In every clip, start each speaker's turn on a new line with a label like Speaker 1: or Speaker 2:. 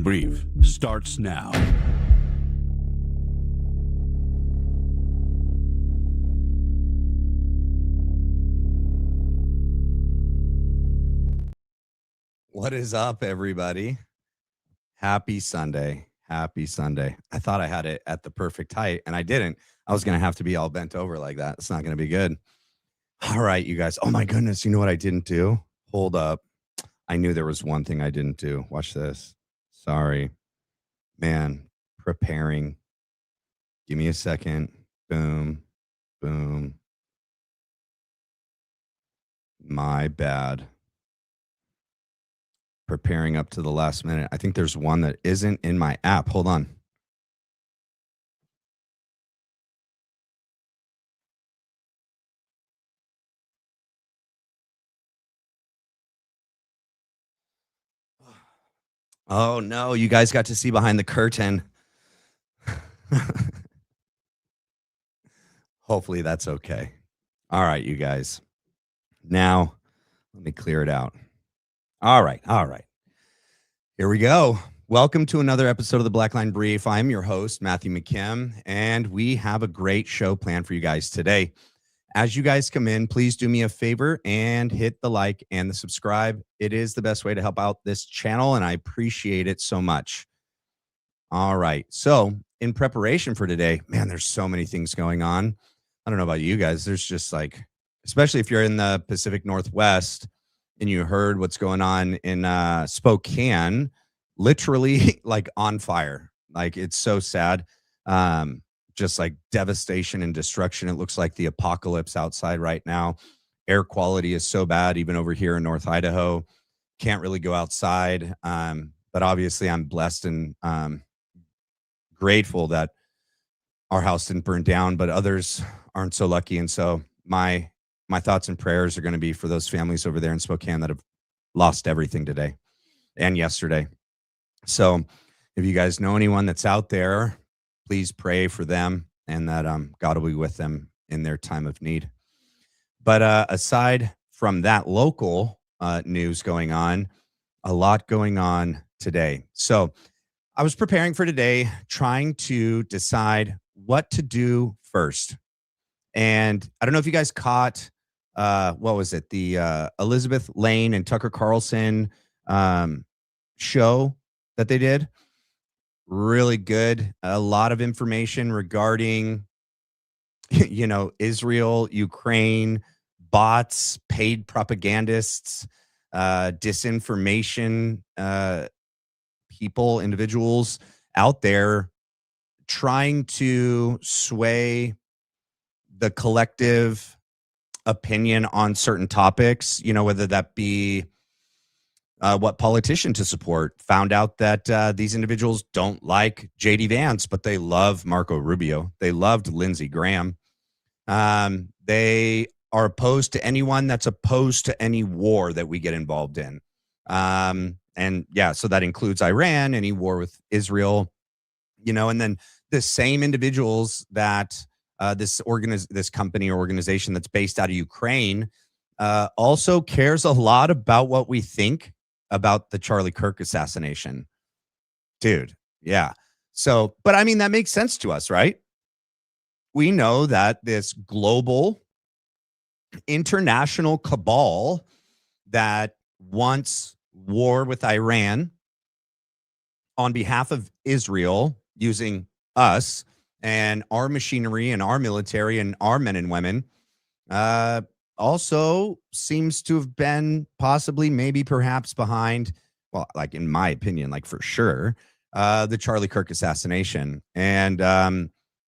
Speaker 1: Brief starts now.
Speaker 2: What is up, everybody? Happy Sunday. Happy Sunday. I thought I had it at the perfect height, and I didn't. I was going to have to be all bent over like that. It's not going to be good. All right, you guys. Oh, my goodness. You know what I didn't do? Hold up. I knew there was one thing I didn't do. Watch this. Sorry. Man, preparing. Give me a second. Boom. Boom. My bad. Preparing up to the last minute. I think there's one that isn't in my app. Hold on. Oh, no. You guys got to see behind the curtain. Hopefully that's okay. All right, you guys. Now, let me clear it out. All right. Here we go. Welcome to another episode of the Black Line Brief. I'm your host, Matthew McKim, and we have a great show planned for you guys today. As you guys come in, please do me a favor and hit the like and the subscribe. It is the best way to help out this channel, and I appreciate it so much. All right. So in preparation for today, man, there's so many things going on. I don't know about you guys. There's just like, especially if you're in the Pacific Northwest and you heard what's going on in Spokane, literally like on fire. Like, it's so sad. Just like devastation and destruction. It looks like the apocalypse outside right now. Air quality is so bad, even over here in North Idaho. Can't really go outside. But obviously I'm blessed and grateful that our house didn't burn down, but others aren't so lucky. And so my thoughts and prayers are going to be for those families over there in Spokane that have lost everything today and yesterday. So if you guys know anyone that's out there, please pray for them and that God will be with them in their time of need. But aside from that local news going on, a lot going on today. So I was preparing for today, trying to decide what to do first. And I don't know if you guys caught, what was it? The Elizabeth Lane and Tucker Carlson show that they did. Really good. A lot of information regarding, Israel, Ukraine, bots, paid propagandists, disinformation, individuals out there trying to sway the collective opinion on certain topics, whether that be what politician to support. Found out that these individuals don't like J.D. Vance, but they love Marco Rubio. They loved Lindsey Graham. They are opposed to anyone that's opposed to any war that we get involved in. And yeah, so that includes Iran, any war with Israel, and then the same individuals that this company or organization that's based out of Ukraine also cares a lot about what we think about the Charlie Kirk assassination. Dude, yeah. So, but I mean, that makes sense to us, right? We know that this global international cabal that wants war with Iran on behalf of Israel using us and our machinery and our military and our men and women also seems to have been possibly, maybe, perhaps behind, well, like in my opinion, like for sure, the Charlie Kirk assassination. And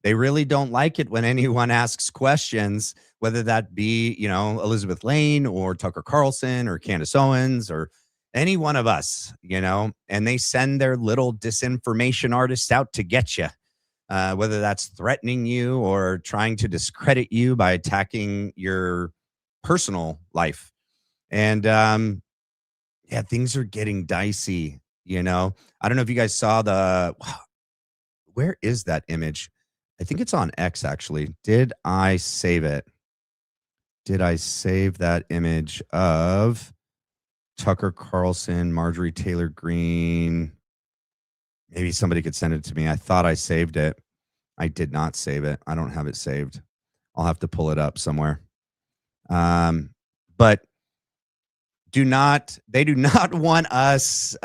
Speaker 2: they really don't like it when anyone asks questions, whether that be, Elizabeth Lane or Tucker Carlson or Candace Owens or any one of us, and they send their little disinformation artists out to get you. Whether that's threatening you or trying to discredit you by attacking your personal life. And yeah, things are getting dicey, I don't know if you guys saw where is that image? I think it's on X, actually. Did I save it? Did I save that image of Tucker Carlson, Marjorie Taylor Greene? Maybe somebody could send it to me. I thought I saved it. I did not save it. I don't have it saved. I'll have to pull it up somewhere. But they do not want us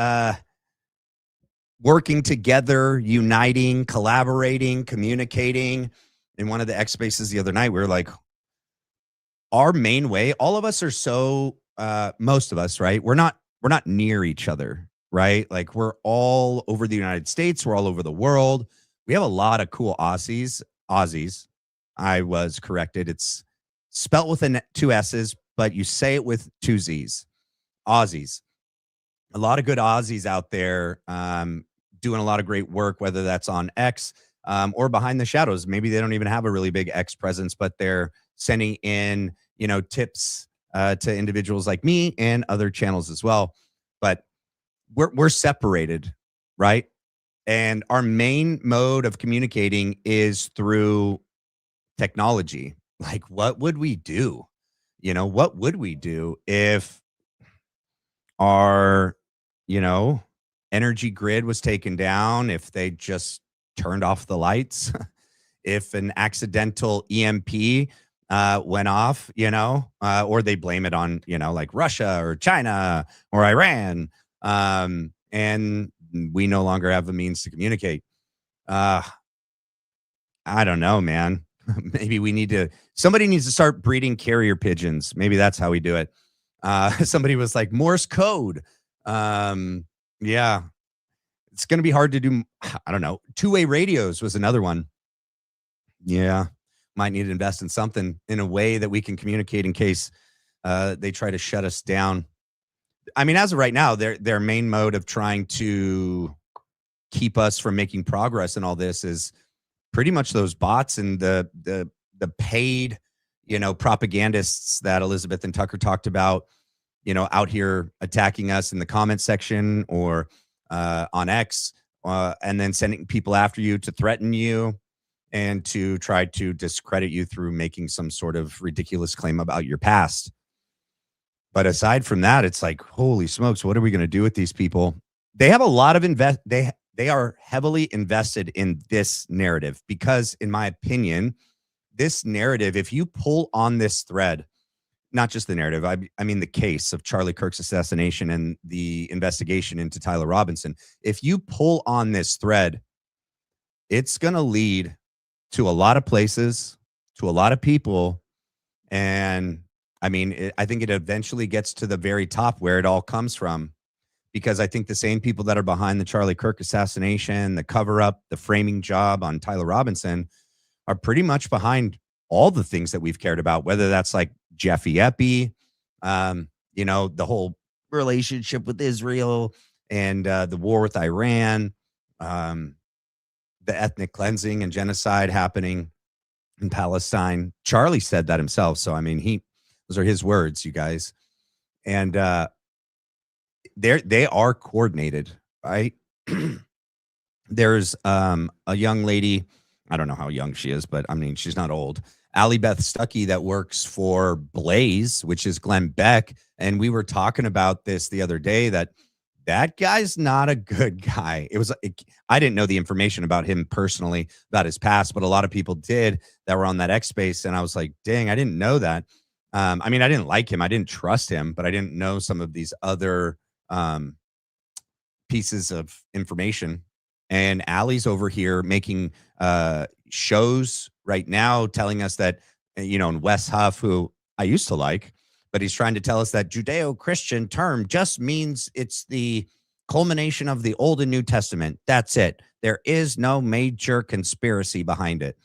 Speaker 2: working together, uniting, collaborating, communicating. In one of the X spaces the other night, we were like, our main way, all of us are so most of us, right? We're not near each other, right? Like we're all over the United States, we're all over the world. We have a lot of cool Aussies. I was corrected. It's spelt with two S's, but you say it with two Z's. Aussies. A lot of good Aussies out there doing a lot of great work, whether that's on X or behind the shadows. Maybe they don't even have a really big X presence, but they're sending in, tips to individuals like me and other channels as well. But we're separated, right? And our main mode of communicating is through technology. Like, what would we do? What would we do if our, energy grid was taken down, if they just turned off the lights, if an accidental EMP went off, or they blame it on, like Russia or China or Iran, and we no longer have the means to communicate. I don't know, man. Maybe somebody needs to start breeding carrier pigeons. Maybe that's how we do it. Somebody was like Morse code. Yeah, it's going to be hard to do. I don't know. Two-way radios was another one. Yeah, might need to invest in something in a way that we can communicate in case they try to shut us down. I mean, as of right now, their main mode of trying to keep us from making progress in all this is pretty much those bots and the paid, propagandists that Elizabeth and Tucker talked about, out here attacking us in the comment section or on X, and then sending people after you to threaten you and to try to discredit you through making some sort of ridiculous claim about your past. But aside from that, it's like, holy smokes, what are we going to do with these people? They have a lot of they are heavily invested in this narrative because, in my opinion, this narrative, if you pull on this thread, not just the narrative, I mean the case of Charlie Kirk's assassination and the investigation into Tyler Robinson, if you pull on this thread, it's going to lead to a lot of places, to a lot of people. And I mean, I think it eventually gets to the very top where it all comes from. Because I think the same people that are behind the Charlie Kirk assassination, the cover up, the framing job on Tyler Robinson are pretty much behind all the things that we've cared about, whether that's like Jeffy Epi, the whole relationship with Israel and the war with Iran, the ethnic cleansing and genocide happening in Palestine. Charlie said that himself. So, I mean, those are his words, you guys. And, they are coordinated, right? There's a young lady, I don't know how young she is, but I mean, she's not old. Allie Beth Stuckey that works for Blaze, which is Glenn Beck. And we were talking about this the other day that guy's not a good guy. I didn't know the information about him personally, about his past, but a lot of people did that were on that X space. And I was like, dang, I didn't know that. I mean, I didn't like him. I didn't trust him, but I didn't know some of these other pieces of information. And Allie's over here making shows right now telling us that, and Wes Huff, who I used to like, but he's trying to tell us that Judeo-Christian term just means it's the culmination of the Old and New Testament. That's it. There is no major conspiracy behind it,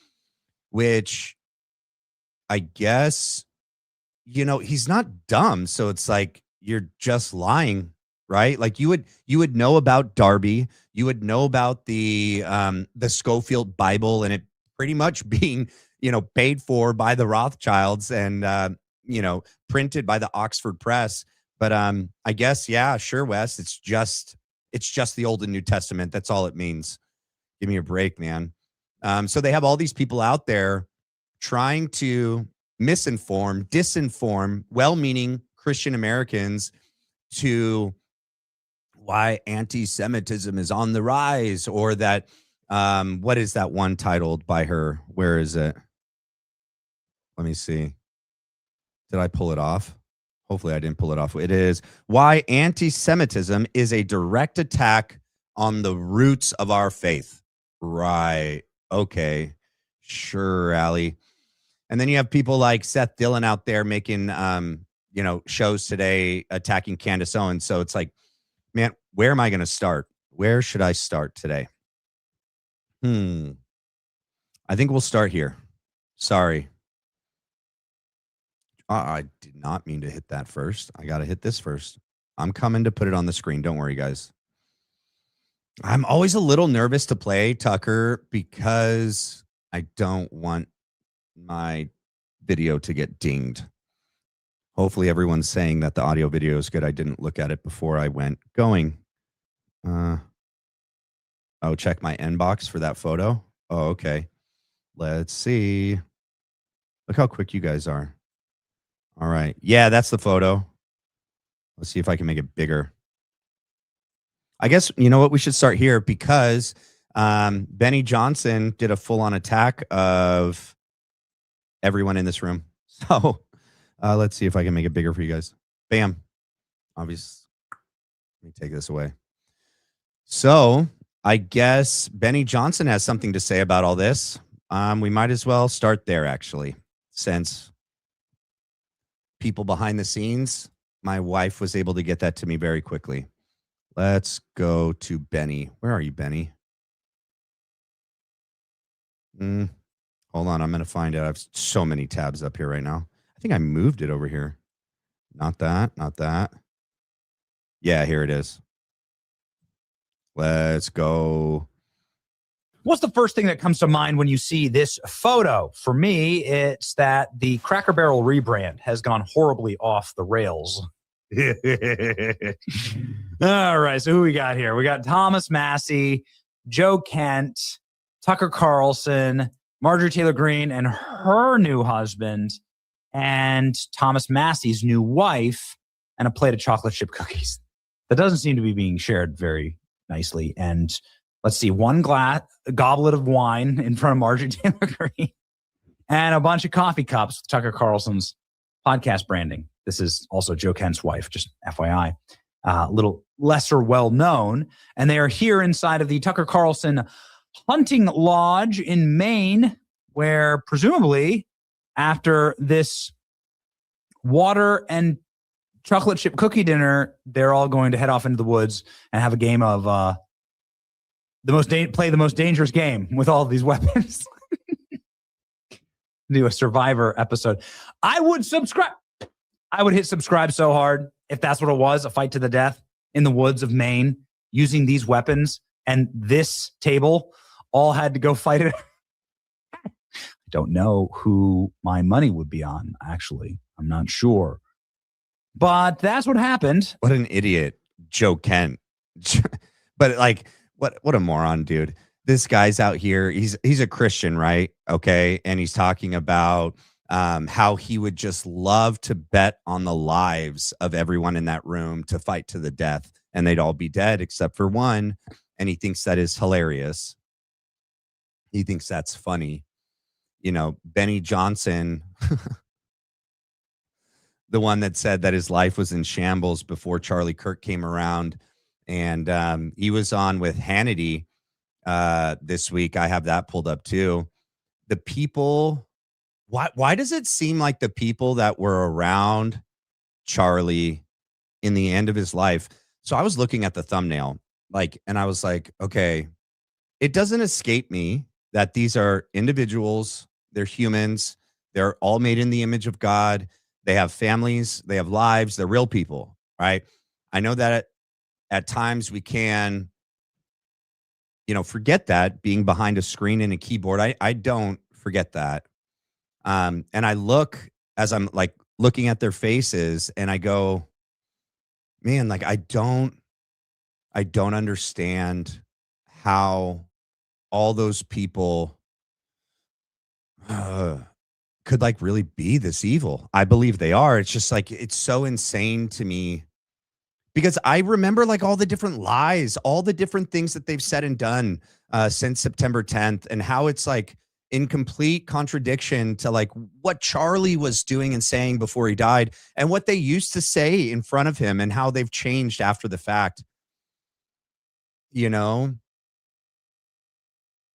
Speaker 2: which I guess, he's not dumb. So it's like, you're just lying, right? Like you would know about Darby, you would know about the Schofield Bible and it pretty much being, paid for by the Rothschilds and printed by the Oxford Press. But I guess, yeah, sure, Wes, it's just the Old and New Testament. That's all it means. Give me a break, man. So they have all these people out there trying to misinform, disinform, well-meaning Christian Americans to why anti-Semitism is on the rise, or that what is that one titled by her? Where is it? Let me see. Did I pull it off? Hopefully I didn't pull it off. It is Why Anti-Semitism is a Direct Attack on the Roots of Our Faith. Right. Okay. Sure, Allie. And then you have people like Seth Dillon out there making shows today attacking Candace Owens. So it's like, man, where am I going to start? Where should I start today? I think we'll start here. Sorry. I did not mean to hit that first. I got to hit this first. I'm coming to put it on the screen. Don't worry, guys. I'm always a little nervous to play Tucker because I don't want my video to get dinged. Hopefully everyone's saying that the audio video is good. I didn't look at it before I went going. Check my inbox for that photo. Oh, okay. Let's see. Look how quick you guys are. All right. Yeah, that's the photo. Let's see if I can make it bigger. I guess, you know what? We should start here because Benny Johnson did a full-on attack of everyone in this room. So let's see if I can make it bigger for you guys. Bam. Obvious. Let me take this away. So I guess Benny Johnson has something to say about all this. We might as well start there, actually, since people behind the scenes, my wife was able to get that to me very quickly. Let's go to Benny. Where are you, Benny? Hold on. I'm going to find out. I have so many tabs up here right now. I think I moved it over here. Not that. Not that. Yeah, here it is. Let's go.
Speaker 3: What's the first thing that comes to mind when you see this photo? For me, it's that the Cracker Barrel rebrand has gone horribly off the rails. All right, so who we got here? We got Thomas Massey, Joe Kent, Tucker Carlson, Marjorie Taylor Greene and her new husband, and Thomas Massey's new wife, and a plate of chocolate chip cookies. That doesn't seem to be being shared very nicely. And let's see, one goblet of wine in front of Marjorie Taylor Greene and a bunch of coffee cups with Tucker Carlson's podcast branding. This is also Joe Kent's wife, just FYI. A little lesser well-known. And they are here inside of the Tucker Carlson hunting lodge in Maine, where presumably after this water and chocolate chip cookie dinner, they're all going to head off into the woods and have a game of play the most dangerous game with all of these weapons. Do a Survivor episode. I would subscribe. I would hit subscribe so hard if that's what it was, a fight to the death in the woods of Maine using these weapons, and this table all had to go fight it. I don't know who my money would be on, actually. I'm not sure. But that's what happened.
Speaker 2: What an idiot, Joe Kent. But like, what a moron, dude. This guy's out here. He's a Christian, right? Okay. And he's talking about how he would just love to bet on the lives of everyone in that room to fight to the death, and they'd all be dead except for one. And he thinks that is hilarious. He thinks that's funny. You know, Benny Johnson, the one that said that his life was in shambles before Charlie Kirk came around. And he was on with Hannity this week. I have that pulled up too. The people, why does it seem like the people that were around Charlie in the end of his life? So I was looking at the thumbnail, and I was like, okay, it doesn't escape me that these are individuals. They're humans. They're all made in the image of God. They have families. They have lives. They're real people, right? I know that at times we can, forget that being behind a screen and a keyboard. I don't forget that. And I look as I'm looking at their faces and I go, man, I don't understand how all those people could really be this evil. I believe they are. It's just it's so insane to me because I remember like all the different lies, all the different things that they've said and done since September 10th, and how it's like in complete contradiction to like what Charlie was doing and saying before he died and what they used to say in front of him, and how they've changed after the fact. You know,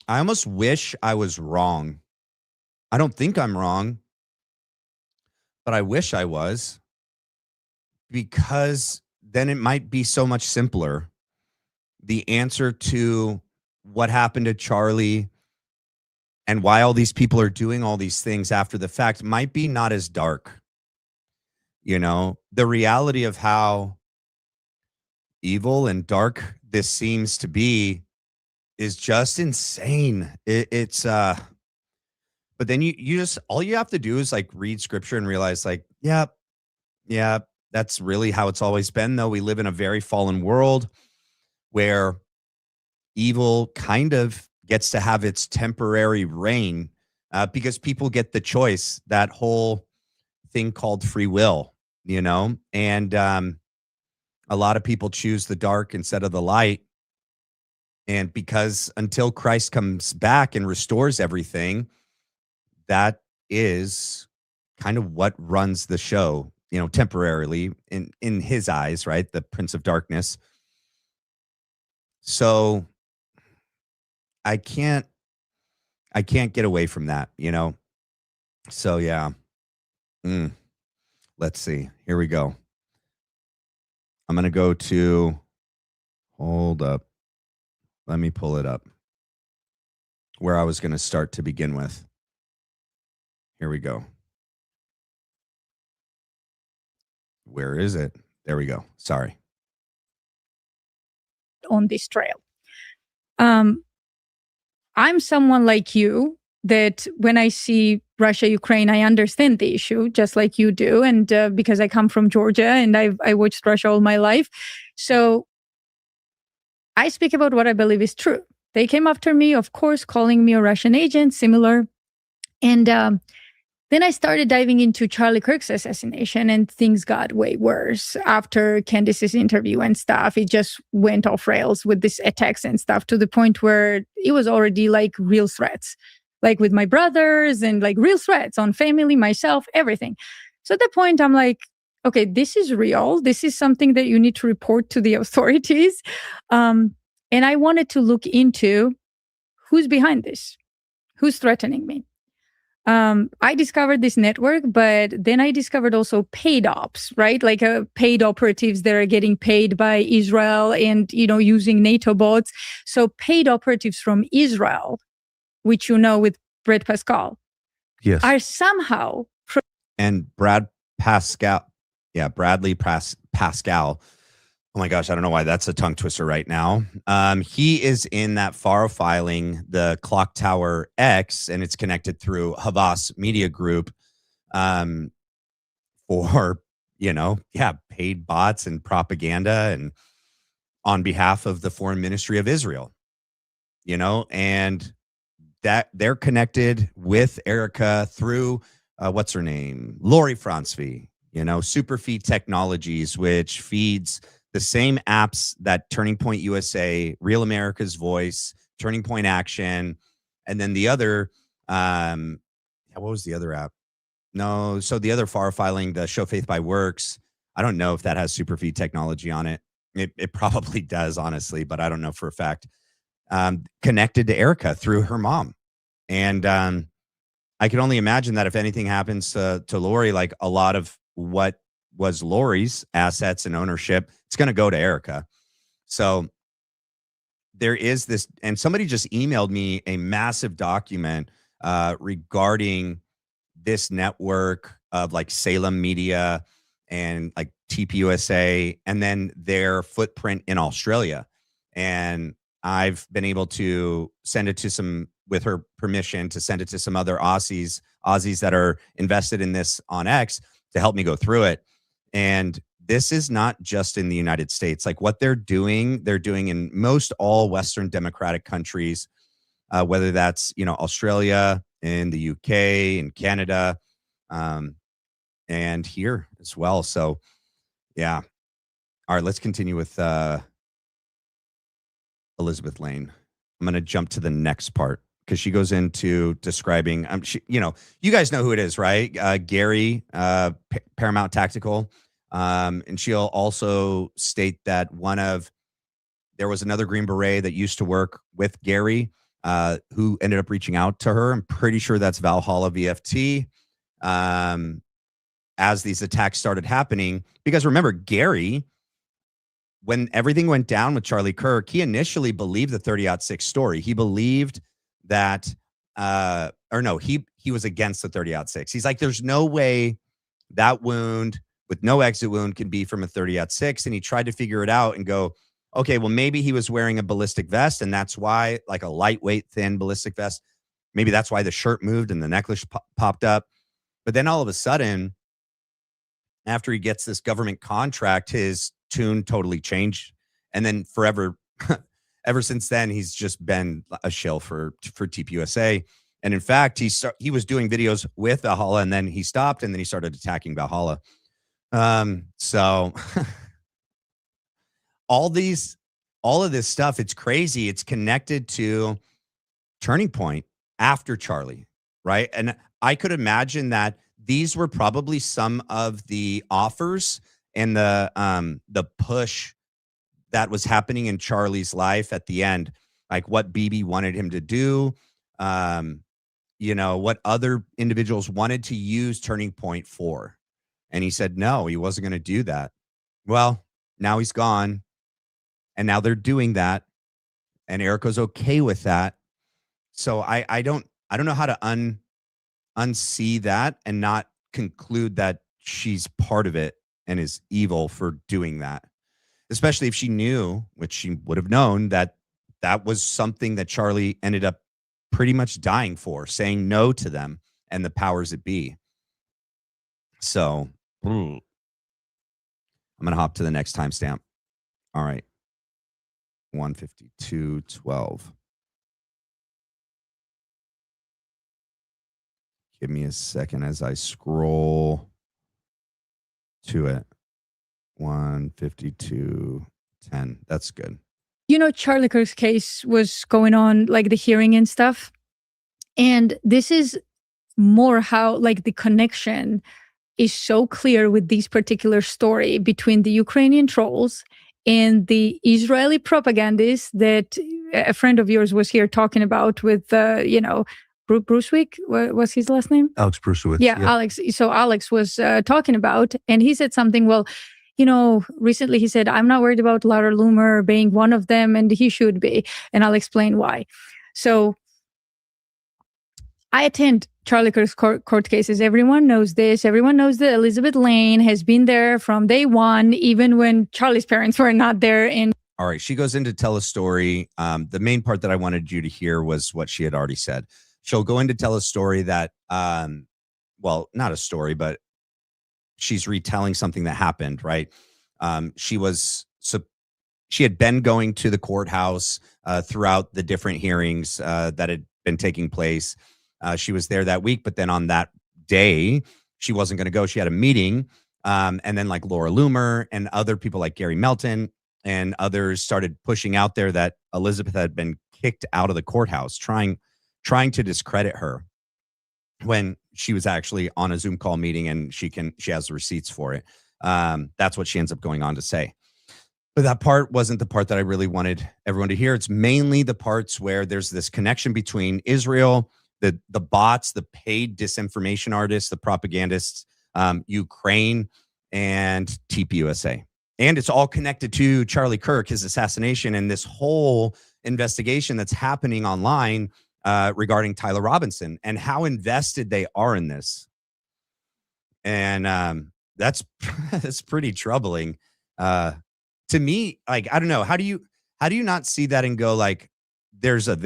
Speaker 2: I almost wish I was wrong. I don't think I'm wrong, but I wish I was, because then it might be so much simpler. The answer to what happened to Charlie and why all these people are doing all these things after the fact might be not as dark. You know, the reality of how evil and dark this seems to be is just insane. But then you just, all you have to do is like read scripture and realize like, yeah, that's really how it's always been, though. We live in a very fallen world where evil kind of gets to have its temporary reign because people get the choice, that whole thing called free will, you know, and a lot of people choose the dark instead of the light. And because until Christ comes back and restores everything, that is kind of what runs the show, you know, temporarily in his eyes, right? The Prince of Darkness. So I can't get away from that, you know? So yeah. Let's see. Here we go. I'm going to go to, hold up. Let me pull it up. Where I was going to start to begin with. Here we go. Where is it? There we go. Sorry.
Speaker 4: On this trail. I'm someone like you that when I see Russia, Ukraine, I understand the issue just like you do. And because I come from Georgia and I watched Russia all my life. So I speak about what I believe is true. They came after me, of course, calling me a Russian agent, similar. And then I started diving into Charlie Kirk's assassination, and things got way worse after Candace's interview and stuff. It just went off rails with these attacks and stuff, to the point where it was already like real threats, like with my brothers, and like real threats on family, myself, everything. So at that point, I'm like, okay, this is real. This is something that you need to report to the authorities. And I wanted to look into who's behind this, who's threatening me. I discovered this network, but then I discovered also paid ops, right? Like paid operatives that are getting paid by Israel and, you know, using NATO bots. So paid operatives from Israel, which you know with Brett Pascal,
Speaker 1: Yes,
Speaker 4: are somehow.
Speaker 2: And Bradley Pascal. Oh my gosh, I don't know why that's a tongue twister right now. He is in that FARA filing, the Clock Tower X, and it's connected through Havas Media Group for, paid bots and propaganda and on behalf of the Foreign Ministry of Israel, and that they're connected with Erica through, what's her name? Lori Fransvy, Superfeed Technologies, which feeds the same apps that Turning Point USA, Real America's Voice, Turning Point Action, and then the other, what was the other app? No, so the other FAR filing, the Show Faith by Works, I don't know if that has Superfeed technology on it. It probably does, honestly, but I don't know for a fact. Connected to Erica through her mom. And I can only imagine that if anything happens to Lori, like a lot of what was Lori's assets and ownership, it's going to go to Erica. So there is this, and somebody just emailed me a massive document regarding this network of like Salem Media and like TPUSA, and then their footprint in Australia. And I've been able to send it to some, with her permission, to send it to some other Aussies that are invested in this on X to help me go through it. And this is not just in the United States. Like what they're doing in most all Western democratic countries, whether that's, Australia and the UK and Canada, and here as well. So yeah, All right, let's continue with Elizabeth Lane. I'm going to jump to the next part because she goes into describing, you guys know who it is, right? Gary, Paramount Tactical. And she'll also state that there was another Green Beret that used to work with Gary, who ended up reaching out to her. I'm pretty sure that's Valhalla VFT. As these attacks started happening, because remember, Gary, when everything went down with Charlie Kirk, he initially believed the 30-06 story. He believed that, he was against the 30-06. He's like, there's no way that wound with no exit wound can be from a 30-06. And he tried to figure it out and go, okay, well, maybe he was wearing a ballistic vest, and that's why, like a lightweight, thin ballistic vest. Maybe that's why the shirt moved and the necklace popped up. But then all of a sudden, after he gets this government contract, his tune totally changed. And then forever, ever since then, he's just been a shill for TPUSA. And in fact, he was doing videos with Valhalla, and then he stopped, and then he started attacking Valhalla. So all of this stuff, it's crazy. It's connected to Turning Point after Charlie, right? And I could imagine that these were probably some of the offers and the push that was happening in Charlie's life at the end, like what BB wanted him to do, what other individuals wanted to use Turning Point for. And he said, no, he wasn't going to do that. Well, now he's gone. And now they're doing that. And Erica's okay with that. So I don't know how to unsee that and not conclude that she's part of it and is evil for doing that, especially if she knew, which she would have known, that was something that Charlie ended up pretty much dying for, saying no to them and the powers that be. So I'm going to hop to the next timestamp. All right. 152:12. Give me a second as I scroll to it. 152:10. That's good.
Speaker 4: Charlie Kirk's case was going on, like the hearing and stuff. And this is more how, like, the connection is so clear with this particular story between the Ukrainian trolls and the Israeli propagandists that a friend of yours was here talking about with, Brucewick, what was his last name?
Speaker 1: Alex Brucewick.
Speaker 4: Yeah, Alex. So Alex was talking about, and he said something, well, recently he said, I'm not worried about Lara Loomer being one of them, and he should be. And I'll explain why. So I attend Charlie Kirk's court cases. Everyone knows this. Everyone knows that Elizabeth Lane has been there from day one, even when Charlie's parents were not there.
Speaker 2: All right. She goes in to tell a story. The main part that I wanted you to hear was what she had already said. She'll go in to tell a story that, not a story, but she's retelling something that happened, right? She had been going to the courthouse throughout the different hearings that had been taking place. She was there that week, but then on that day, she wasn't going to go. She had a meeting. And then like Laura Loomer and other people like Gary Melton and others started pushing out there that Elizabeth had been kicked out of the courthouse, trying to discredit her when she was actually on a Zoom call meeting, and she has the receipts for it. That's what she ends up going on to say. But that part wasn't the part that I really wanted everyone to hear. It's mainly the parts where there's this connection between Israel, the bots, the paid disinformation artists, the propagandists, Ukraine, and TPUSA. And it's all connected to Charlie Kirk, his assassination, and this whole investigation that's happening online regarding Tyler Robinson and how invested they are in this. And that's pretty troubling to me. Like, I don't know, how do you not see that and go like, there's a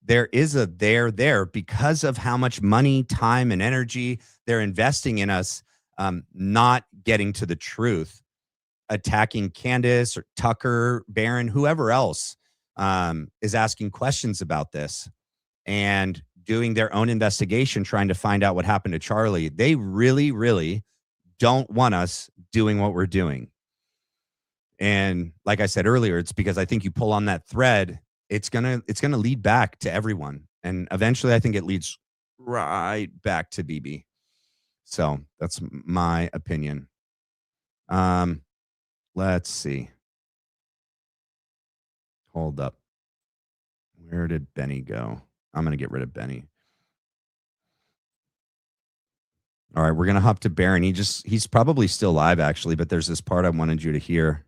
Speaker 2: there is a there because of how much money, time, and energy they're investing in us, not getting to the truth, attacking Candace or Tucker, Barron, whoever else is asking questions about this and doing their own investigation, trying to find out what happened to Charlie. They really, really don't want us doing what we're doing. And like I said earlier, it's because I think you pull on that thread, it's gonna lead back to everyone. And eventually I think it leads right back to BB. So that's my opinion. Let's see. Hold up. Where did Benny go? I'm going to get rid of Benny. All right, we're going to hop to Baron. He's probably still live actually, but there's this part I wanted you to hear.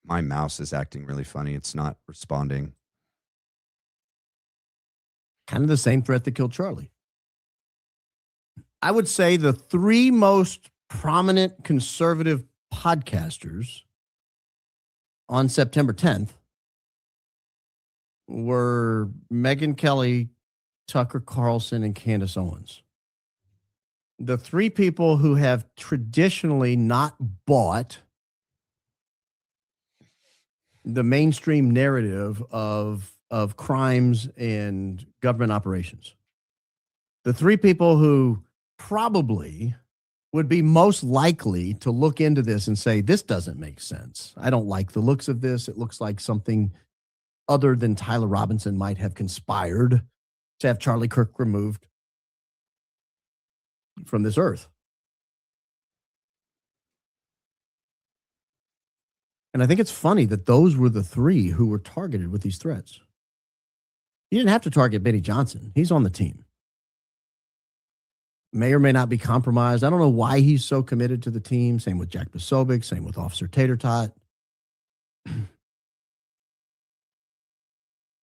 Speaker 2: My mouse is acting really funny. It's not responding.
Speaker 5: Kind of the same threat that killed Charlie. I would say the three most prominent conservative podcasters on September 10th were Megyn Kelly, Tucker Carlson, and Candace Owens. The three people who have traditionally not bought the mainstream narrative of crimes and government operations. The three people who probably would be most likely to look into this and say, this doesn't make sense. I don't like the looks of this. It looks like something other than Tyler Robinson might have conspired to have Charlie Kirk removed from this earth. And I think it's funny that those were the three who were targeted with these threats. You didn't have to target Benny Johnson. He's on the team. May or may not be compromised. I don't know why he's so committed to the team. Same with Jack Posobiec. Same with Officer Tater Tot.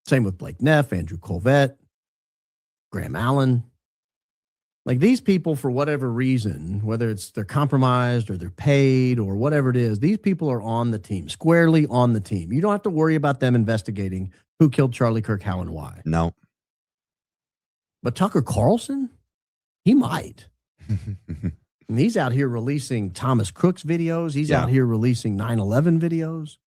Speaker 5: Same with Blake Neff, Andrew Colvette, Graham Allen. Like these people, for whatever reason, whether it's they're compromised or they're paid or whatever it is, these people are on the team, squarely on the team. You don't have to worry about them investigating who killed Charlie Kirk, how, and why.
Speaker 2: No.
Speaker 5: But Tucker Carlson, he might. And he's out here releasing Thomas Crook's videos. He's out here releasing 9/11 videos.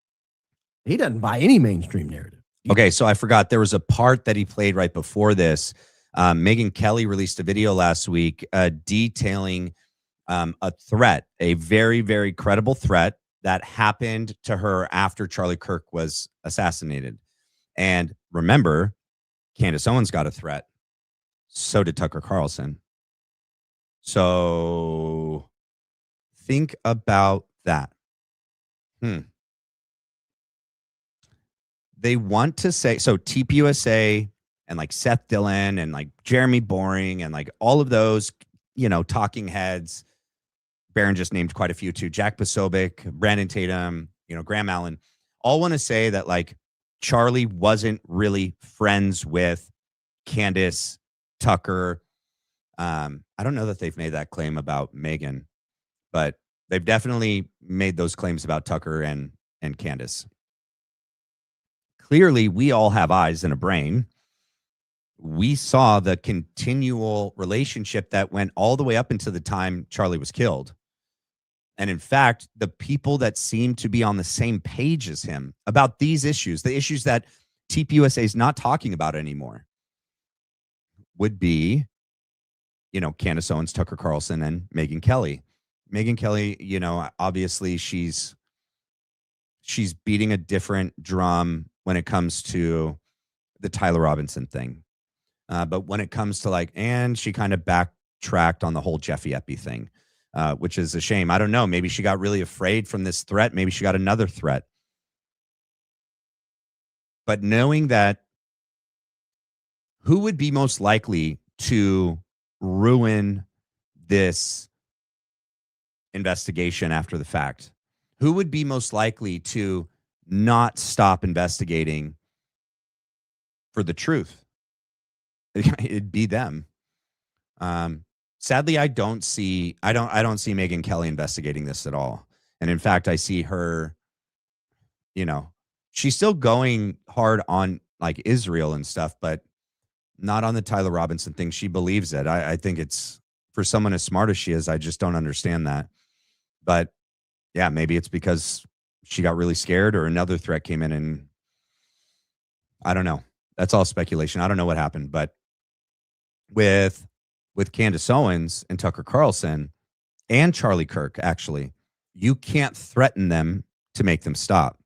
Speaker 5: He doesn't buy any mainstream narrative.
Speaker 2: Okay, so I forgot there was a part that he played right before this. Megyn Kelly released a video last week detailing a threat, a very, very credible threat that happened to her after Charlie Kirk was assassinated. And remember, Candace Owens got a threat. So did Tucker Carlson. So think about that. They want to say, so TPUSA and like Seth Dillon and like Jeremy Boring and like all of those, you know, talking heads. Barron just named quite a few too. Jack Posobiec, Brandon Tatum, you know, Graham Allen, all want to say that like Charlie wasn't really friends with Candace, Tucker. I don't know that they've made that claim about Megyn, but they've definitely made those claims about Tucker and Candace. Clearly, we all have eyes and a brain. We saw the continual relationship that went all the way up into the time Charlie was killed. And in fact, the people that seem to be on the same page as him about these issues, the issues that TPUSA is not talking about anymore, would be, you know, Candace Owens, Tucker Carlson, and Megyn Kelly. Megyn Kelly, you know, obviously she's beating a different drum when it comes to the Tyler Robinson thing. But when it comes to like, and she kind of backtracked on the whole Jeffy Epi thing, which is a shame. I don't know. Maybe she got really afraid from this threat. Maybe she got another threat. But knowing that, who would be most likely to ruin this investigation after the fact? Who would be most likely to not stop investigating for the truth? It'd be them. Sadly, I don't see Megyn Kelly investigating this at all. And in fact, I see her, you know, she's still going hard on like Israel and stuff, but not on the Tyler Robinson thing. She believes it. I think it's, for someone as smart as she is, I just don't understand that. But yeah, maybe it's because she got really scared or another threat came in, and I don't know. That's all speculation. I don't know what happened, but with Candace Owens and Tucker Carlson, and Charlie Kirk, actually. You can't threaten them to make them stop.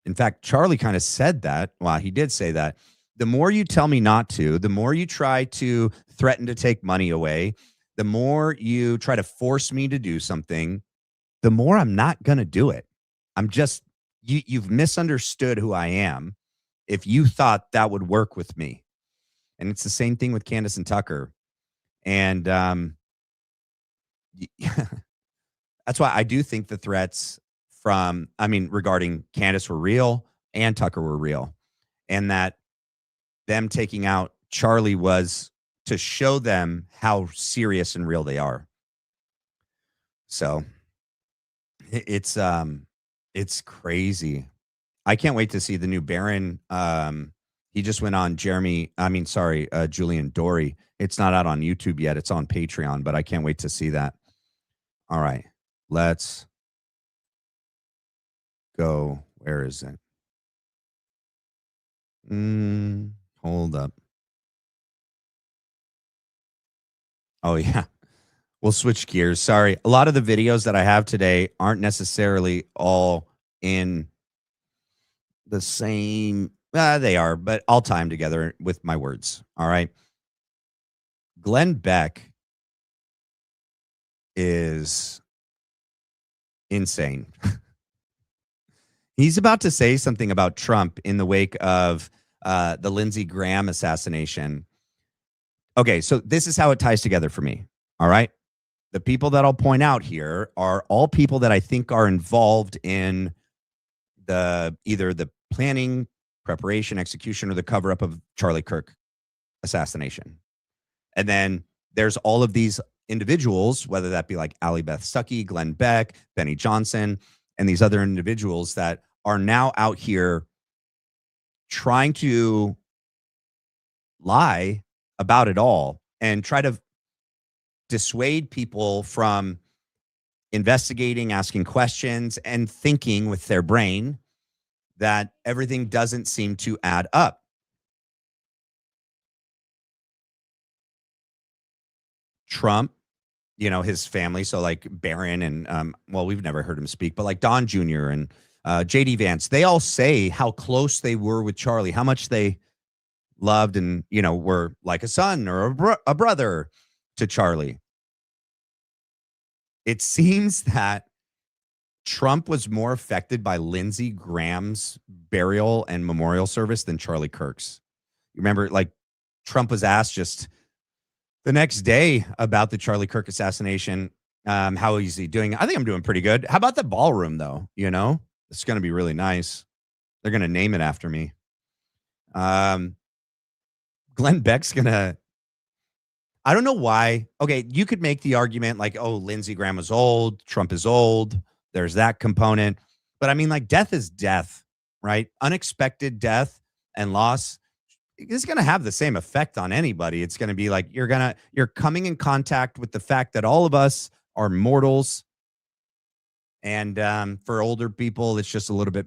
Speaker 2: In fact, Charlie kind of said that. Well, he did say that. The more you tell me not to, the more you try to threaten to take money away, the more you try to force me to do something, the more I'm not going to do it. I'm just, you've misunderstood who I am if you thought that would work with me. And it's the same thing with Candace and Tucker. And that's why I do think the threats regarding Candace were real and Tucker were real. And that them taking out Charlie was to show them how serious and real they are. So it's crazy. I can't wait to see the new Baron. He just went on Julian Dory. It's not out on YouTube yet. It's on Patreon, but I can't wait to see that. All right, let's go. Where is it? Hold up. Oh, yeah. We'll switch gears. Sorry. A lot of the videos that I have today aren't necessarily all in the same. They are, but I'll tie them together with my words. All right. Glenn Beck is insane. He's about to say something about Trump in the wake of the Lindsey Graham assassination. Okay, so this is how it ties together for me. All right. The people that I'll point out here are all people that I think are involved in either the planning, preparation, execution, or the cover-up of Charlie Kirk assassination. And then there's all of these individuals, whether that be like Allie, Beth, Stuckey, Glenn Beck, Benny Johnson, and these other individuals that are now out here trying to lie about it all and try to dissuade people from investigating, asking questions, and thinking with their brain that everything doesn't seem to add up. Trump, his family, so like Barron and, we've never heard him speak, but like Don Jr. and J.D. Vance, they all say how close they were with Charlie, how much they loved and, were like a son or a brother to Charlie. It seems that Trump was more affected by Lindsey Graham's burial and memorial service than Charlie Kirk's. You remember, like, Trump was asked just the next day about the Charlie Kirk assassination. How is he doing? I think I'm doing pretty good. How about the ballroom, though? It's going to be really nice. They're going to name it after me. Glenn Beck's going to, I don't know why. Okay, you could make the argument like, oh, Lindsey Graham was old, Trump is old. There's that component. But I mean, like, death is death, right? Unexpected death and loss is going to have the same effect on anybody. It's going to be like you're coming in contact with the fact that all of us are mortals. And for older people, it's just a little bit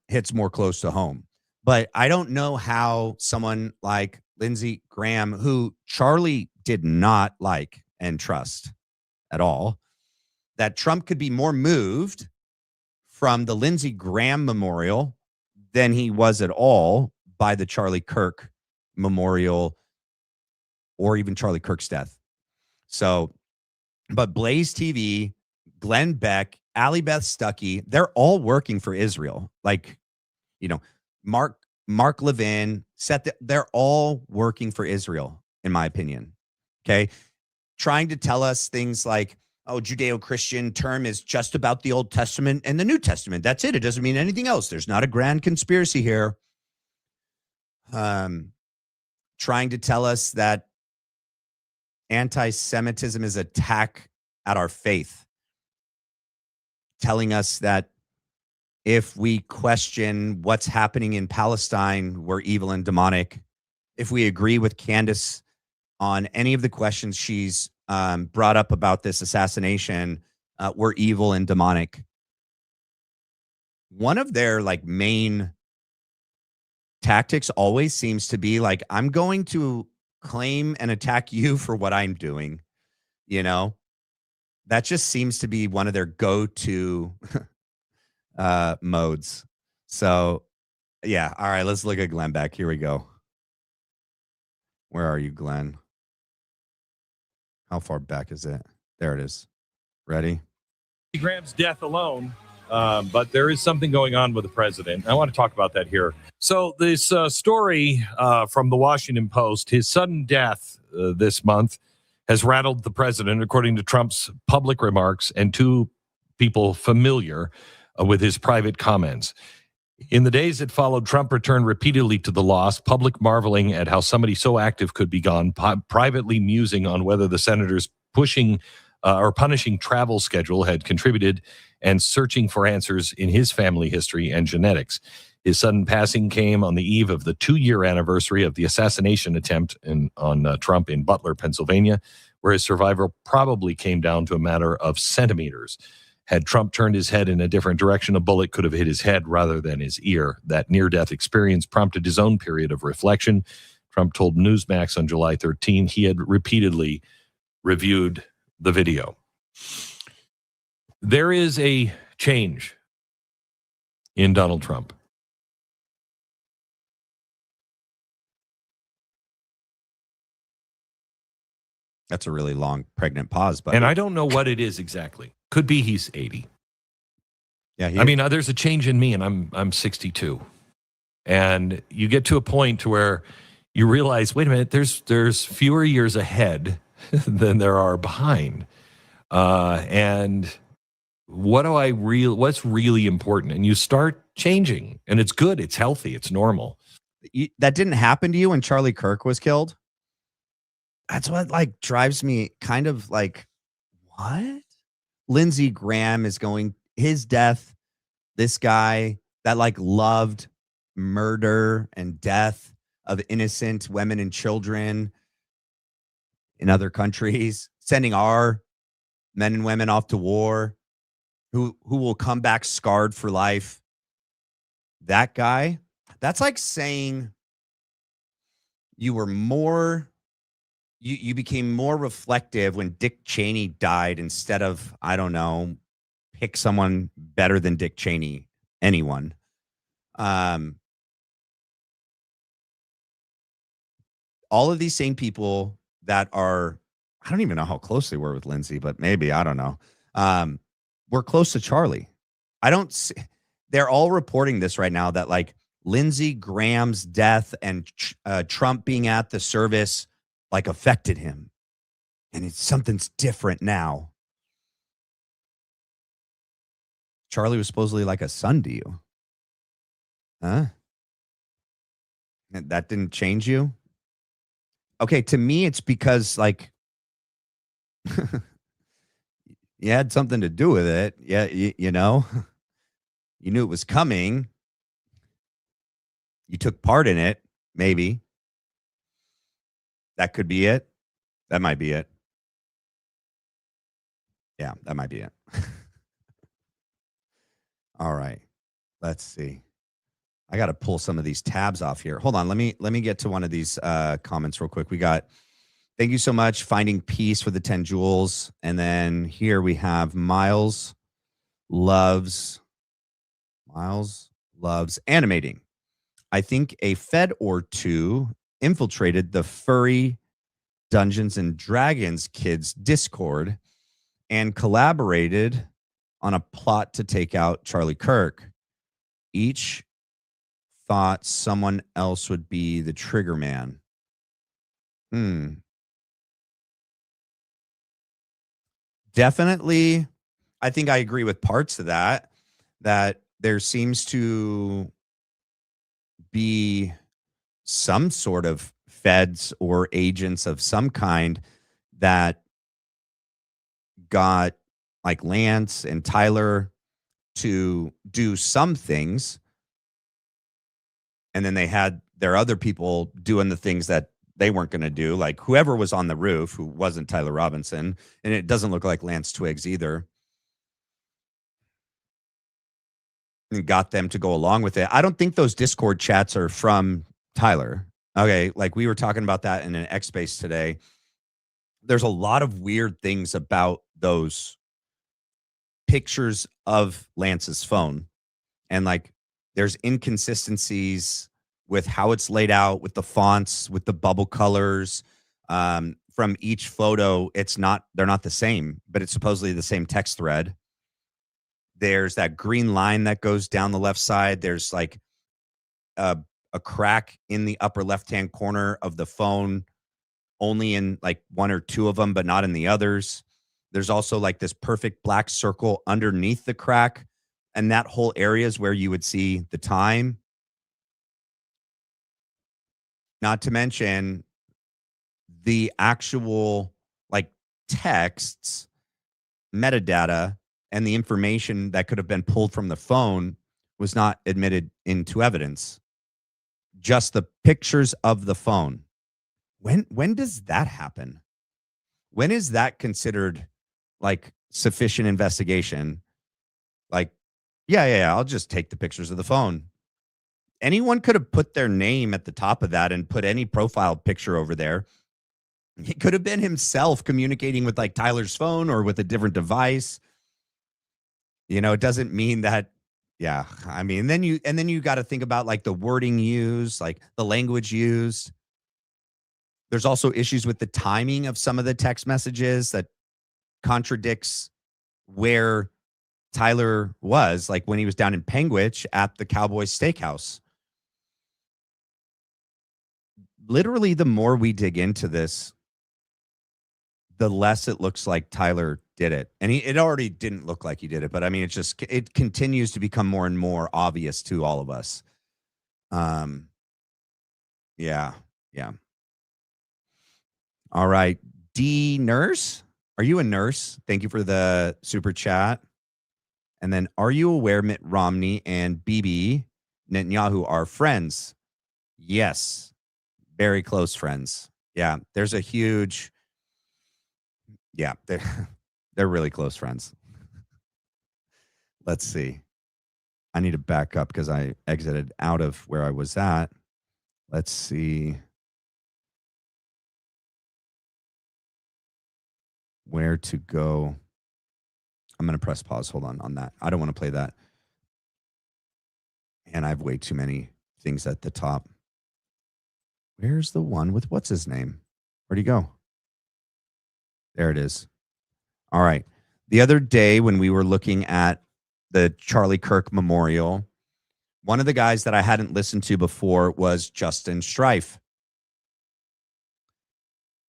Speaker 2: hits more close to home. But I don't know how someone like Lindsey Graham, who Charlie did not like and trust at all, that Trump could be more moved from the Lindsey Graham memorial than he was at all by the Charlie Kirk memorial or even Charlie Kirk's death. So, but Blaze TV, Glenn Beck, Allie Beth Stuckey, they're all working for Israel. Like, Mark Levin, they're all working for Israel, in my opinion. Okay. Trying to tell us things like, oh, Judeo-Christian term is just about the Old Testament and the New Testament. That's it. It doesn't mean anything else. There's not a grand conspiracy here. Trying to tell us that anti-Semitism is an attack at our faith. Telling us that if we question what's happening in Palestine, we're evil and demonic. If we agree with Candace on any of the questions she's brought up about this assassination, we're evil and demonic. One of their main tactics always seems to be like, I'm going to claim and attack you for what I'm doing, that just seems to be one of their go-to modes. So yeah. All right. Let's look at Glenn back. Here we go. Where are you, Glenn? How far back is it? There it is. Ready?
Speaker 6: Graham's death alone, but there is something going on with the president. I want to talk about that here. So this story from the Washington Post, his sudden death this month has rattled the president, according to Trump's public remarks and two people familiar with his private comments. In the days that followed, Trump returned repeatedly to the loss, public marveling at how somebody so active could be gone, privately musing on whether the senator's pushing or punishing travel schedule had contributed, and searching for answers in his family history and genetics. His sudden passing came on the eve of the 2-year anniversary of the assassination attempt on Trump in Butler, Pennsylvania, where his survival probably came down to a matter of centimeters. Had Trump turned his head in a different direction, a bullet could have hit his head rather than his ear. That near-death experience prompted his own period of reflection. Trump told Newsmax on July 13 he had repeatedly reviewed the video. There is a change in Donald Trump.
Speaker 2: That's a really long, pregnant pause. But
Speaker 6: And I don't know what it is exactly. Could be he's 80.
Speaker 2: yeah,
Speaker 6: I mean, there's a change in me, and I'm 62. And you get to a point where you realize, wait a minute, there's fewer years ahead than there are behind. And what's really important? And you start changing, and it's good, it's healthy, it's normal.
Speaker 2: that didn't happen to you when Charlie Kirk was killed. That's what like drives me kind of like, what? Lindsey Graham is going, his death, this guy that like loved murder and death of innocent women and children in other countries, sending our men and women off to war, who will come back scarred for life. That guy, that's like saying you were more, you became more reflective when Dick Cheney died instead of, I don't know, pick someone better than Dick Cheney, anyone. All of these same people that are, I don't even know how close they were with Lindsey, but maybe, I don't know. We're close to Charlie. I don't see, they're all reporting this right now that like Lindsey Graham's death and Trump being at the service like affected him. And it's something's different now. Charlie was supposedly like a son to you. Huh? And that didn't change you? Okay, to me, it's because like you had something to do with it. Yeah, you know, you knew it was coming. You took part in it, maybe. That could be it. That might be it. Yeah, that might be it. All right. Let's see. I got to pull some of these tabs off here. Hold on. Let me get to one of these comments real quick. We got, thank you so much, Finding Peace for the 10 jewels. And then here we have Miles loves animating. I think a Fed or two infiltrated the furry Dungeons and Dragons kids Discord and collaborated on a plot to take out Charlie Kirk. Each thought someone else would be the trigger man. Definitely, I think I agree with parts of that there seems to be some sort of feds or agents of some kind that got like Lance and Tyler to do some things. And then they had their other people doing the things that they weren't going to do. Like whoever was on the roof, who wasn't Tyler Robinson. And it doesn't look like Lance Twiggs either. And got them to go along with it. I don't think those Discord chats are from Tyler. Okay, like we were talking about that in an X Space today. There's a lot of weird things about those pictures of Lance's phone, and like there's inconsistencies with how it's laid out, with the fonts, with the bubble colors. From each photo, they're not the same, but it's supposedly the same text thread. There's that green line that goes down the left side. There's like a crack in the upper left-hand corner of the phone, only in like one or two of them, but not in the others. There's also like this perfect black circle underneath the crack, and that whole area is where you would see the time. Not to mention the actual like texts, metadata, and the information that could have been pulled from the phone was not admitted into evidence. Just the pictures of the phone. When does that happen? When is that considered like sufficient investigation? Like, yeah, I'll just take the pictures of the phone. Anyone could have put their name at the top of that and put any profile picture over there. It could have been himself communicating with like Tyler's phone or with a different device. You know, it doesn't mean that. Yeah, I mean, then you got to think about like the wording used, like the language used. There's also issues with the timing of some of the text messages that contradicts where Tyler was, like when he was down in Penguich at the Cowboys Steakhouse. Literally, the more we dig into this, the less it looks like Tyler did it. And it already didn't look like he did it, but I mean, it continues to become more and more obvious to all of us. Yeah. All right. D Nurse, are you a nurse? Thank you for the super chat. And then, are you aware Mitt Romney and Bibi Netanyahu are friends? Yes. Very close friends. Yeah. There's a huge... Yeah, they're really close friends. Let's see. I need to back up because I exited out of where I was at. Let's see where to go. I'm going to press pause. Hold on that. I don't want to play that. And I have way too many things at the top. Where's the one with what's his name? Where'd he go? There it is. All right. The other day when we were looking at the Charlie Kirk Memorial, one of the guys that I hadn't listened to before was Justin Strife.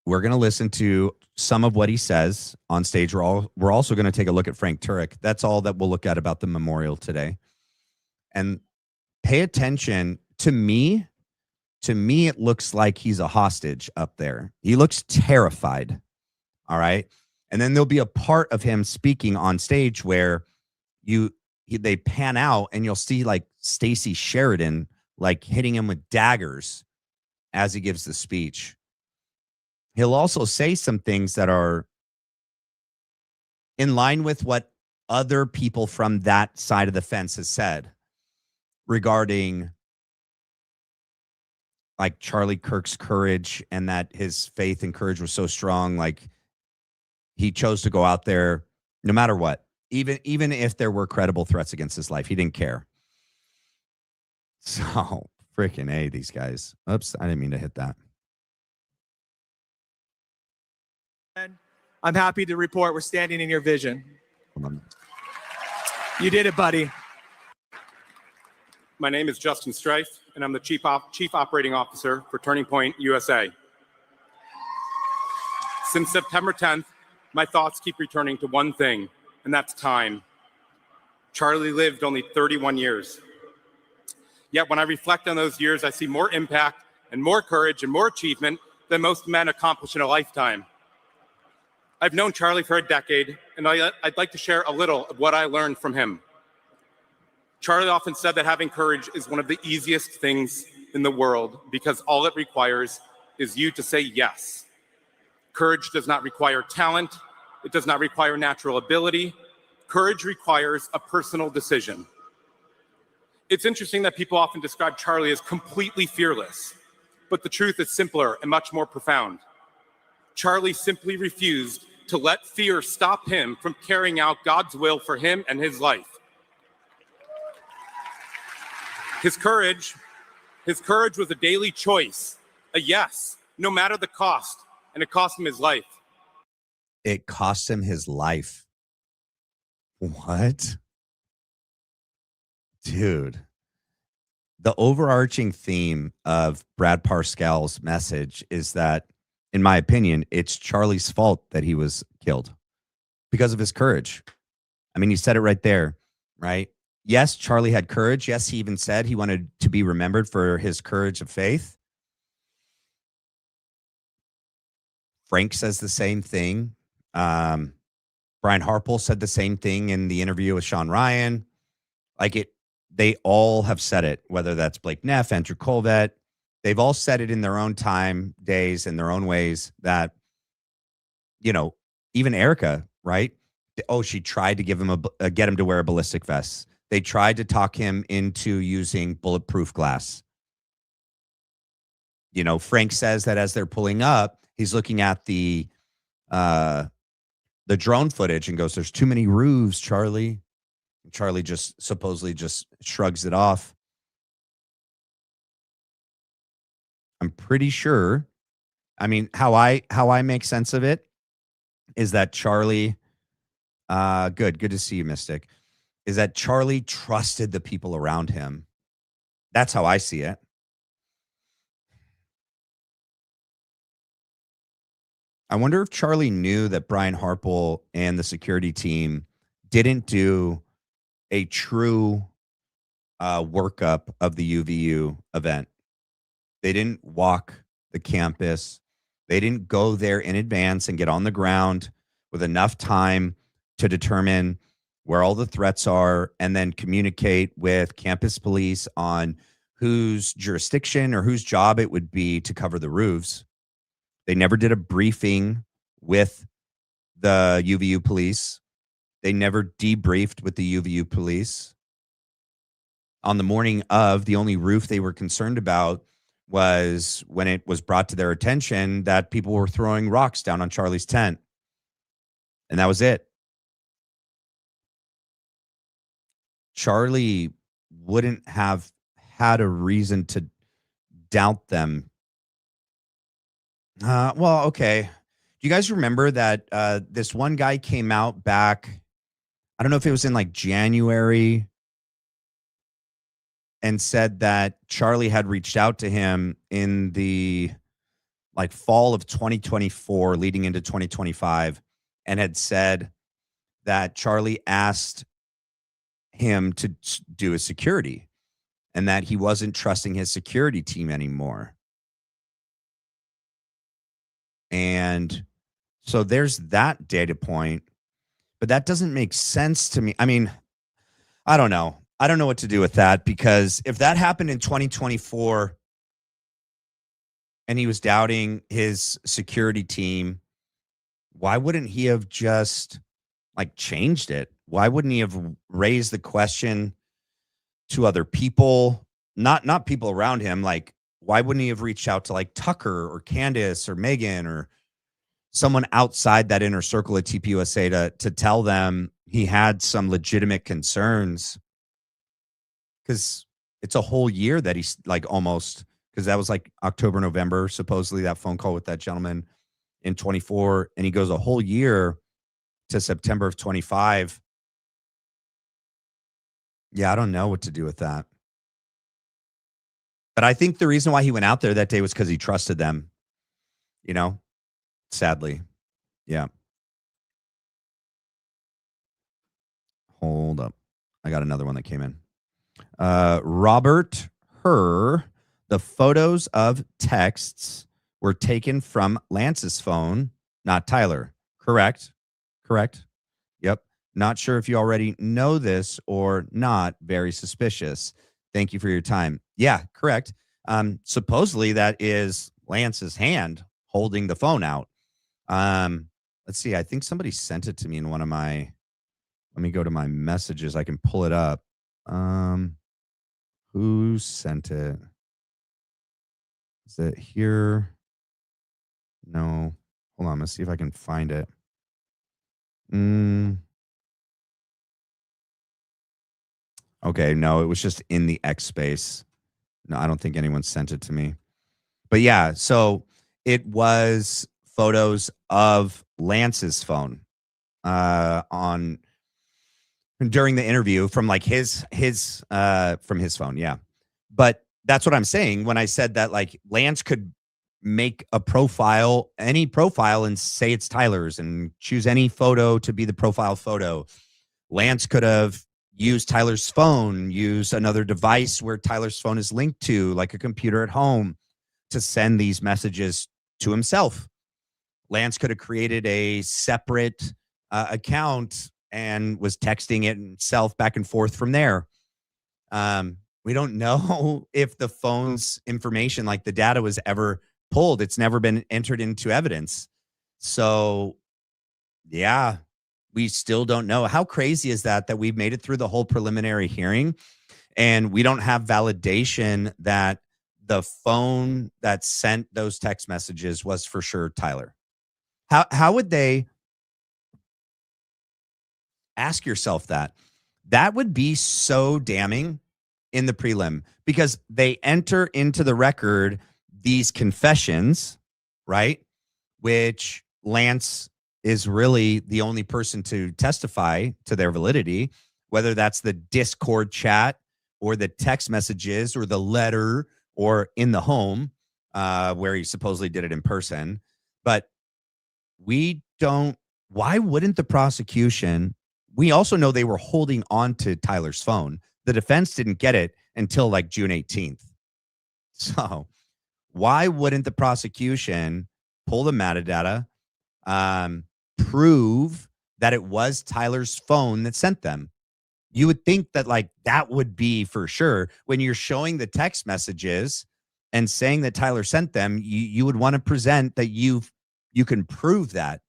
Speaker 2: We're going to listen to some of what he says on stage. We're also going to take a look at Frank Turek. That's all that we'll look at about the memorial today. And pay attention to me. To me, it looks like he's a hostage up there. He looks terrified. All right. And then there'll be a part of him speaking on stage where they pan out and you'll see like Stacey Sheridan like hitting him with daggers as he gives the speech. He'll also say some things that are in line with what other people from that side of the fence has said regarding like Charlie Kirk's courage, and that his faith and courage was so strong. Like he chose to go out there no matter what, even if there were credible threats against his life, he didn't care. So freaking A, these guys. Oops, I didn't mean to hit that.
Speaker 7: I'm happy to report we're standing in your vision. You did it, buddy.
Speaker 8: My name is Justin Strife, and I'm the Chief Operating Officer for Turning Point USA. Since September 10th, my thoughts keep returning to one thing, and that's time. Charlie lived only 31 years. Yet when I reflect on those years, I see more impact and more courage and more achievement than most men accomplish in a lifetime. I've known Charlie for a decade, and I'd like to share a little of what I learned from him. Charlie often said that having courage is one of the easiest things in the world because all it requires is you to say yes. Courage does not require talent. It does not require natural ability. Courage requires a personal decision. It's interesting that people often describe Charlie as completely fearless, but the truth is simpler and much more profound. Charlie simply refused to let fear stop him from carrying out God's will for him and his life. His courage was a daily choice, a yes, no matter the cost, and it cost him his life.
Speaker 2: It cost him his life. What? Dude. The overarching theme of Brad Parscale's message is that, in my opinion, it's Charlie's fault that he was killed because of his courage. I mean, he said it right there, right? Yes, Charlie had courage. Yes, he even said he wanted to be remembered for his courage of faith. Frank says the same thing. Brian Harpel said the same thing in the interview with Sean Ryan. They all have said it, whether that's Blake Neff, Andrew Colvett. They've all said it in their own time, days, in their own ways that, even Erica, right? Oh, she tried to give him get him to wear a ballistic vest. They tried to talk him into using bulletproof glass. Frank says that as they're pulling up, he's looking at the drone footage and goes, "There's too many roofs, Charlie." And Charlie just supposedly just shrugs it off. I'm pretty sure. I mean, how I make sense of it is that Charlie, good to see you, Mystic, is that Charlie trusted the people around him. That's how I see it. I wonder if Charlie knew that Brian Harpel and the security team didn't do a true workup of the UVU event. They didn't walk the campus. They didn't go there in advance and get on the ground with enough time to determine where all the threats are and then communicate with campus police on whose jurisdiction or whose job it would be to cover the roofs. They never did a briefing with the UVU police. They never debriefed with the UVU police. On the morning of, the only roof they were concerned about was when it was brought to their attention that people were throwing rocks down on Charlie's tent. And that was it. Charlie wouldn't have had a reason to doubt them. Well, okay. Do you guys remember that this one guy came out back, I don't know if it was in like January, and said that Charlie had reached out to him in the fall of 2024 leading into 2025 and had said that Charlie asked him to do his security and that he wasn't trusting his security team anymore. And so there's that data point, but that doesn't make sense to me. I mean, I don't know. I don't know what to do with that, because if that happened in 2024 and he was doubting his security team, why wouldn't he have just changed it? Why wouldn't he have raised the question to other people, not people around him? Why wouldn't he have reached out to Tucker or Candace or Megan or someone outside that inner circle at TPUSA to tell them he had some legitimate concerns? Because it's a whole year that he's almost, because that was October, November, supposedly that phone call with that gentleman in 24. And he goes a whole year to September of 25. Yeah, I don't know what to do with that. But I think the reason why he went out there that day was because he trusted them, sadly. Yeah. Hold up. I got another one that came in. Robert Herr, the photos of texts were taken from Lance's phone, not Tyler. Correct. Yep. Not sure if you already know this or not. Very suspicious. Thank you for your time. Yeah, correct. Supposedly that is Lance's hand holding the phone out. Let's see. I think somebody sent it to me in one of my, let me go to my messages. I can pull it up. Who sent it? Is it here? No. Hold on. Let's see if I can find it. Okay, no, it was just in the X space. No, I don't think anyone sent it to me. But yeah, so it was photos of Lance's phone on during the interview from like his from his phone. Yeah. But that's what I'm saying when I said that like Lance could make a profile, any profile, and say it's Tyler's and choose any photo to be the profile photo. Lance could have used Tyler's phone, use another device where Tyler's phone is linked to, like a computer at home, to send these messages to himself. Lance could have created a separate account and was texting it himself back and forth from there. We don't know if the phone's information, like the data, was ever pulled. It's never been entered into evidence. So, yeah, we still don't know. How crazy is that we've made it through the whole preliminary hearing and we don't have validation that the phone that sent those text messages was for sure Tyler? How would they ask yourself that? That would be so damning in the prelim because they enter into the record these confessions, right? Which Lance is really the only person to testify to their validity, whether that's the Discord chat or the text messages or the letter or in the home where he supposedly did it in person. But we don't, why wouldn't the prosecution, we also know they were holding on to Tyler's phone. The defense didn't get it until like June 18th. So why wouldn't the prosecution pull the metadata, prove that it was Tyler's phone that sent them? You would think that like that would be for sure. When you're showing the text messages and saying that Tyler sent them, you would want to present that you can prove that.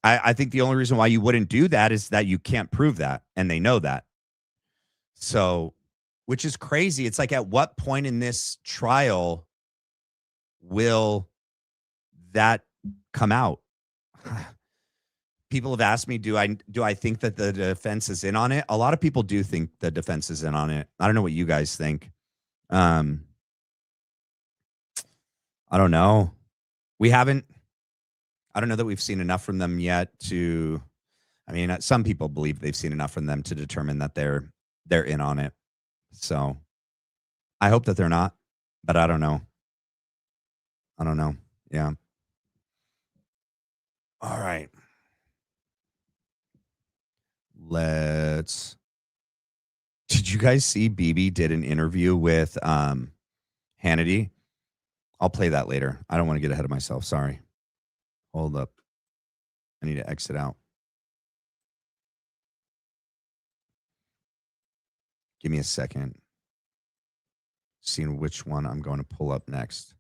Speaker 2: I think the only reason why you wouldn't do that is that you can't prove that, and they know that. So, which is crazy. It's like, at what point in this trial will that come out? People have asked me, do I think that the defense is in on it? A lot of people do think the defense is in on it. I don't know what you guys think. I don't know. I don't know that we've seen enough from them yet to, I mean, some people believe they've seen enough from them to determine that they're in on it. So I hope that they're not, but I don't know. Yeah. All right. Did you guys see BB did an interview with Hannity? I'll play that later. I don't want to get ahead of myself. Sorry. Hold up. I need to exit out. Give me a second. Seeing which one I'm going to pull up next.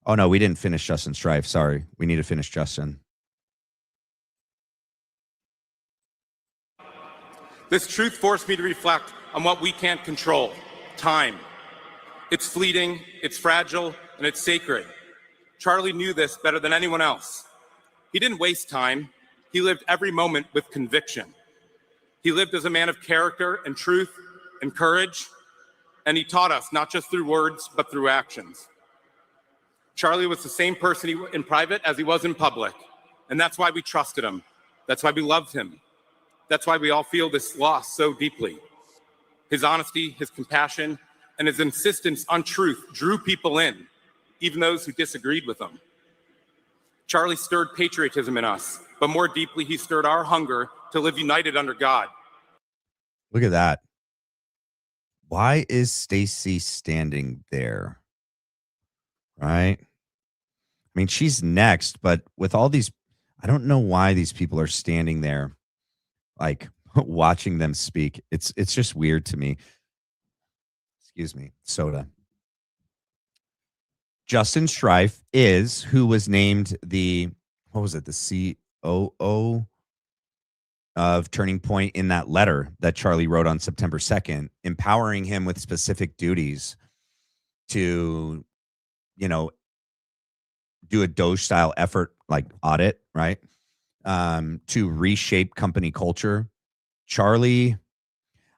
Speaker 2: Oh, no, we didn't finish Justin Strife. Sorry. We need to finish Justin.
Speaker 8: This truth forced me to reflect on what we can't control: time. It's fleeting, it's fragile, and it's sacred. Charlie knew this better than anyone else. He didn't waste time. He lived every moment with conviction. He lived as a man of character and truth and courage, and he taught us not just through words, but through actions. Charlie was the same person in private as he was in public, and that's why we trusted him. That's why we loved him. That's why we all feel this loss so deeply. His honesty, his compassion, and his insistence on truth drew people in, even those who disagreed with him. Charlie stirred patriotism in us, but more deeply, he stirred our hunger to live united under God.
Speaker 2: Look at that. Why is Stacy standing there? Right? I mean, she's next, but with all these, I don't know why these people are standing there, like watching them speak. It's just weird to me. Excuse me, soda. Justin Strife is who was named the COO of Turning Point in that letter that Charlie wrote on September 2nd, empowering him with specific duties to, do a Doge style effort like audit, right? to reshape company culture. Charlie,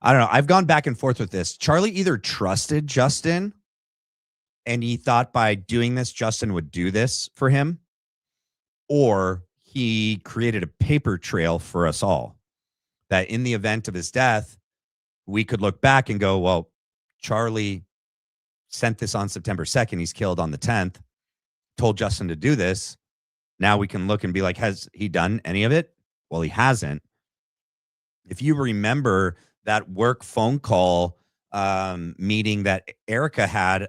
Speaker 2: I don't know. I've gone back and forth with this. Charlie either trusted Justin and he thought by doing this, Justin would do this for him, or he created a paper trail for us all that in the event of his death, we could look back and go, well, Charlie sent this on September 2nd. He's killed on the 10th, told Justin to do this. Now we can look and be like, has he done any of it? Well, he hasn't. If you remember that work phone call meeting that Erica had,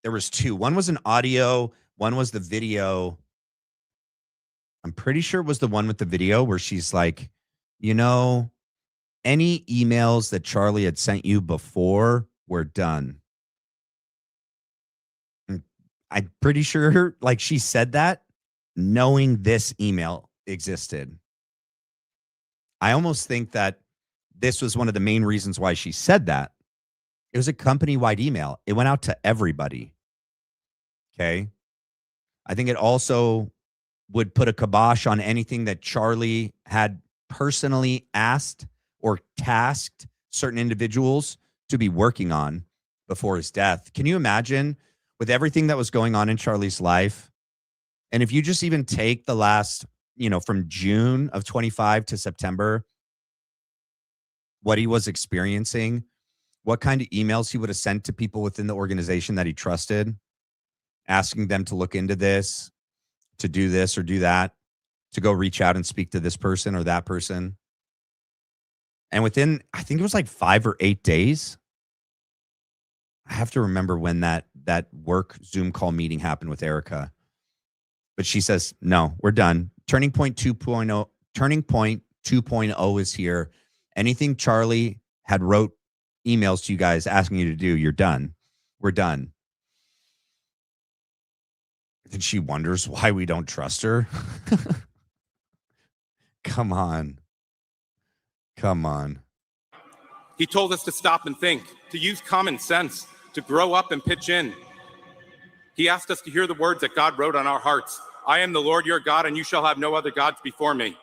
Speaker 2: there was two. One was an audio, one was the video. I'm pretty sure it was the one with the video where she's like, you know, any emails that Charlie had sent you before were done. I'm pretty sure like she said that knowing this email existed. I almost think that this was one of the main reasons why she said that. It was a company-wide email. It went out to everybody. Okay. I think it also would put a kibosh on anything that Charlie had personally asked or tasked certain individuals to be working on before his death. Can you imagine with everything that was going on in Charlie's life? And if you just even take the last, from June of 25 to September, what he was experiencing, what kind of emails he would have sent to people within the organization that he trusted, asking them to look into this, to do this or do that, to go reach out and speak to this person or that person. And within, I think it was like 5 or 8 days, I have to remember when that work Zoom call meeting happened with Erica. But she says, no, we're done. Turning Point 2.0 is here. Anything Charlie had wrote emails to you guys asking you to do, you're done. We're done. And she wonders why we don't trust her. Come on.
Speaker 8: He told us to stop and think, to use common sense, to grow up and pitch in. He asked us to hear the words that God wrote on our hearts. I am the Lord your God, and you shall have no other gods before me.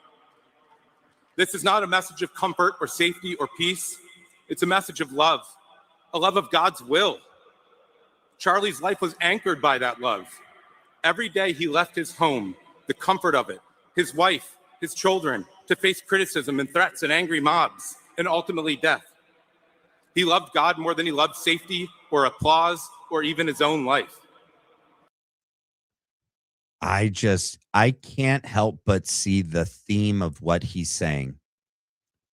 Speaker 8: This is not a message of comfort or safety or peace. It's a message of love, a love of God's will. Charlie's life was anchored by that love. Every day he left his home, the comfort of it, his wife, his children, to face criticism and threats and angry mobs, and ultimately death. He loved God more than he loved safety or applause or even his own life.
Speaker 2: I can't help but see the theme of what he's saying.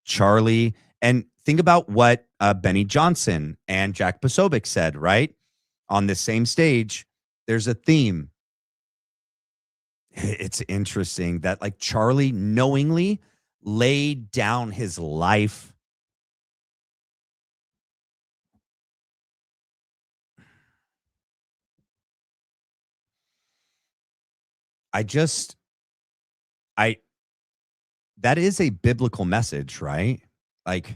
Speaker 2: Charlie, and think about what Benny Johnson and Jack Posobiec said, right? On this same stage, there's a theme. It's interesting that like Charlie knowingly laid down his life. That is a biblical message, right? Like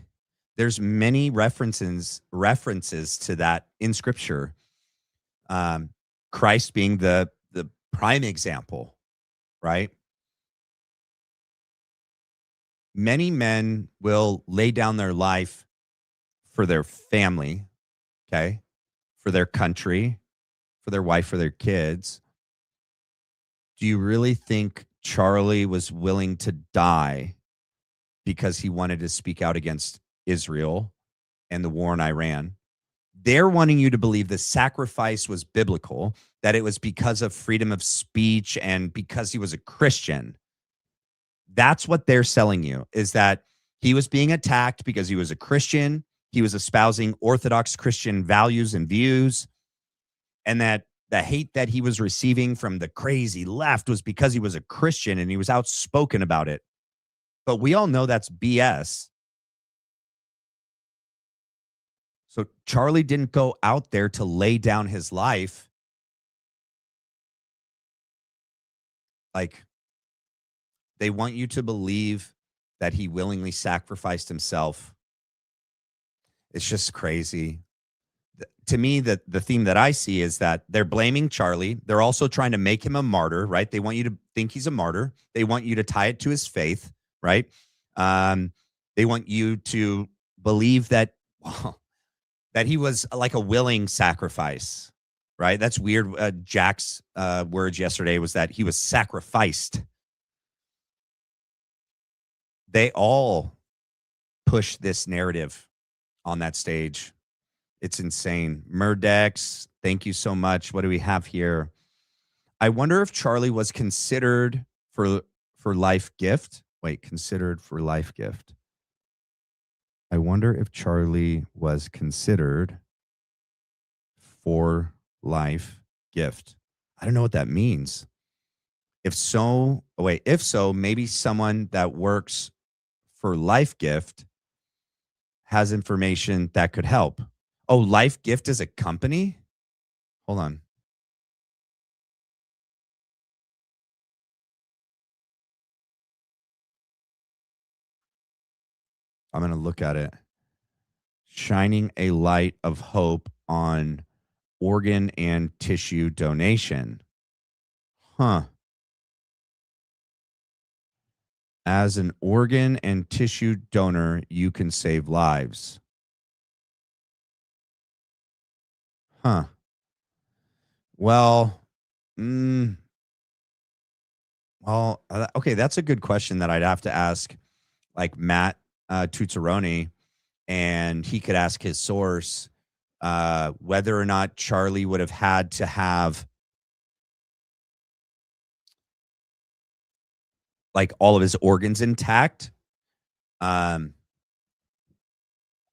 Speaker 2: there's many references to that in scripture. Christ being the prime example, right? Many men will lay down their life for their family, okay? For their country, for their wife, for their kids. Do you really think Charlie was willing to die because he wanted to speak out against Israel and the war in Iran? They're wanting you to believe the sacrifice was biblical, that it was because of freedom of speech and because he was a Christian. That's what they're selling you, is that he was being attacked because he was a Christian. He was espousing Orthodox Christian values and views, and that the hate that he was receiving from the crazy left was because he was a Christian and he was outspoken about it. But we all know that's BS. So Charlie didn't go out there to lay down his life. Like, they want you to believe that he willingly sacrificed himself. It's just crazy. to me, the theme that I see is that they're blaming Charlie. They're also trying to make him a martyr, right? They want you to think he's a martyr. They want you to tie it to his faith, right? They want you to believe that, well, that he was like a willing sacrifice, right? That's weird. Jack's words yesterday was that he was sacrificed. They all push this narrative on that stage. It's insane. Murdex, thank you so much. What do we have here? I wonder if Charlie was considered for life gift. Wait, considered for life gift. I wonder if Charlie was considered for life gift. I don't know what that means. If so, maybe someone that works for life gift has information that could help. Oh, Life Gift is a company? Hold on. I'm going to look at it. Shining a light of hope on organ and tissue donation. Huh. As an organ and tissue donor, you can save lives. Huh. Well, okay, that's a good question that I'd have to ask, like Matt Tuzzaroni, and he could ask his source whether or not Charlie would have had to have like all of his organs intact.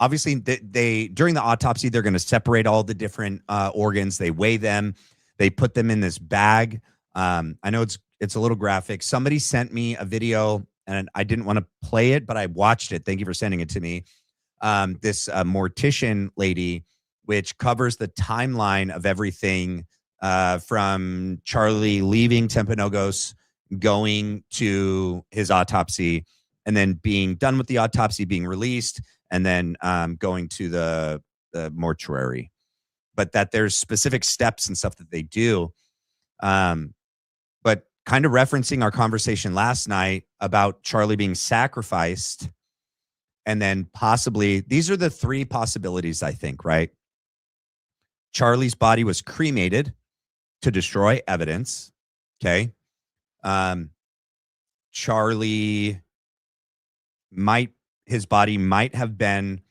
Speaker 2: Obviously, they during the autopsy, they're going to separate all the different organs. They weigh them. They put them in this bag. I know it's a little graphic. Somebody sent me a video, and I didn't want to play it, but I watched it. Thank you for sending it to me. This mortician lady, which covers the timeline of everything from Charlie leaving Timpanogos, going to his autopsy, and then being done with the autopsy, being released, and then going to the mortuary. But that there's specific steps and stuff that they do. But kind of referencing our conversation last night about Charlie being sacrificed, and then possibly, these are the three possibilities, I think, right? Charlie's body was cremated to destroy evidence, okay? His body might have been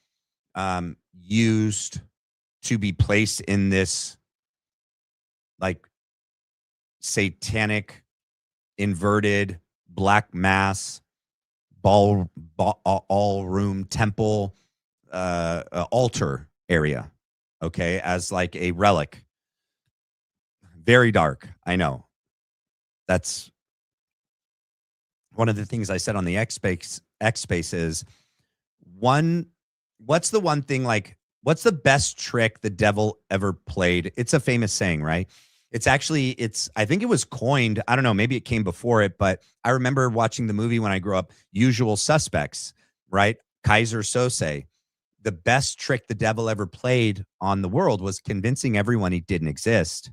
Speaker 2: used to be placed in this like satanic inverted black mass all-room temple altar area, okay, as like a relic. Very dark, I know. That's one of the things I said on the X Space is what's the one thing, like, what's the best trick the devil ever played? It's a famous saying, right? I think it was coined, I don't know, maybe it came before it, but I remember watching the movie when I grew up, Usual Suspects, right? Kaiser Sose. The best trick the devil ever played on the world was convincing everyone he didn't exist.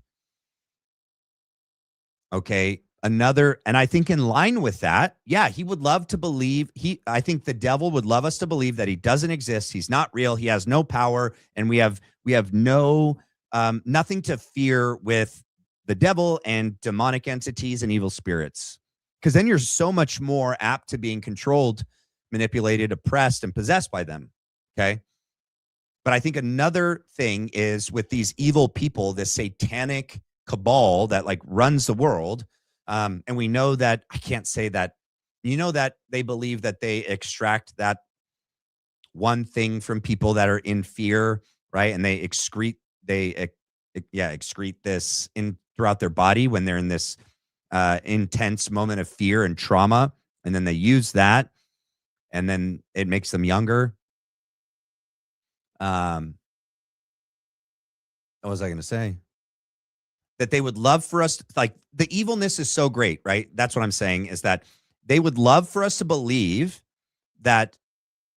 Speaker 2: Okay. And I think in line with that, yeah, he would love to believe I think the devil would love us to believe that he doesn't exist. He's not real. He has no power. And we have no, nothing to fear with the devil and demonic entities and evil spirits. Because then you're so much more apt to being controlled, manipulated, oppressed, and possessed by them. Okay. But I think another thing is with these evil people, this satanic cabal that like runs the world. And we know that, I can't say that, that they believe that they extract that one thing from people that are in fear, right? And they excrete this throughout their body when they're in this intense moment of fear and trauma. And then they use that, and then it makes them younger. What was I going to say? That they would love for us, like the evilness is so great, right? That's what I'm saying, is that they would love for us to believe that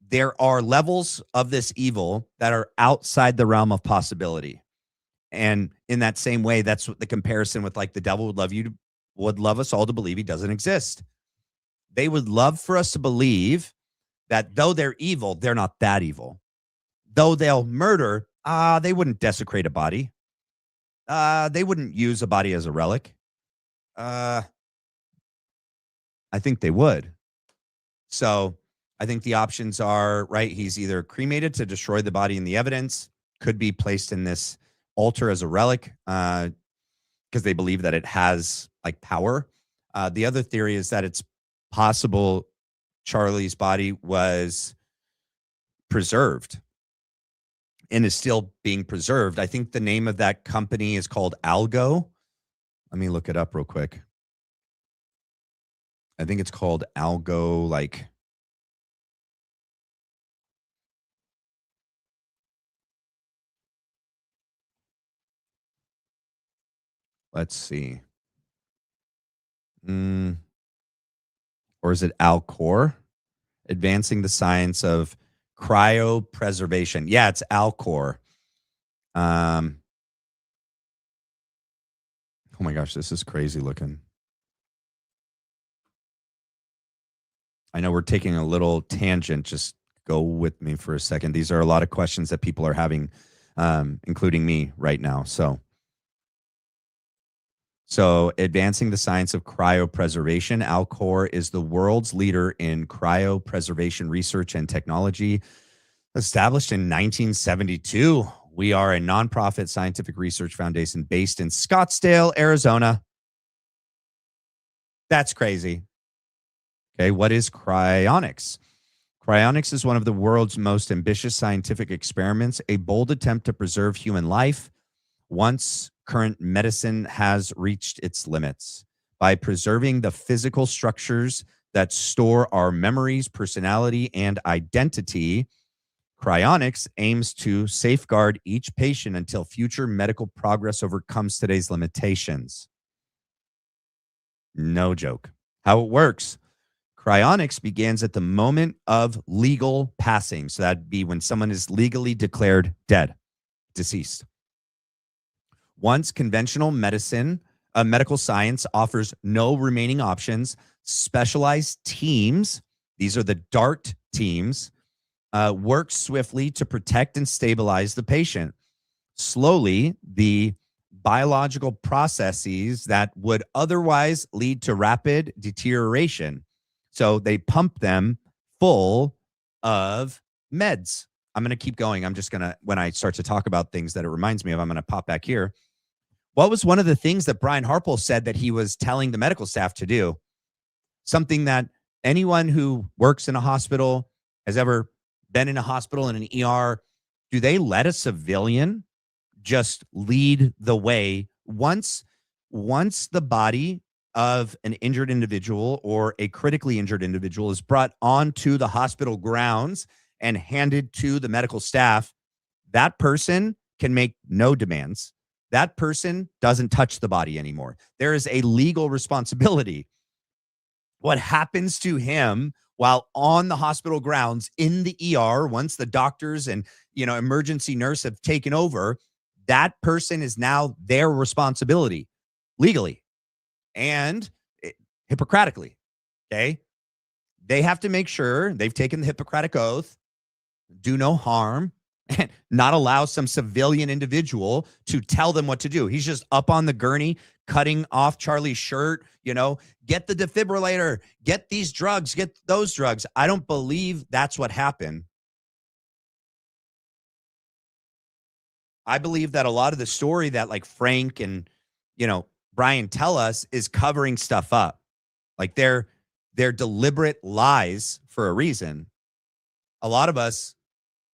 Speaker 2: there are levels of this evil that are outside the realm of possibility. And in that same way, that's what the comparison with like the devil would love us all to believe he doesn't exist. They would love for us to believe that though they're evil, they're not that evil. Though they'll murder, they wouldn't desecrate a body. They wouldn't use a body as a relic. I think they would. So I think the options are, right, he's either cremated to destroy the body and the evidence, could be placed in this altar as a relic because they believe that it has like power. The other theory is that it's possible Charlie's body was preserved and is still being preserved. I think the name of that company is called Algo. Let me look it up real quick. I think it's called Algo, like let's see. Or is it Alcor? Advancing the science of cryopreservation. Yeah, it's Alcor. Oh my gosh, this is crazy looking. I know we're taking a little tangent. Just go with me for a second. These are a lot of questions that people are having, including me right now. So advancing the science of cryopreservation, Alcor is the world's leader in cryopreservation research and technology. Established in 1972, we are a nonprofit scientific research foundation based in Scottsdale, Arizona. That's crazy. Okay, what is cryonics? Cryonics is one of the world's most ambitious scientific experiments, a bold attempt to preserve human life once current medicine has reached its limits. By preserving the physical structures that store our memories, personality, and identity, cryonics aims to safeguard each patient until future medical progress overcomes today's limitations. No joke. How it works. Cryonics begins at the moment of legal passing. So that'd be when someone is legally declared dead, deceased. Once conventional medicine, medical science offers no remaining options, specialized teams, these are the DART teams, work swiftly to protect and stabilize the patient. Slowly, the biological processes that would otherwise lead to rapid deterioration. So they pump them full of meds. I'm going to keep going. I'm just going to, when I start to talk about things that it reminds me of, I'm going to pop back here. What was one of the things that Brian Harpel said that he was telling the medical staff to do? Something that anyone who works in a hospital, has ever been in a hospital in an ER, do they let a civilian just lead the way once the body of an injured individual or a critically injured individual is brought onto the hospital grounds and handed to the medical staff? That person can make no demands. That person doesn't touch the body anymore. There is a legal responsibility. What happens to him while on the hospital grounds in the ER, once the doctors and emergency nurse have taken over, that person is now their responsibility legally and Hippocratically. Okay. They have to make sure they've taken the Hippocratic oath, do no harm, and not allow some civilian individual to tell them what to do. He's just up on the gurney, cutting off Charlie's shirt, get the defibrillator, get these drugs, get those drugs. I don't believe that's what happened. I believe that a lot of the story that like Frank and, Brian tell us is covering stuff up. Like they're deliberate lies for a reason. A lot of us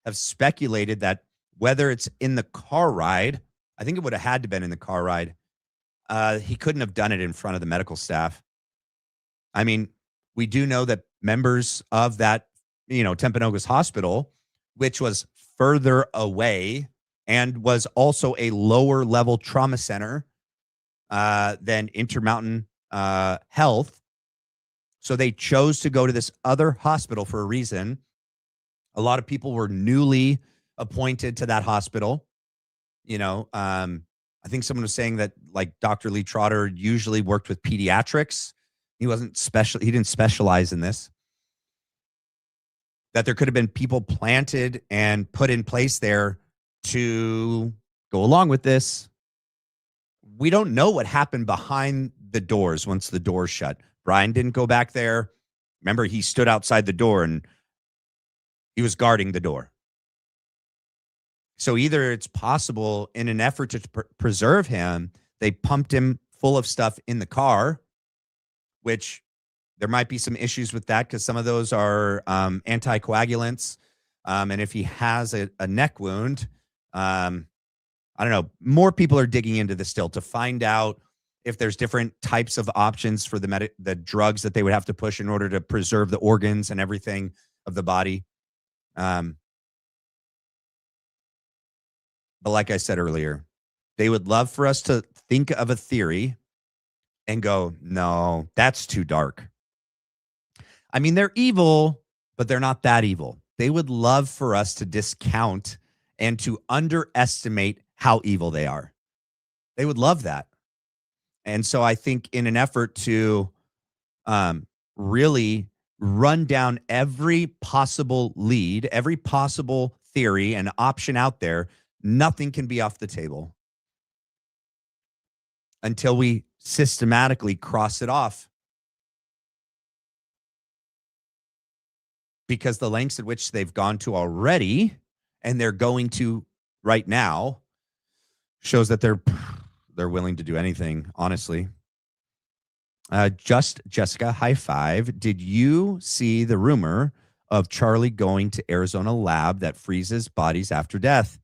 Speaker 2: have speculated that whether it's in the car ride, I think it would have had to been in the car ride. He couldn't have done it in front of the medical staff. I mean, we do know that members of that, Timpanogos Hospital, which was further away and was also a lower level trauma center than Intermountain Health. So they chose to go to this other hospital for a reason. A lot of people were newly appointed to that hospital. I think someone was saying that like Dr. Lee Trotter usually worked with pediatrics. He wasn't special. He didn't specialize in this. That there could have been people planted and put in place there to go along with this. We don't know what happened behind the doors once the doors shut. Brian didn't go back there. Remember, he stood outside the door and he was guarding the door. So either it's possible in an effort to preserve him, they pumped him full of stuff in the car, which there might be some issues with that because some of those are anticoagulants. And if he has a neck wound, I don't know, more people are digging into this still to find out if there's different types of options for the drugs that they would have to push in order to preserve the organs and everything of the body. But like I said earlier, they would love for us to think of a theory and go, no, that's too dark. I mean, they're evil, but they're not that evil. They would love for us to discount and to underestimate how evil they are. They would love that. And so I think in an effort to really run down every possible lead, every possible theory and option out there, nothing can be off the table until we systematically cross it off. Because the lengths at which they've gone to already, and they're going to right now, shows that they're willing to do anything, honestly. Just Jessica, high five. Did you see the rumor of Charlie going to Arizona lab that freezes bodies after death?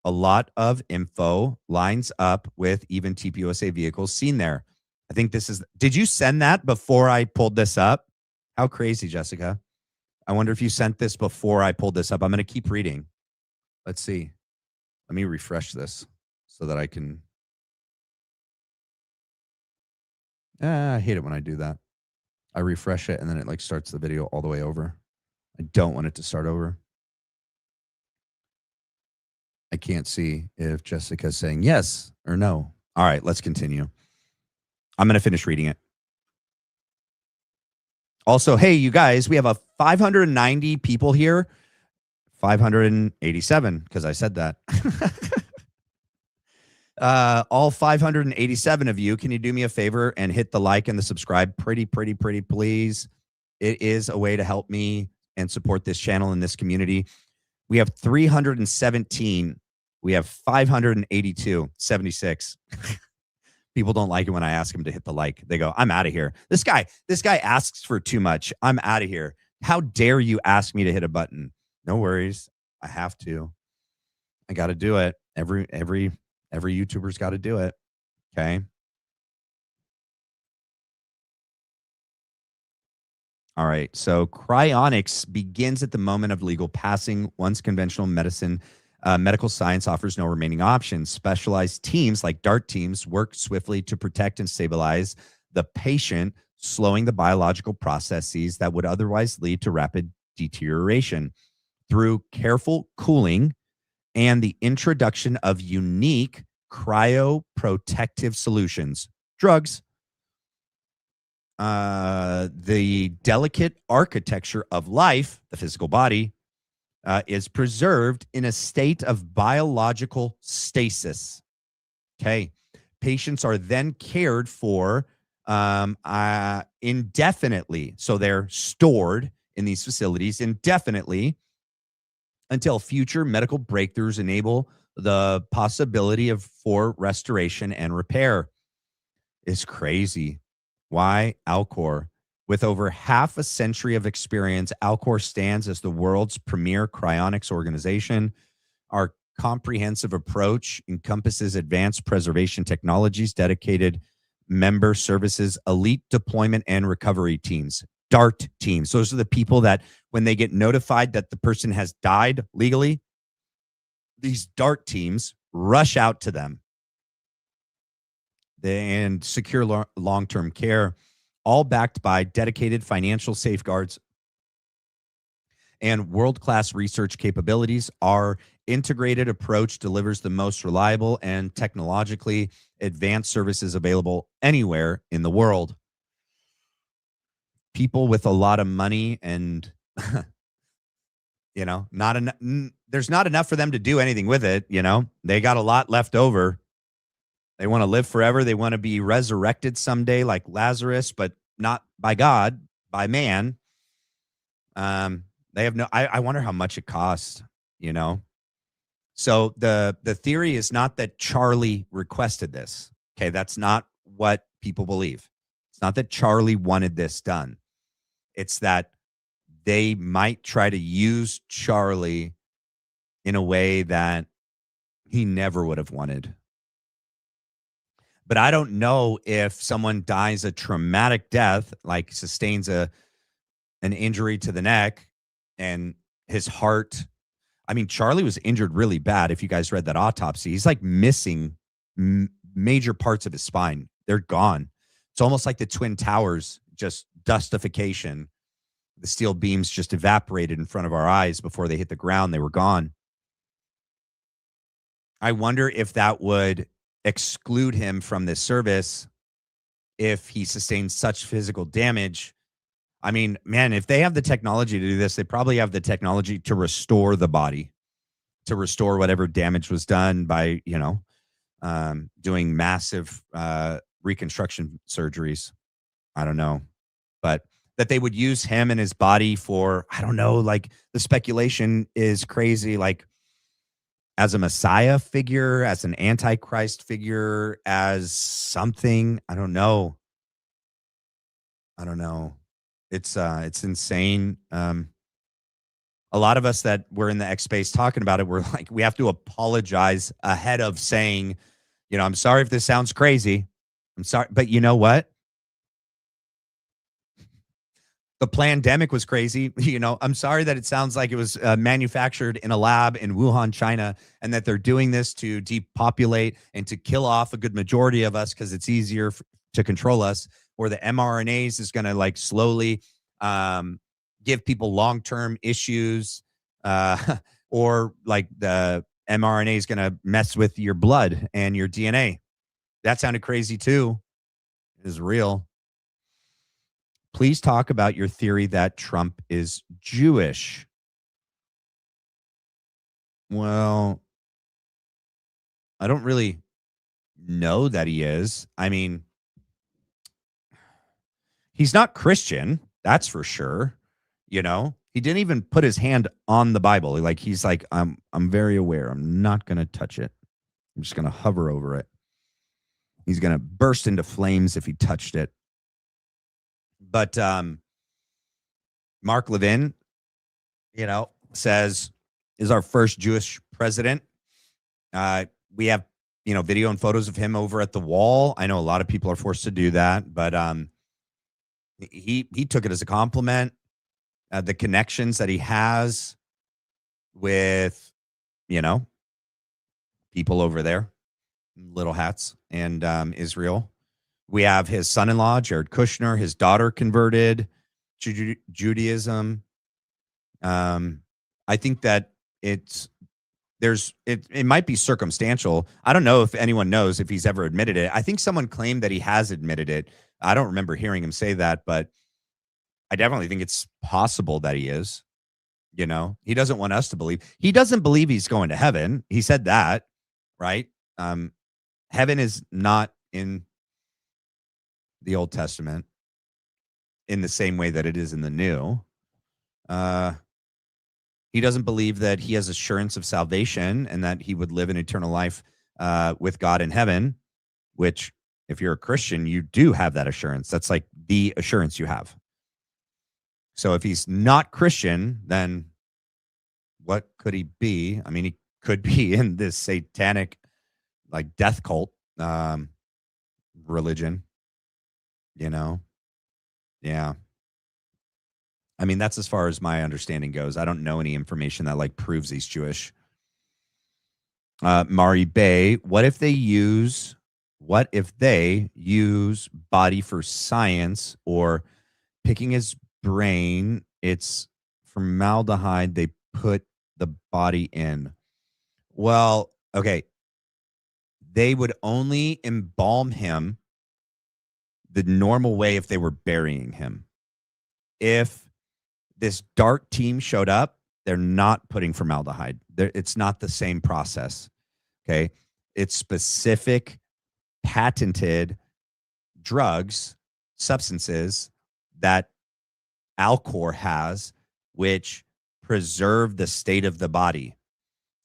Speaker 2: A lot of info lines up with even TPUSA vehicles seen there. I think this is, did you send that before I pulled this up? How crazy, Jessica. I wonder if you sent this before I pulled this up. I'm going to keep reading. Let's see. Let me refresh this so that I can. I hate it when I do that. I refresh it and then it like starts the video all the way over. I don't want it to start over. I can't see if Jessica's saying yes or no. All right, let's continue. I'm going to finish reading it. Also, hey, you guys, we have a 590 people here. 587, because I said that. All 587 of you, can you do me a favor and hit the like and the subscribe? Pretty, please. It is a way to help me and support this channel and this community. We have 317. We have 582, 76. People don't like it when I ask them to hit the like. They go, I'm out of here. This guy asks for too much. I'm out of here. How dare you ask me to hit a button? No worries. I have to. I got to do it. Every YouTuber's got to do it. Okay. All right. So cryonics begins at the moment of legal passing. Once conventional medicine, medical science offers no remaining options. Specialized teams like DART teams work swiftly to protect and stabilize the patient, slowing the biological processes that would otherwise lead to rapid deterioration. Through careful cooling and the introduction of unique cryoprotective solutions, drugs, the delicate architecture of life, the physical body, is preserved in a state of biological stasis. Okay. Patients are then cared for indefinitely. So they're stored in these facilities indefinitely until future medical breakthroughs enable the possibility for restoration and repair. It's crazy. Why Alcor? With over half a century of experience, Alcor stands as the world's premier cryonics organization. Our comprehensive approach encompasses advanced preservation technologies, dedicated member services, elite deployment and recovery teams, DART teams. Those are the people that when they get notified that the person has died legally, these DART teams rush out to them and secure long-term care, all backed by dedicated financial safeguards and world-class research capabilities. Our integrated approach delivers the most reliable and technologically advanced services available anywhere in the world. People with a lot of money and not enough. There's not enough for them to do anything with it. They got a lot left over. They want to live forever. They want to be resurrected someday like Lazarus, but not by God, by man. They have no, I wonder how much it costs, So the theory is not that Charlie requested this. Okay. That's not what people believe. It's not that Charlie wanted this done. It's that they might try to use Charlie in a way that he never would have wanted. But I don't know if someone dies a traumatic death, like sustains an injury to the neck and his heart. I mean, Charlie was injured really bad. If you guys read that autopsy, he's like missing major parts of his spine. They're gone. It's almost like the Twin Towers, just dustification. The steel beams just evaporated in front of our eyes before they hit the ground. They were gone. I wonder if that would exclude him from this service if he sustained such physical damage. I mean, man, if they have the technology to do this, they probably have the technology to restore the body, to restore whatever damage was done by, doing massive reconstruction surgeries. I don't know. But that they would use him and his body for, I don't know, like the speculation is crazy, like as a Messiah figure, as an Antichrist figure, as something. I don't know. It's insane. A lot of us that were in the X space talking about it, we're like, we have to apologize ahead of saying, I'm sorry if this sounds crazy. I'm sorry, but you know what? The pandemic was crazy. I'm sorry that it sounds like it was manufactured in a lab in Wuhan, China, and that they're doing this to depopulate and to kill off a good majority of us because it's easier to control us. Or the mRNAs is going to like slowly give people long-term issues, or like the mRNA is going to mess with your blood and your DNA. That sounded crazy too. It is real. Please talk about your theory that Trump is Jewish. Well, I don't really know that he is. I mean, he's not Christian, that's for sure. He didn't even put his hand on the Bible. He's like, I'm very aware. I'm not going to touch it. I'm just going to hover over it. He's going to burst into flames if he touched it. But Mark Levin, says is our first Jewish president. We have, video and photos of him over at the wall. I know a lot of people are forced to do that, but he took it as a compliment. The connections that he has with, people over there, little hats, and Israel. We have his son-in-law, Jared Kushner, his daughter converted to Judaism. I think that it might be circumstantial. I don't know if anyone knows if he's ever admitted it. I think someone claimed that he has admitted it. I don't remember hearing him say that, but I definitely think it's possible that he is. He doesn't want us to believe. He doesn't believe he's going to heaven. He said that, right? Heaven is not in the Old Testament in the same way that it is in the New. He doesn't believe that he has assurance of salvation and that he would live an eternal life with God in heaven, which if you're a Christian, you do have that assurance. That's like the assurance you have. So if he's not Christian, then what could he be? I mean, he could be in this satanic, like death cult religion, Yeah. I mean, that's as far as my understanding goes. I don't know any information that like proves he's Jewish. Mari Bay, what if they use body for science or picking his brain? It's formaldehyde they put the body in? Well, okay. They would only embalm him the normal way if they were burying him. If this dark team showed up, they're not putting formaldehyde. It's not the same process. Okay. It's specific patented drugs, substances that Alcor has, which preserve the state of the body.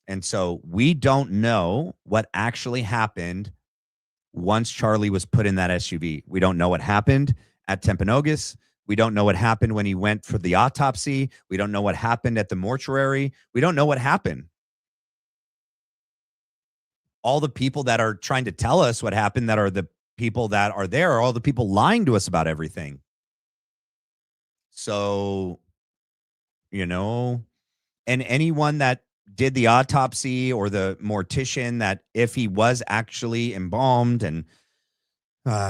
Speaker 2: And so we don't know what actually happened once Charlie was put in that SUV. We don't know what happened at Timpanogos. We don't know what happened when he went for the autopsy. We don't know what happened at the mortuary. We don't know what happened. All the people that are trying to tell us what happened, that are the people that are there, are all the people lying to us about everything. So, you know, and anyone that did the autopsy or the mortician, that if he was actually embalmed and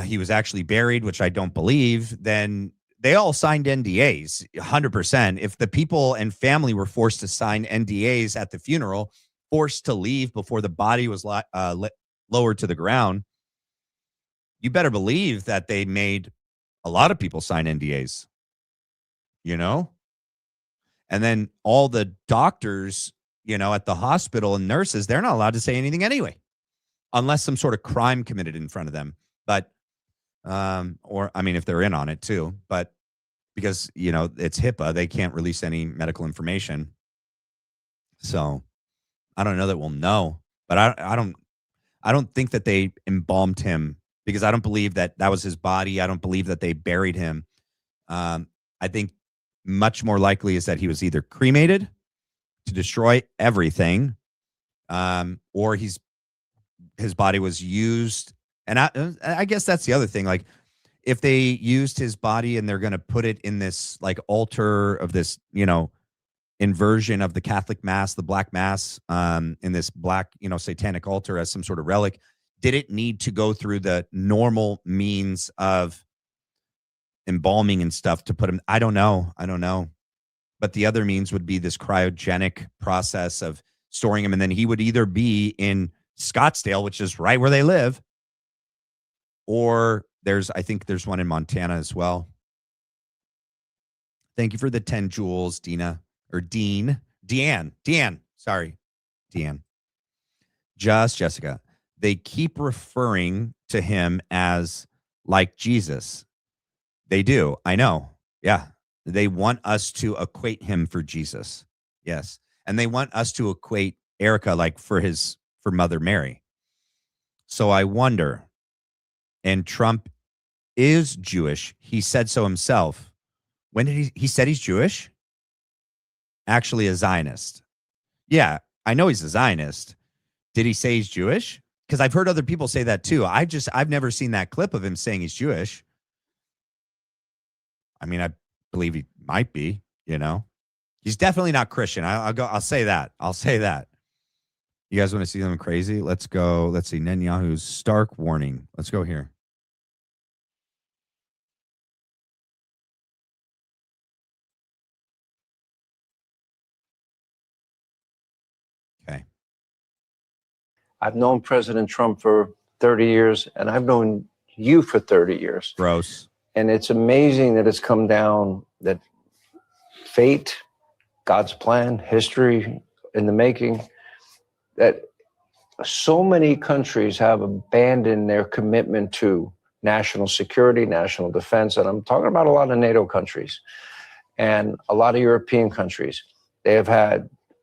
Speaker 2: he was actually buried, which I don't believe, then they all signed NDAs, 100%. If the people and family were forced to sign NDAs at the funeral, forced to leave before the body was lowered to the ground, you better believe that they made a lot of people sign NDAs, you know? And then all the doctors, you know, at the hospital and nurses, they're not allowed to say anything anyway, unless some sort of crime committed in front of them. But, or I mean, if they're in on it too, but because, you know, it's HIPAA, they can't release any medical information. So I don't know that we'll know, but I don't think that they embalmed him, because I don't believe that that was his body. I don't believe that they buried him. I think much more likely is that he was either cremated to destroy everything, or his body was used. And I guess that's the other thing. Like, if they used his body and they're going to put it in this like altar of this, you know, inversion of the Catholic Mass, the Black Mass, in this black, you know, satanic altar as some sort of relic, did it need to go through the normal means of embalming and stuff to put him? I don't know. But the other means would be this cryogenic process of storing him. And then he would either be in Scottsdale, which is right where they live, or I think there's one in Montana as well. Thank you for the 10 joules, Deanne. Sorry, Deanne. Just Jessica. They keep referring to him as like Jesus. They do. I know. Yeah. They want us to equate him for Jesus. Yes. And they want us to equate Erica like for Mother Mary. So I wonder, and Trump is Jewish. He said so himself. When did he said he's Jewish? Actually a Zionist. Yeah, I know he's a Zionist. Did he say he's Jewish? Because I've heard other people say that too. I've never seen that clip of him saying he's Jewish. I mean, I believe he might be, you know. He's definitely not Christian. I'll say that. You guys want to see them crazy? Let's go. Let's see. Netanyahu's stark warning. Let's go here. Okay.
Speaker 9: I've known President Trump for 30 years, and I've known you for 30 years.
Speaker 2: Gross.
Speaker 9: And it's amazing that it's come down that fate, God's plan, history in the making, that so many countries have abandoned their commitment to national security, national defense. And I'm talking about a lot of NATO countries and a lot of European countries. They've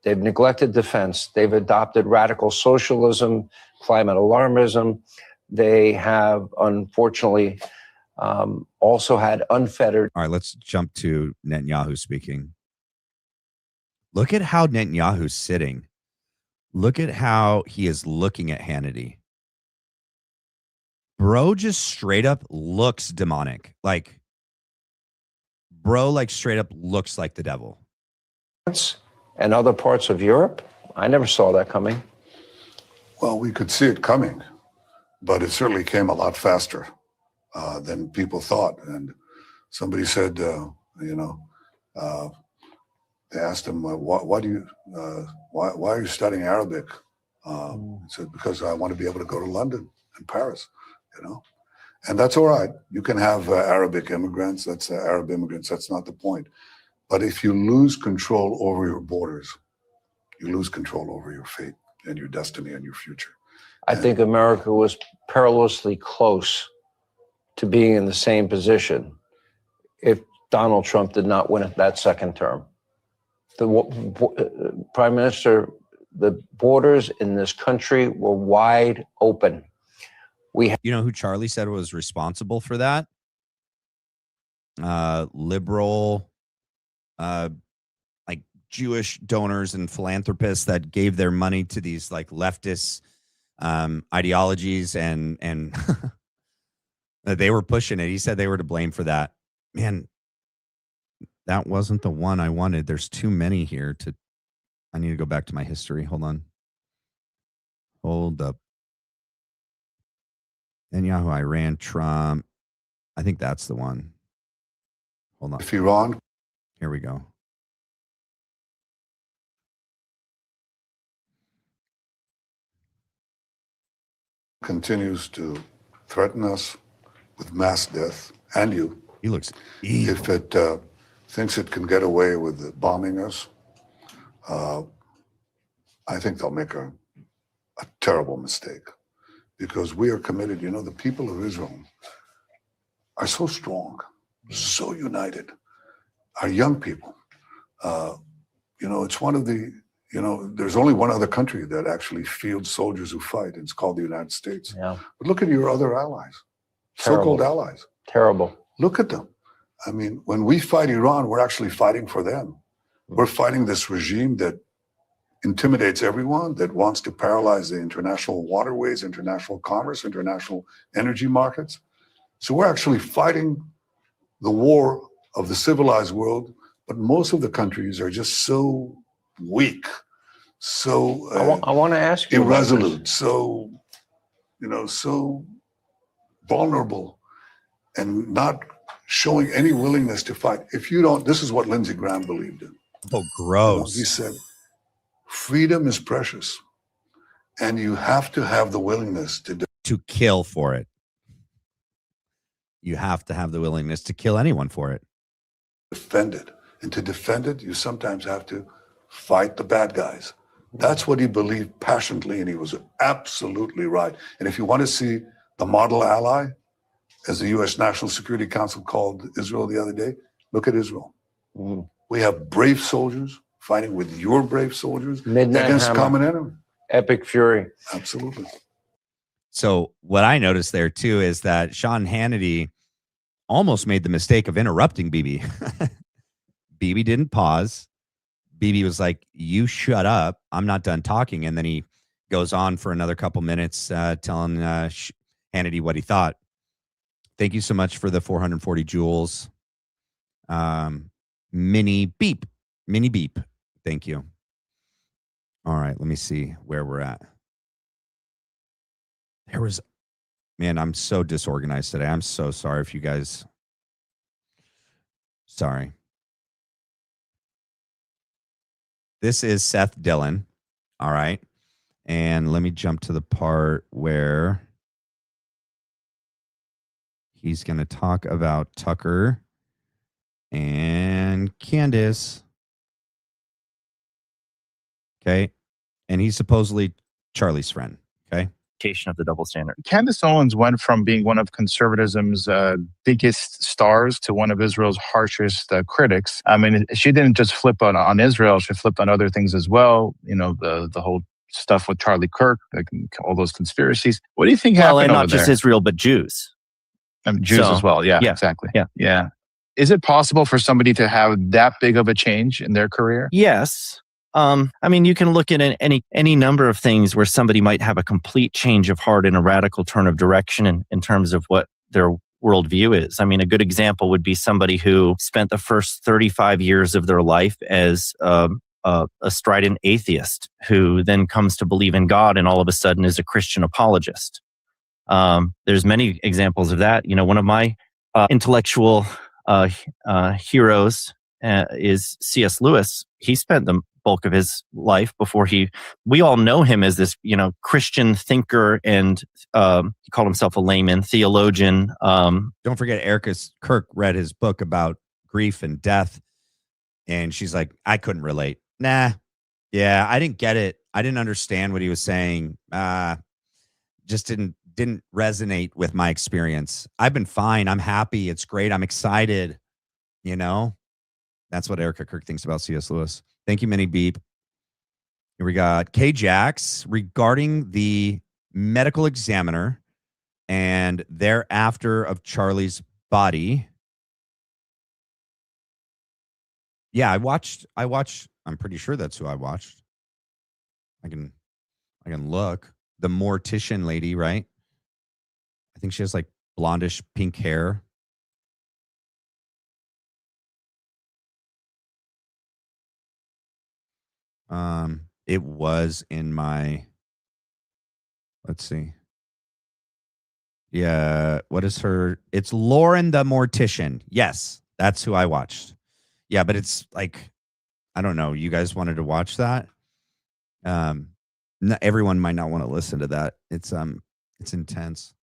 Speaker 9: neglected defense. They've adopted radical socialism, climate alarmism. They have, unfortunately, also had unfettered.
Speaker 2: All right, let's jump to Netanyahu speaking. Look at how Netanyahu's sitting. Look at how he is looking at Hannity. Bro just straight up looks demonic. Like, bro, like straight up looks like the devil.
Speaker 9: And other parts of Europe, I never saw that coming.
Speaker 10: Well, we could see it coming, but it certainly came a lot faster than people thought. And somebody said, They asked him, why are you studying Arabic? He said, because I want to be able to go to London and Paris, you know? And that's all right. You can have Arabic immigrants. That's Arab immigrants. That's not the point. But if you lose control over your borders, you lose control over your fate and your destiny and your future.
Speaker 9: I think America was perilously close to being in the same position if Donald Trump did not win that second term. The Prime Minister, the borders in this country were wide open.
Speaker 2: You know who Charlie said was responsible for that? Liberal, like Jewish donors and philanthropists that gave their money to these like leftist ideologies and they were pushing it. He said they were to blame for that. Man, that wasn't the one I wanted. There's too many here I need to go back to my history. Hold on. Hold up. Netanyahu, Iran, Trump. I think that's the one. Hold on.
Speaker 10: If Iran.
Speaker 2: Here we go.
Speaker 10: Continues to threaten us with mass death, and you.
Speaker 2: He looks evil.
Speaker 10: If it thinks it can get away with bombing us, I think they'll make a terrible mistake, because we are committed. You know, the people of Israel are so strong, so united. Our young people, you know, it's one of the, you know, there's only one other country that actually fields soldiers who fight, and it's called the United States.
Speaker 9: Yeah.
Speaker 10: But look at your other allies,
Speaker 9: Terrible.
Speaker 10: so-called allies.
Speaker 9: Terrible.
Speaker 10: Look at them. I mean, when we fight Iran, we're actually fighting for them. We're fighting this regime that intimidates everyone, that wants to paralyze the international waterways, international commerce, international energy markets. So we're actually fighting the war of the civilized world, but most of the countries are just so weak, so
Speaker 9: I want to ask you
Speaker 10: irresolute, so, you know, so vulnerable, and not showing any willingness to fight. If you don't, this is what Lindsey Graham believed in.
Speaker 2: Oh, gross.
Speaker 10: He said, freedom is precious, and you have to have the willingness
Speaker 2: to kill for it. You have to have the willingness to kill anyone for it.
Speaker 10: defend it. And to defend it, you sometimes have to fight the bad guys. That's what he believed passionately, and he was absolutely right. And if you want to see the model ally, as the U.S. National Security Council called Israel the other day, look at Israel.
Speaker 9: Mm-hmm.
Speaker 10: We have brave soldiers fighting with your brave soldiers
Speaker 9: Midnight
Speaker 10: against
Speaker 9: Hammer.
Speaker 10: common enemy.
Speaker 9: Epic fury.
Speaker 10: Absolutely.
Speaker 2: So what I noticed there too is that Sean Hannity almost made the mistake of interrupting Bibi. Bibi didn't pause. Bibi was like, "You shut up. I'm not done talking." And then he goes on for another couple minutes telling Hannity what he thought. Thank you so much for the 440 joules. Mini beep. Thank you. All right, let me see where we're at. Man, I'm so disorganized today. I'm so sorry if you guys. Sorry. This is Seth Dillon. All right. And let me jump to the part where he's going to talk about Tucker and Candace. Okay. And he's supposedly Charlie's friend. Okay.
Speaker 11: Of the double standard.
Speaker 12: Candace Owens went from being one of conservatism's biggest stars to one of Israel's harshest critics. I mean, she didn't just flip on Israel; she flipped on other things as well. You know, the whole stuff with Charlie Kirk, like, all those conspiracies. What do you think happened
Speaker 11: and
Speaker 12: over
Speaker 11: not just
Speaker 12: there?
Speaker 11: Israel, but Jews.
Speaker 12: Jews as well. Yeah, exactly. Yeah. Is it possible for somebody to have that big of a change in their career?
Speaker 11: Yes. I mean, you can look at any number of things where somebody might have a complete change of heart and a radical turn of direction in terms of what their worldview is. I mean, a good example would be somebody who spent the first 35 years of their life as a strident atheist who then comes to believe in God and all of a sudden is a Christian apologist. There's many examples of that. You know, one of my intellectual heroes is C.S. Lewis. He spent the bulk of his life before we all know him as this, Christian thinker, and he called himself a layman, theologian.
Speaker 2: Don't forget, Kirk read his book about grief and death, and she's like, I couldn't relate. Nah, yeah, I didn't get it. I didn't understand what he was saying. Just didn't resonate with my experience. I've been fine. I'm happy. It's great. I'm excited. That's what Erica Kirk thinks about C.S. Lewis. Thank you, Minnie Beep. Here we got K. Jax regarding the medical examiner and thereafter of Charlie's body. Yeah, I watched. I'm pretty sure that's who I watched. I can look. The mortician lady, right? I think she has like blondish pink hair. It was in my, let's see. Yeah, what is her? It's Lauren the Mortician. Yes, that's who I watched. Yeah, but it's like, I don't know. You guys wanted to watch that? Not everyone might not want to listen to that. It's intense.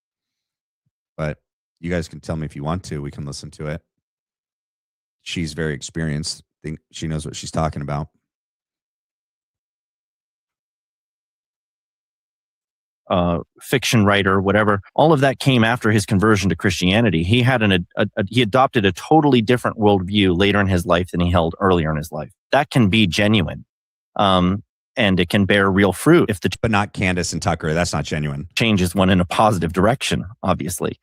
Speaker 2: But you guys can tell me if you want to. We can listen to it. She's very experienced. I think she knows what she's talking about.
Speaker 11: Fiction writer, whatever. All of that came after his conversion to Christianity. He had he adopted a totally different worldview later in his life than he held earlier in his life. That can be genuine, and it can bear real fruit
Speaker 2: but not Candace and Tucker. That's not genuine.
Speaker 11: Changes one in a positive direction, obviously.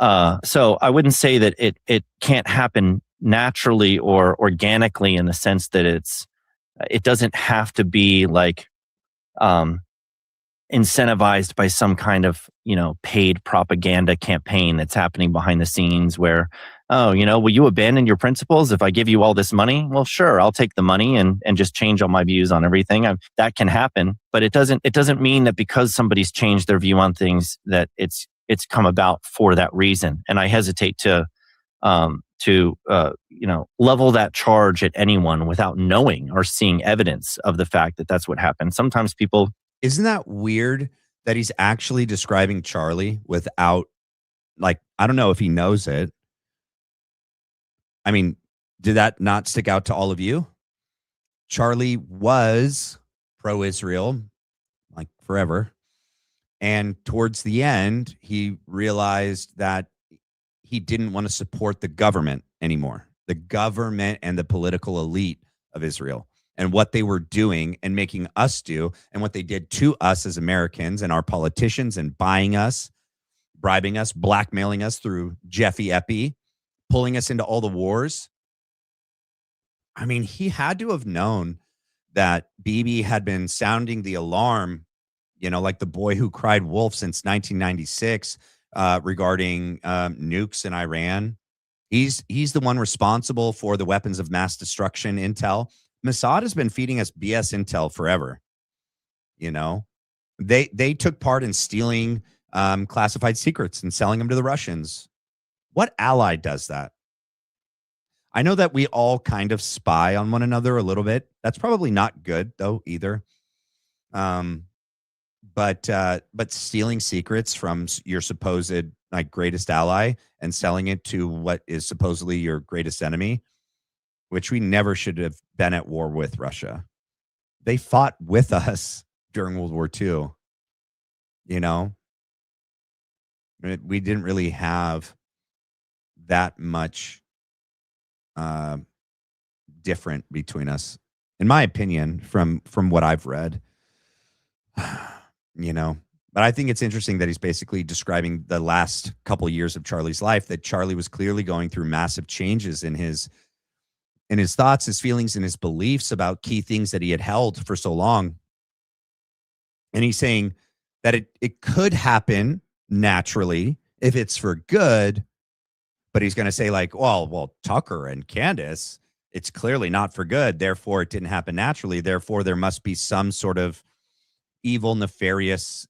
Speaker 11: So I wouldn't say that it can't happen naturally or organically in the sense that it doesn't have to be like incentivized by some kind of, paid propaganda campaign that's happening behind the scenes where, will you abandon your principles if I give you all this money? Well, sure, I'll take the money and just change all my views on everything. That can happen, but it doesn't mean that because somebody's changed their view on things that it's come about for that reason. And I hesitate to level that charge at anyone without knowing or seeing evidence of the fact that that's what happened. Sometimes people.
Speaker 2: Isn't that weird that he's actually describing Charlie without, like, I don't know if he knows it. I mean, did that not stick out to all of you? Charlie was pro-Israel, like forever. And towards the end, he realized that he didn't want to support the government anymore, the government and the political elite of Israel, and what they were doing and making us do, and what they did to us as Americans and our politicians, and buying us, bribing us, blackmailing us through Jeffy Epi, pulling us into all the wars. I mean, he had to have known that Bibi had been sounding the alarm, like the boy who cried wolf since 1996 regarding nukes in Iran. He's the one responsible for the weapons of mass destruction intel. Mossad has been feeding us BS intel forever. They took part in stealing classified secrets and selling them to the Russians. What ally does that? I know that we all kind of spy on one another a little bit. That's probably not good though either. But stealing secrets from your supposed like greatest ally and selling it to what is supposedly your greatest enemy, which we never should have been at war with Russia. They fought with us during World War II. We didn't really have that much different between us, in my opinion, from what I've read. But I think it's interesting that he's basically describing the last couple of years of Charlie's life, that Charlie was clearly going through massive changes in his thoughts, his feelings, and his beliefs about key things that he had held for so long. And he's saying that it could happen naturally if it's for good, but he's going to say like, well, Tucker and Candace, it's clearly not for good. Therefore, it didn't happen naturally. Therefore, there must be some sort of evil, nefarious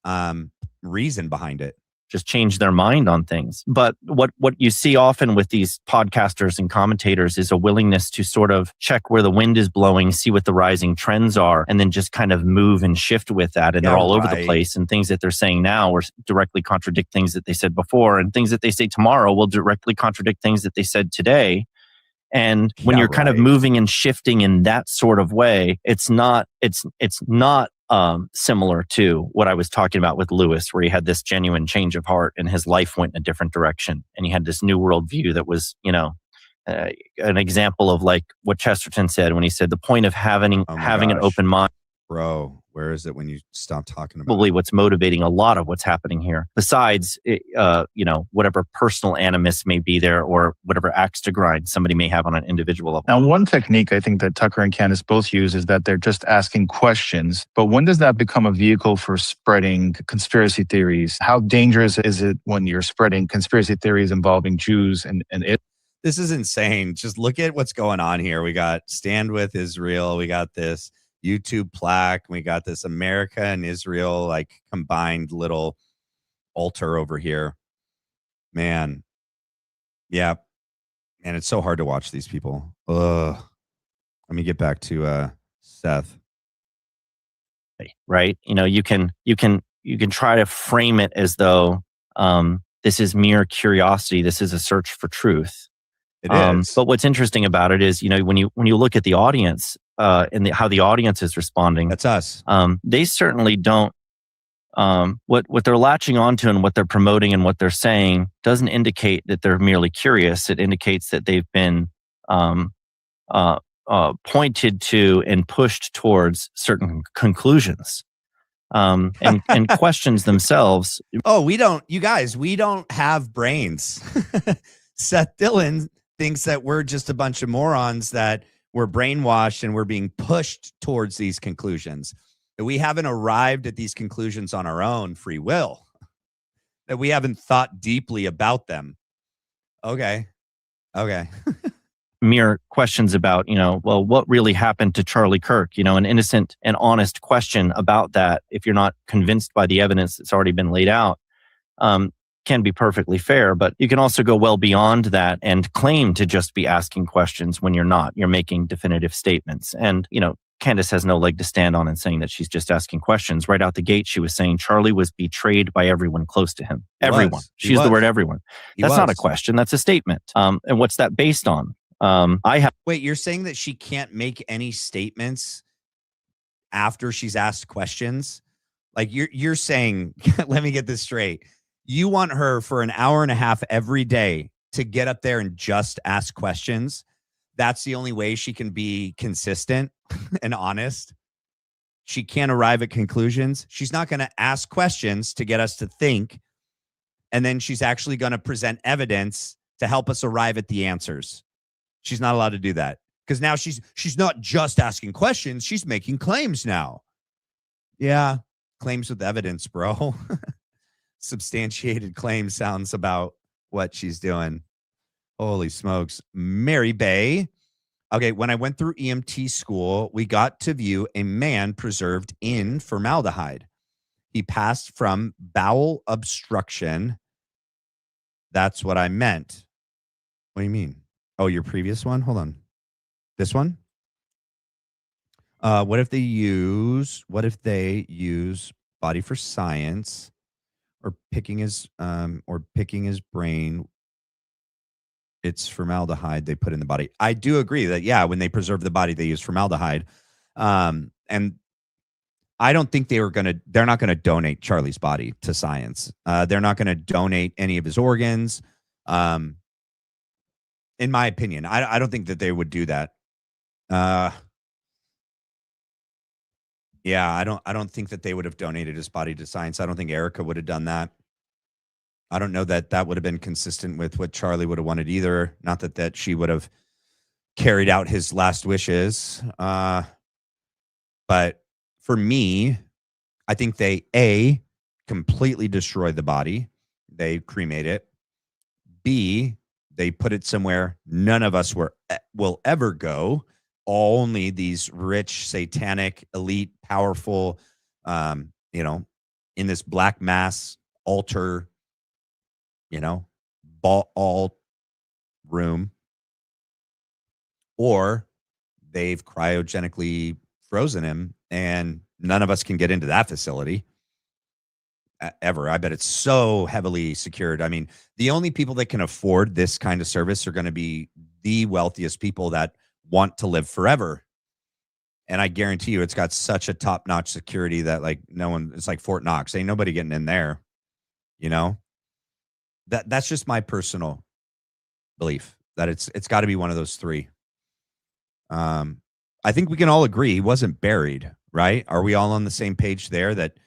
Speaker 2: reason behind it.
Speaker 11: just change their mind on things. But what you see often with these podcasters and commentators is a willingness to sort of check where the wind is blowing, see what the rising trends are, and then just kind of move and shift with that. And they're all over the place, and things that they're saying now will directly contradict things that they said before, and things that they say tomorrow will directly contradict things that they said today. And when you're kind of moving and shifting in that sort of way, it's not similar to what I was talking about with Lewis, where he had this genuine change of heart and his life went in a different direction. And he had this new worldview that was, an example of like what Chesterton said when he said the point of having an open mind.
Speaker 2: Bro, where is it when you stop talking about
Speaker 11: probably what's motivating a lot of what's happening here, besides, whatever personal animus may be there or whatever axe to grind somebody may have on an individual level.
Speaker 12: Now, one technique I think that Tucker and Candace both use is that they're just asking questions. But when does that become a vehicle for spreading conspiracy theories? How dangerous is it when you're spreading conspiracy theories involving Jews and it?
Speaker 2: This is insane. Just look at what's going on here. We got Stand With Israel. We got this YouTube plaque. We got this America and Israel like combined little altar over here. Man. Yeah. And it's so hard to watch these people. Ugh. Let me get back to Seth.
Speaker 11: Right. You can try to frame it as though this is mere curiosity. This is a search for truth.
Speaker 2: It is.
Speaker 11: But what's interesting about it is, when you look at the audience and how the audience is responding,
Speaker 2: that's us.
Speaker 11: They certainly don't. What they're latching onto and what they're promoting and what they're saying doesn't indicate that they're merely curious. It indicates that they've been pointed to and pushed towards certain conclusions. And questions themselves.
Speaker 2: Oh, we don't have brains. Seth Dillon thinks that we're just a bunch of morons, that we're brainwashed and we're being pushed towards these conclusions, that we haven't arrived at these conclusions on our own free will, that we haven't thought deeply about them. Okay.
Speaker 11: Mere questions about, what really happened to Charlie Kirk, an innocent and honest question about that. If you're not convinced by the evidence that's already been laid out, can be perfectly fair, but you can also go well beyond that and claim to just be asking questions when you're not. You're making definitive statements. And, Candace has no leg to stand on in saying that she's just asking questions. Right out the gate, she was saying Charlie was betrayed by everyone close to him. Everyone. She used the word everyone. That's not a question. That's a statement. And what's that based on?
Speaker 2: Wait, you're saying that she can't make any statements after she's asked questions? Like you're saying, let me get this straight. You want her for an hour and a half every day to get up there and just ask questions? That's the only way she can be consistent and honest. She can't arrive at conclusions. She's not going to ask questions to get us to think. And then she's actually going to present evidence to help us arrive at the answers. She's not allowed to do that, because now she's not just asking questions. She's making claims now. Yeah. Claims with evidence, bro. Substantiated claim sounds about what she's doing. Holy smokes. Mary Bay. Okay, when I went through EMT school, we got to view a man preserved in formaldehyde. He passed from bowel obstruction. That's what I meant. What do you mean? Oh, your previous one? Hold on. This one? What if they use Body for Science or picking his brain? It's formaldehyde they put in the body. I do agree that, yeah, when they preserve the body, they use formaldehyde. And I don't think they're not going to donate Charlie's body to science. They're not going to donate any of his organs. In my opinion, I don't think that they would do that. Yeah, I don't think that they would have donated his body to science. I don't think Erica would have done that. I don't know that that would have been consistent with what Charlie would have wanted either. Not that she would have carried out his last wishes. But for me, I think they, completely destroyed the body. They cremate it. B, they put it somewhere none of us will ever go. Only these rich, satanic, elite, powerful, in this black mass altar all room, or they've cryogenically frozen him, and none of us can get into that facility ever. I bet it's so heavily secured. I mean, the only people that can afford this kind of service are going to be the wealthiest people that want to live forever. And I guarantee you, it's got such a top-notch security that like no one, it's like Fort Knox. Ain't nobody getting in there. That's just my personal belief that it's got to be one of those three. I think we can all agree he wasn't buried, right? Are we all on the same page there that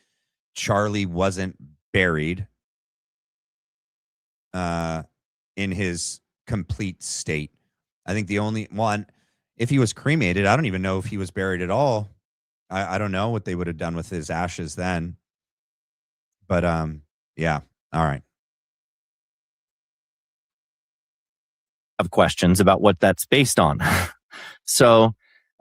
Speaker 2: Charlie wasn't buried in his complete state? I think the only one, if he was cremated, I don't even know if he was buried at all. I don't know what they would have done with his ashes then. But yeah. All right.
Speaker 11: Have questions about what that's based on. So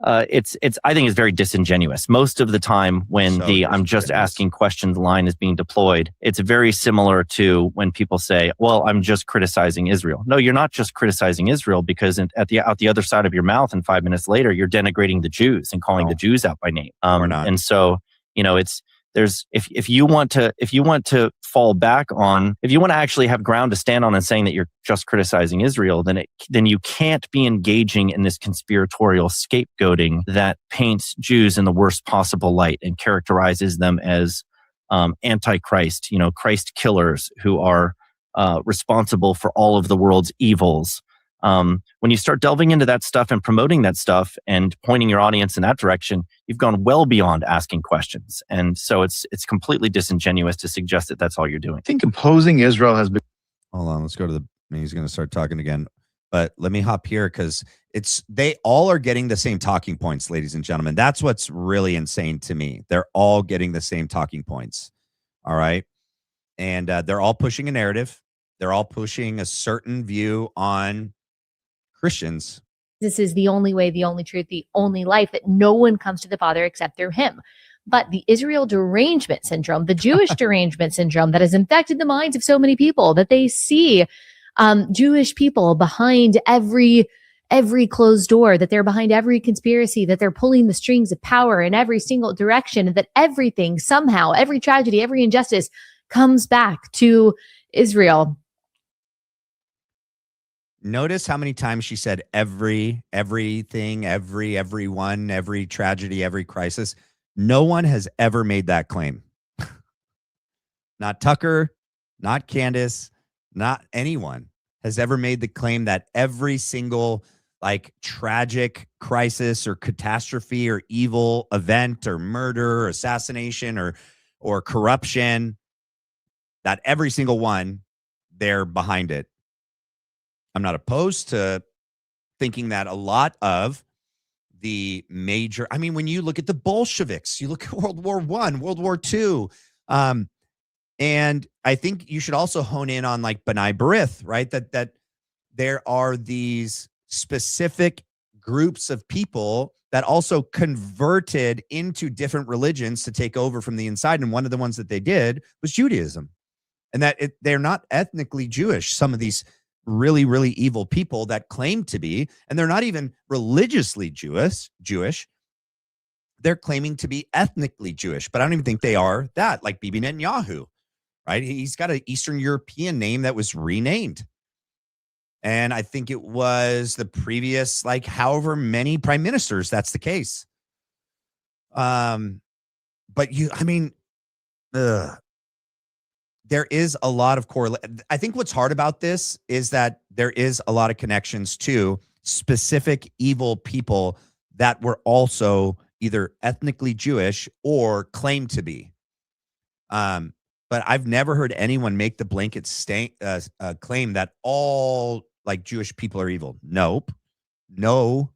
Speaker 11: it's I think it's very disingenuous. Most of the time when I'm just asking questions line is being deployed, it's very similar to when people say, well, I'm just criticizing Israel. No, you're not just criticizing Israel, because out the other side of your mouth and 5 minutes later, you're denigrating the Jews and calling the Jews out by name.
Speaker 2: Or not.
Speaker 11: And so, if you want to fall back on, if you want to actually have ground to stand on and saying that you're just criticizing Israel, then you can't be engaging in this conspiratorial scapegoating that paints Jews in the worst possible light and characterizes them as antichrist, Christ killers who are responsible for all of the world's evils. When you start delving into that stuff and promoting that stuff and pointing your audience in that direction, you've gone well beyond asking questions. And so it's completely disingenuous to suggest that that's all you're doing.
Speaker 12: I think opposing Israel has been...
Speaker 2: Hold on, let's go to he's going to start talking again. But let me hop here because they all are getting the same talking points, ladies and gentlemen. That's what's really insane to me. They're all getting the same talking points. All right. And they're all pushing a narrative. They're all pushing a certain view on Christians.
Speaker 13: This is the only way, the only truth, the only life, that no one comes to the Father except through him. But the Israel derangement syndrome, the Jewish derangement syndrome that has infected the minds of so many people, that they see Jewish people behind every closed door, that they're behind every conspiracy, that they're pulling the strings of power in every single direction, and that everything somehow, every tragedy, every injustice comes back to Israel.
Speaker 2: Notice how many times she said everything, everyone, every tragedy, every crisis. No one has ever made that claim. Not Tucker, not Candace, not anyone has ever made the claim that every single tragic crisis or catastrophe or evil event or murder or assassination or corruption, that every single one, they're behind it. I'm not opposed to thinking that a lot of the major, when you look at the Bolsheviks, you look at World War I, World War II, and I think you should also hone in on B'nai B'rith, right? That there are these specific groups of people that also converted into different religions to take over from the inside. And one of the ones that they did was Judaism, and that they're not ethnically Jewish. Some of these really, really evil people that claim to be, and they're not even religiously Jewish. They're claiming to be ethnically Jewish, but I don't even think they are that, like Bibi Netanyahu, right? He's got an Eastern European name that was renamed. And I think it was the previous, however many prime ministers, that's the case. But there is a lot of correlation. I think what's hard about this is that there is a lot of connections to specific evil people that were also either ethnically Jewish or claimed to be. But I've never heard anyone make the blanket claim that all Jewish people are evil. Nope. No.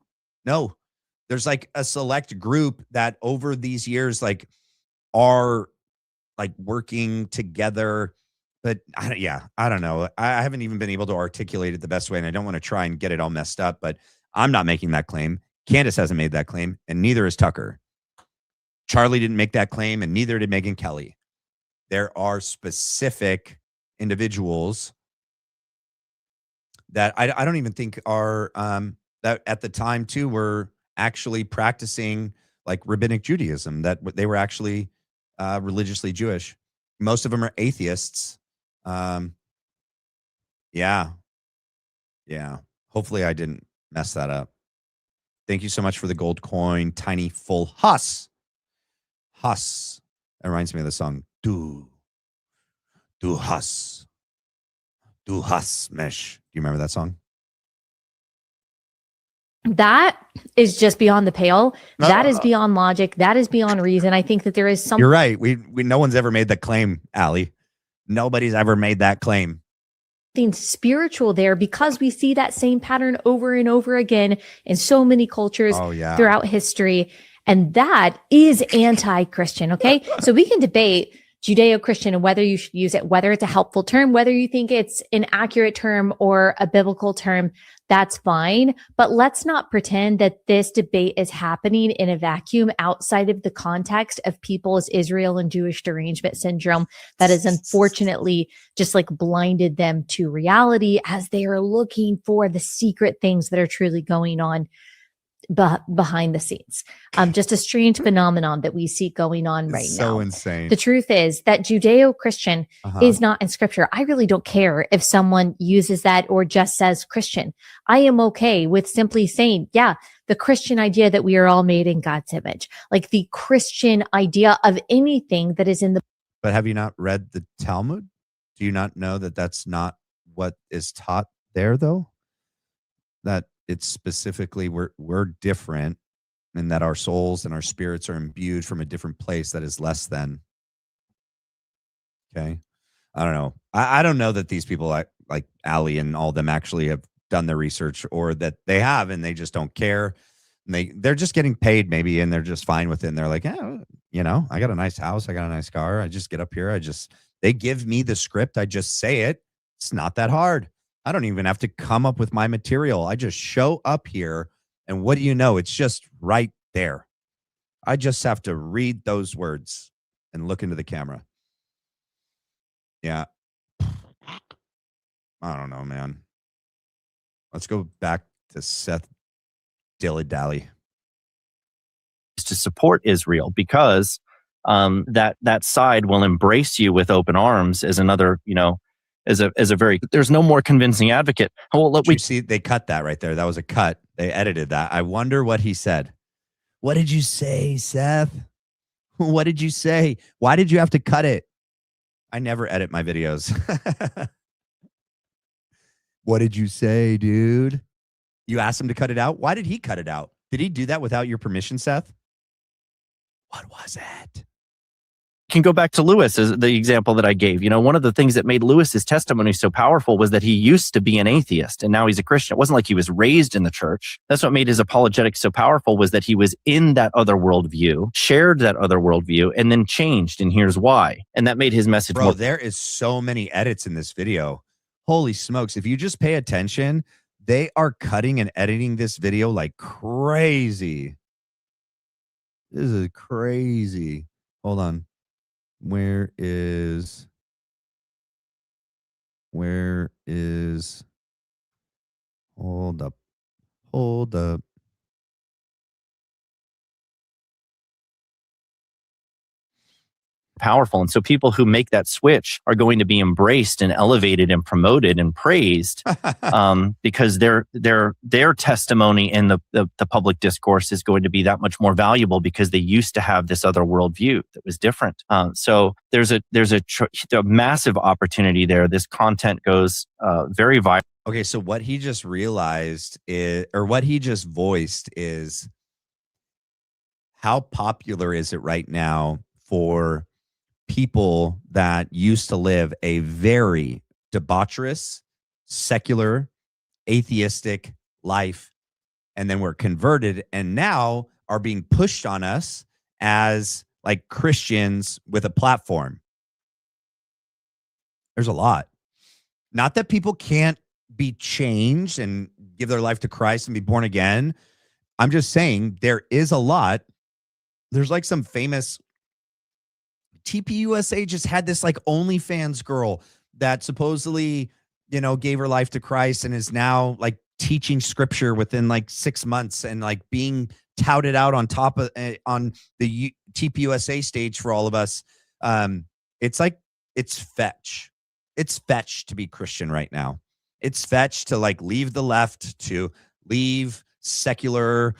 Speaker 2: There's a select group that over these years are working together, but I don't know. I haven't even been able to articulate it the best way, and I don't want to try and get it all messed up, but I'm not making that claim. Candace hasn't made that claim, and neither is Tucker. Charlie didn't make that claim, and neither did Megyn Kelly. There are specific individuals that I don't even think are that at the time too were actually practicing like rabbinic Judaism, that they were actually religiously Jewish. Most of them are atheists. Yeah. Hopefully I didn't mess that up. Thank you so much for the gold coin, Tiny Full Huss. Huss. That reminds me of the song Du Huss. Du Huss Mesh. Do you remember that song?
Speaker 13: That is just beyond the pale.
Speaker 2: No.
Speaker 13: That is beyond logic. That is beyond reason. I think that there is something
Speaker 2: You're right. We no one's ever made that claim, Allie. Nobody's ever made that claim.
Speaker 13: spiritual there, because we see that same pattern over and over again in so many cultures throughout history. And that is anti-Christian. Okay. So we can debate Judeo-Christian and whether you should use it, whether it's a helpful term, whether you think it's an accurate term or a biblical term, that's fine. But let's not pretend that this debate is happening in a vacuum outside of the context of people's Israel and Jewish derangement syndrome that has unfortunately just like blinded them to reality as they are looking for the secret things that are truly going on behind the scenes. Just a strange phenomenon that we see going on right now.
Speaker 2: So insane.
Speaker 13: The truth is that Judeo-Christian is not in scripture. I really don't care if someone uses that or just says Christian. I am okay with simply saying, yeah, the Christian idea that we are all made in God's image, like the Christian idea of anything that is in the.
Speaker 2: But have you not read the Talmud? Do you not know that that's not what is taught there, though? That it's specifically we're different, and that our souls and our spirits are imbued from a different place that is less than. Okay. I don't know. I don't know that these people like Allie and all them actually have done their research, or that they have and they just don't care. And they're just getting paid maybe, and they're just fine with it. And they're like, yeah, you know, I got a nice house. I got a nice car. I just get up here. They give me the script. I just say it. It's not that hard. I don't even have to come up with my material. I just show up here, and what do you know? It's just right there. I just have to read those words and look into the camera. Yeah. I don't know, man. Let's go back to Seth Dilly-Dally.
Speaker 11: To support Israel, because that side will embrace you with open arms as another, as a very, there's no more convincing advocate. Well,
Speaker 2: you see, they cut that right there. That was a cut. They edited that. I wonder what he said. What did you say, Seth? What did you say? Why did you have to cut it? I never edit my videos. What did you say, dude? You asked him to cut it out? Why did he cut it out? Did he do that without your permission, Seth? What was it?
Speaker 11: Can go back to Lewis as the example that I gave. One of the things that made Lewis's testimony so powerful was that he used to be an atheist and now he's a Christian. It wasn't like he was raised in the church. That's what made his apologetics so powerful, was that he was in that other worldview, shared that other worldview, and then changed. And here's why. And that made his message more.
Speaker 2: There is so many edits in this video. Holy smokes. If you just pay attention, they are cutting and editing this video like crazy. This is crazy. Hold on. Where is hold up.
Speaker 11: Powerful. And so people who make that switch are going to be embraced and elevated and promoted and praised because their testimony in the public discourse is going to be that much more valuable, because they used to have this other worldview that was different. So there's a massive opportunity there. This content goes very viral.
Speaker 2: Okay, so what he just realized is, or what he just voiced is, how popular is it right now for people that used to live a very debaucherous, secular, atheistic life, and then were converted and now are being pushed on us as like Christians with a platform? There's a lot. Not that people can't be changed and give their life to Christ and be born again. I'm just saying there is a lot. There's like some famous TPUSA just had this like OnlyFans girl that supposedly gave her life to Christ and is now like teaching scripture within like 6 months and like being touted out on top of on the TPUSA stage for all of us. It's like, it's fetch. It's fetch to be Christian right now. It's fetch to like leave the left, to leave secular,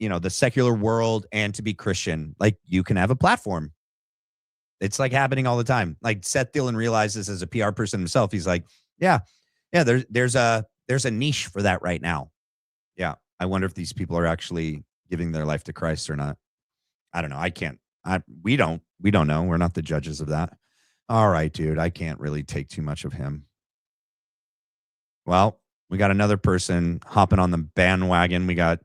Speaker 2: the secular world, and to be Christian. Like, you can have a platform. It's like happening all the time. Like Seth Dillon realizes as a PR person himself, he's like, yeah, there's a niche for that right now. Yeah. I wonder if these people are actually giving their life to Christ or not. I don't know. We don't know. We're not the judges of that. All right, dude. I can't really take too much of him. Well, we got another person hopping on the bandwagon. We got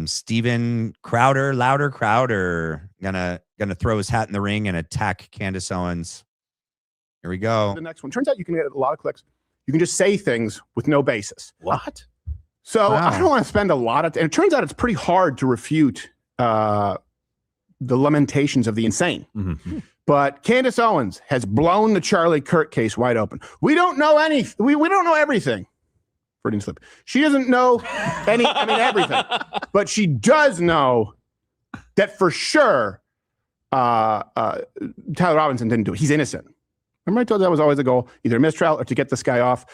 Speaker 2: Steven Crowder, gonna throw his hat in the ring and attack Candace Owens. Here we go.
Speaker 14: The next one. Turns out you can get a lot of clicks. You can just say things with no basis.
Speaker 6: What?
Speaker 14: So
Speaker 2: Wow.
Speaker 14: I don't want to spend a lot of, and it turns out it's pretty hard to refute the lamentations of the insane.
Speaker 2: Mm-hmm.
Speaker 14: But Candace Owens has blown the Charlie Kirk case wide open. We don't know we don't know everything. Freudian slip. She doesn't know everything. But she does know that for sure Tyler Robinson didn't do it. He's innocent. Remember I told you that was always the goal, either a mistrial or to get this guy off.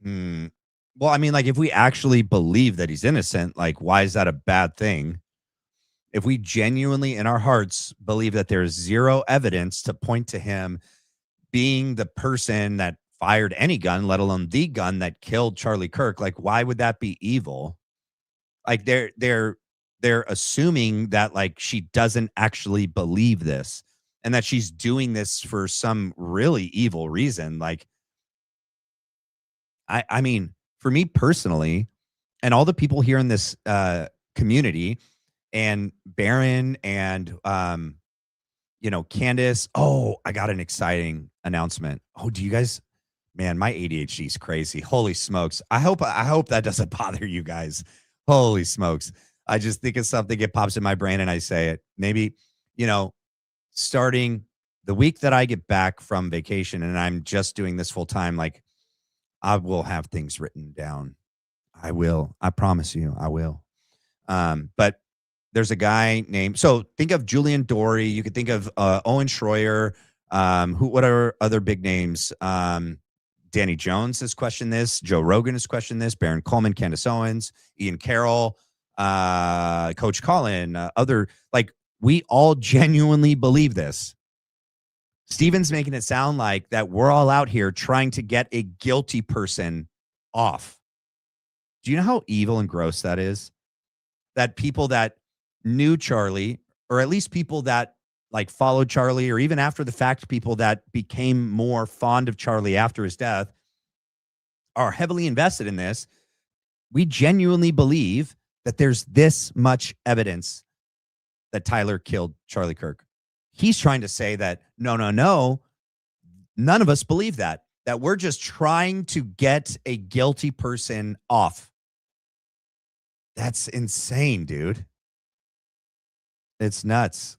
Speaker 2: Well, I mean, like, if we actually believe that he's innocent, like, why is that a bad thing? If we genuinely in our hearts believe that there's zero evidence to point to him being the person that fired any gun, let alone the gun that killed Charlie Kirk, like, why would that be evil? Like, they're assuming that like she doesn't actually believe this and that she's doing this for some really evil reason. Like, I mean, for me personally, and all the people here in this community, and Baron and Candace. Oh, I got an exciting announcement. Oh, do you guys? Man, my ADHD is crazy. Holy smokes! I hope that doesn't bother you guys. Holy smokes! I just think of something, it pops in my brain, and I say it. Maybe starting the week that I get back from vacation, and I'm just doing this full time. Like, I will have things written down. I will. I promise you, I will. But there's a guy named, so think of Julian Dory. You could think of Owen Schroyer. What are other big names? Danny Jones has questioned this. Joe Rogan has questioned this. Baron Coleman, Candace Owens, Ian Carroll, Coach Colin, we all genuinely believe this. Steven's making it sound like that we're all out here trying to get a guilty person off. Do you know how evil and gross that is? That people that knew Charlie, or at least people that like followed Charlie, or even after the fact, people that became more fond of Charlie after his death, are heavily invested in this. We genuinely believe that there's this much evidence that Tyler killed Charlie Kirk. He's trying to say that, no, none of us believe that we're just trying to get a guilty person off. That's insane, dude. It's nuts.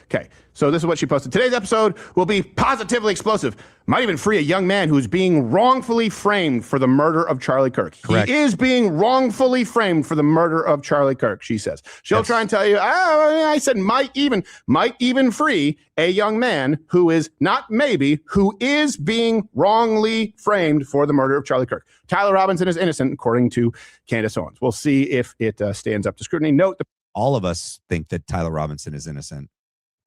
Speaker 14: Okay, so this is what she posted. Today's episode will be positively explosive. Might even free a young man who's being wrongfully framed for the murder of Charlie Kirk.
Speaker 2: Correct.
Speaker 14: He is being wrongfully framed for the murder of Charlie Kirk, she says. She'll try and tell you, I said might even free a young man who is who is being wrongly framed for the murder of Charlie Kirk. Tyler Robinson is innocent, according to Candace Owens. We'll see if it stands up to scrutiny. Note,
Speaker 2: all of us think that Tyler Robinson is innocent.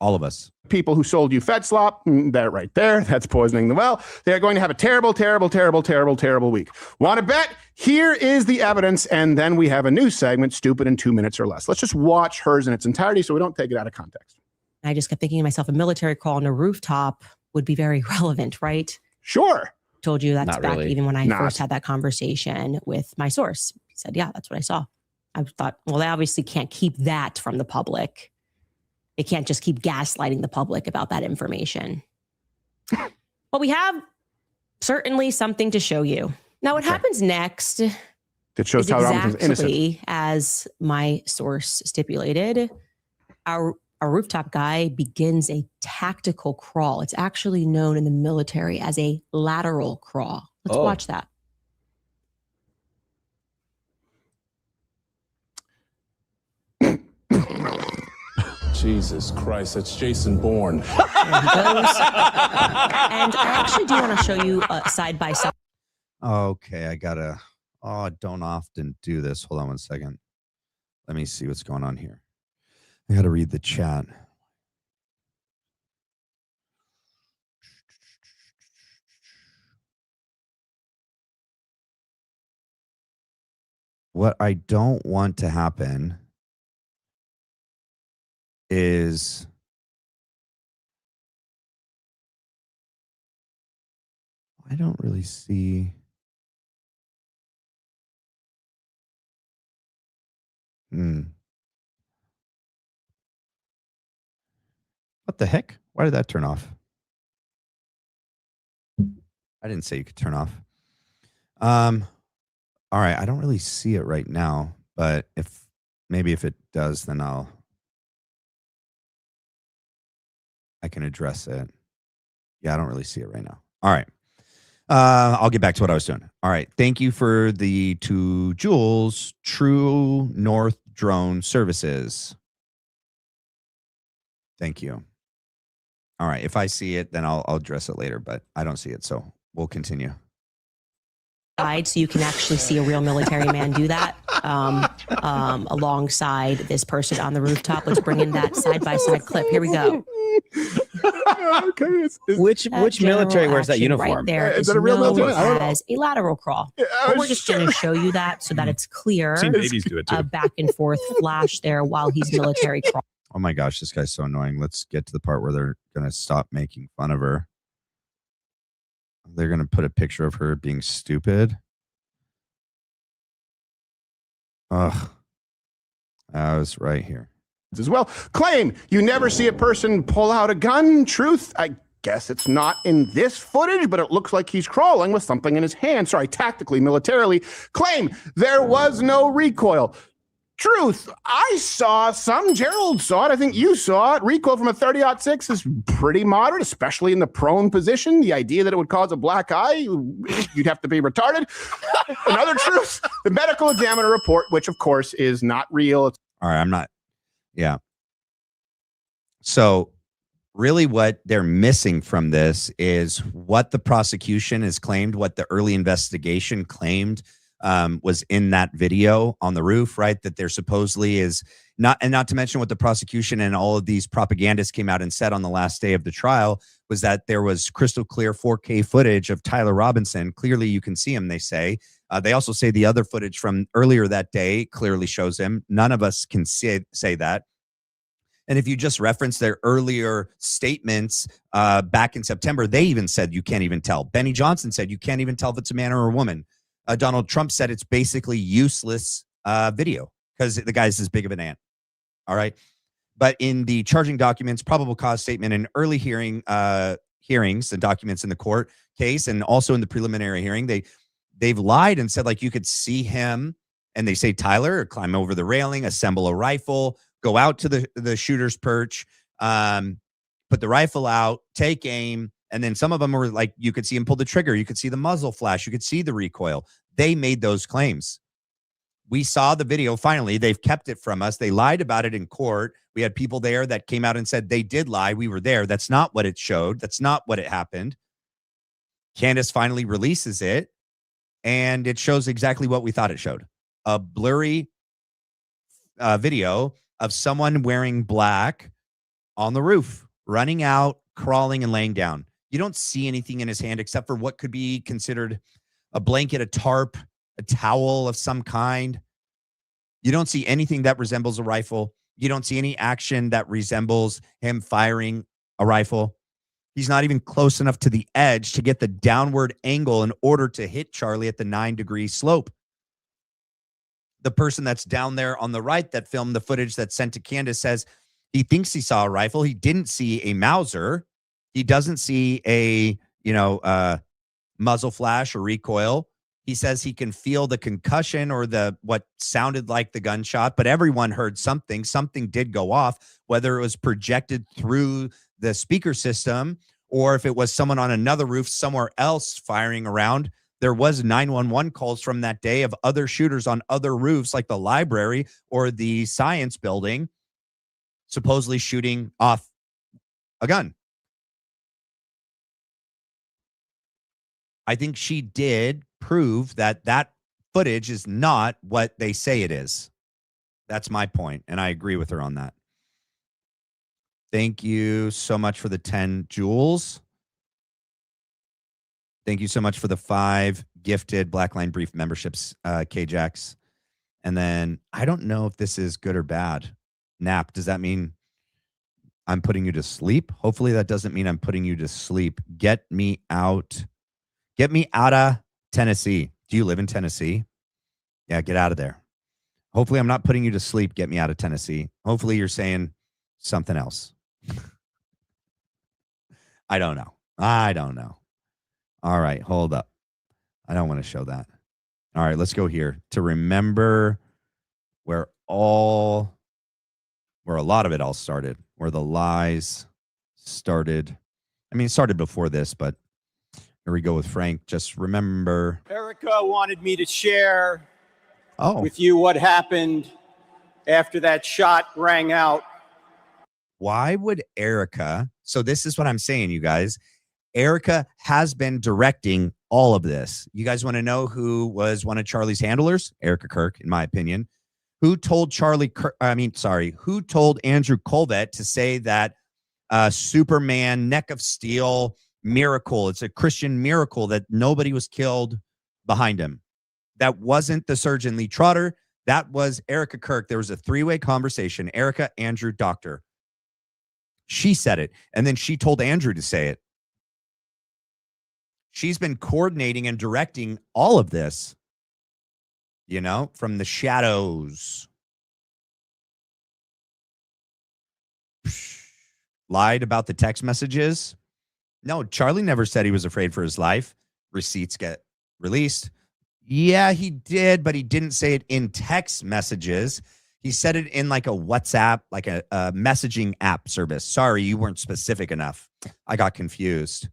Speaker 2: All of us.
Speaker 14: People who sold you Fed slop, that right there, that's poisoning the well. They're going to have a terrible, terrible, terrible, terrible, terrible week. Want to bet? Here is the evidence, and then we have a new segment, Stupid in 2 minutes or less. Let's just watch hers in its entirety so we don't take it out of context.
Speaker 15: I just kept thinking to myself, a military call on a rooftop would be very relevant, right?
Speaker 14: Sure.
Speaker 15: Told you that's
Speaker 11: Not
Speaker 15: back
Speaker 11: really.
Speaker 15: even when I first had that conversation with my source. He said, yeah, that's what I saw. I thought, well, they obviously can't keep that from the public. They can't just keep gaslighting the public about that information. Well, we have certainly something to show you. Now, what happens next
Speaker 14: That shows
Speaker 15: is
Speaker 14: Tyler Robinson's innocent.
Speaker 15: exactly as my source stipulated. Our a rooftop guy begins a tactical crawl. It's actually known in the military as a lateral crawl. Let's watch that.
Speaker 16: Jesus Christ, that's Jason Bourne.
Speaker 15: There he goes. And I actually do want to show you side by side.
Speaker 2: Okay, I don't often do this. Hold on one second. Let me see what's going on here. I got to read the chat. What I don't want to happen is I don't really see. What the heck? Why did that turn off? I didn't say you could turn off. All right, I don't really see it right now, but if it does, then I can address it. Yeah, I don't really see it right now. All right. I'll get back to what I was doing. All right. Thank you for the 2 Jules True North Drone Services. Thank you. All right. If I see it, then I'll address it later, but I don't see it. So we'll continue.
Speaker 15: So you can actually see a real military man do that alongside this person on the rooftop. Let's bring in that side-by-side clip. Here we go.
Speaker 17: Okay. Which military wears that uniform?
Speaker 15: Right there is
Speaker 17: that a real military?
Speaker 15: as a lateral crawl. But we're just going to show you that so that it's clear.
Speaker 6: Seen babies do it too.
Speaker 15: Back and forth flash there while he's military crawl.
Speaker 2: Oh my gosh, this guy's so annoying. Let's get to the part where they're going to stop making fun of her. They're going to put a picture of her being stupid. Ugh. I was right here.
Speaker 14: As well. Claim you never see a person pull out a gun. Truth, I guess it's not in this footage, but it looks like he's crawling with something in his hand. Sorry, tactically, militarily. Claim there was no recoil. Truth, I saw some. Gerald saw it. I think you saw it. Recoil from a 30-06 is pretty moderate, especially in the prone position. The idea that it would cause a black eye, you'd have to be retarded. Another truth, the medical examiner report, which of course is not real.
Speaker 2: All right, yeah. So really what they're missing from this is what the prosecution has claimed, what the early investigation claimed was in that video on the roof, right? That there supposedly is not to mention what the prosecution and all of these propagandists came out and said on the last day of the trial was that there was crystal clear 4K footage of Tyler Robinson. Clearly you can see him, they say. They also say the other footage from earlier that day clearly shows him. None of us can say that. And if you just reference their earlier statements back in September, they even said you can't even tell. Benny Johnson said you can't even tell if it's a man or a woman. Donald Trump said it's basically useless video because the guy's as big of an ant. All right. But in the charging documents, probable cause statement, and early hearings and documents in the court case, and also in the preliminary hearing, they've lied and said like you could see him, and they say Tyler climb over the railing, assemble a rifle, go out to the shooter's perch, put the rifle out, take aim. And then some of them were like, you could see him pull the trigger. You could see the muzzle flash. You could see the recoil. They made those claims. We saw the video. Finally, they've kept it from us. They lied about it in court. We had people there that came out and said they did lie. We were there. That's not what it showed. That's not what it happened. Candace finally releases it, and it shows exactly what we thought it showed. A blurry video of someone wearing black on the roof, running out, crawling, and laying down. You don't see anything in his hand except for what could be considered a blanket, a tarp, a towel of some kind. You don't see anything that resembles a rifle. You don't see any action that resembles him firing a rifle. He's not even close enough to the edge to get the downward angle in order to hit Charlie at the 9-degree slope. The person that's down there on the right that filmed the footage that's sent to Candace says he thinks he saw a rifle. He didn't see a Mauser. He doesn't see a, muzzle flash or recoil. He says he can feel the concussion or what sounded like the gunshot, but everyone heard something. Something did go off, whether it was projected through the speaker system or if it was someone on another roof somewhere else firing around. There was 911 calls from that day of other shooters on other roofs like the library or the science building, supposedly shooting off a gun. I think she did prove that that footage is not what they say it is. That's my point, and I agree with her on that. Thank you so much for the 10 jewels. Thank you so much for the 5 gifted Black Line Brief memberships, KJax. And then I don't know if this is good or bad. Nap, does that mean I'm putting you to sleep? Hopefully that doesn't mean I'm putting you to sleep. Get me out. Get me out of Tennessee. Do you live in Tennessee? Yeah, get out of there. Hopefully I'm not putting you to sleep. Get me out of Tennessee. Hopefully you're saying something else. I don't know. All right, hold up. I don't want to show that. All right, let's go here to remember where a lot of it all started, where the lies started. I mean, it started before this, but here we go with Frank. Just remember.
Speaker 18: Erica wanted me to share
Speaker 2: Oh.
Speaker 18: with you what happened after that shot rang out.
Speaker 2: Why would Erica? So this is what I'm saying, you guys. Erica has been directing all of this. You guys want to know who was one of Charlie's handlers? Erica Kirk, in my opinion. Who told who told Andrew Colvett to say that Superman neck of steel miracle, it's a Christian miracle that nobody was killed behind him? That wasn't the surgeon Lee Trotter. That was Erica Kirk. There was a 3-way conversation. Erica, Andrew, doctor. She said it, and then she told Andrew to say it. She's been coordinating and directing all of this, you know, from the shadows. Lied about the text messages. No, Charlie never said he was afraid for his life. Receipts get released. Yeah, he did, but he didn't say it in text messages. He said it in like a WhatsApp, like a messaging app service. Sorry, you weren't specific enough. I got confused.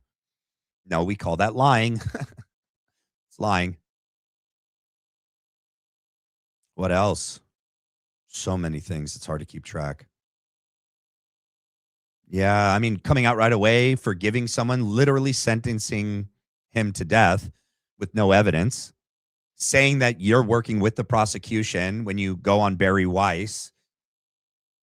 Speaker 2: No, we call that lying. It's lying. What else? So many things. It's hard to keep track. Yeah, I mean, coming out right away, forgiving someone, literally sentencing him to death with no evidence, saying that you're working with the prosecution when you go on Barry Weiss,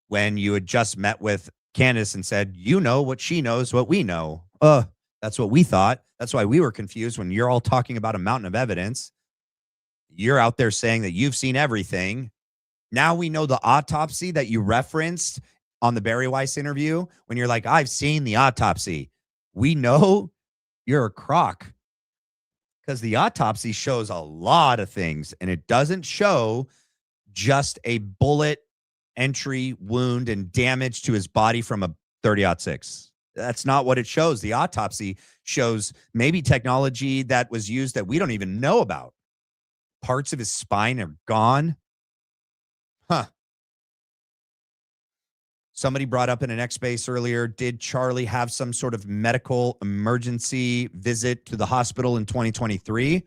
Speaker 2: when you had just met with Candace and said, you know what she knows, what we know. That's what we thought. That's why we were confused when you're all talking about a mountain of evidence. You're out there saying that you've seen everything. Now we know the autopsy that you referenced on the Barry Weiss interview when you're like, I've seen the autopsy. We know you're a crock because the autopsy shows a lot of things and it doesn't show just a bullet entry wound and damage to his body from a 30-06. That's not what it shows. The autopsy shows maybe technology that was used that we don't even know about. Parts of his spine are gone. Huh. Somebody brought up in an X space earlier, did Charlie have some sort of medical emergency visit to the hospital in 2023?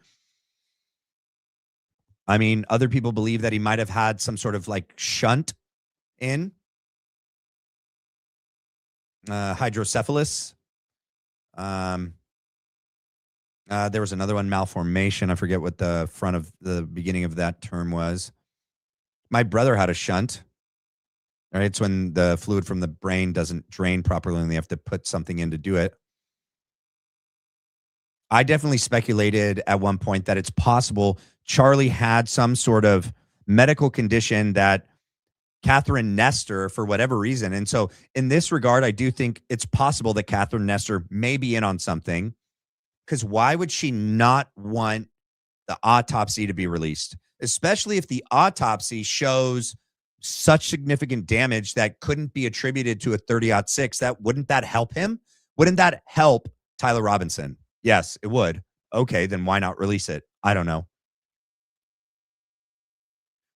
Speaker 2: I mean, other people believe that he might have had some sort of like shunt in. Hydrocephalus. There was another one, malformation. I forget what the front of the beginning of that term was. My brother had a shunt. All right, it's when the fluid from the brain doesn't drain properly and they have to put something in to do it. I definitely speculated at one point that it's possible Charlie had some sort of medical condition that Catherine Nestor, for whatever reason. And so in this regard, I do think it's possible that Catherine Nestor may be in on something, because why would she not want the autopsy to be released, especially if the autopsy shows such significant damage that couldn't be attributed to a 30-06? Wouldn't that help him? Wouldn't that help Tyler Robinson? Yes, it would. Okay, then why not release it? I don't know.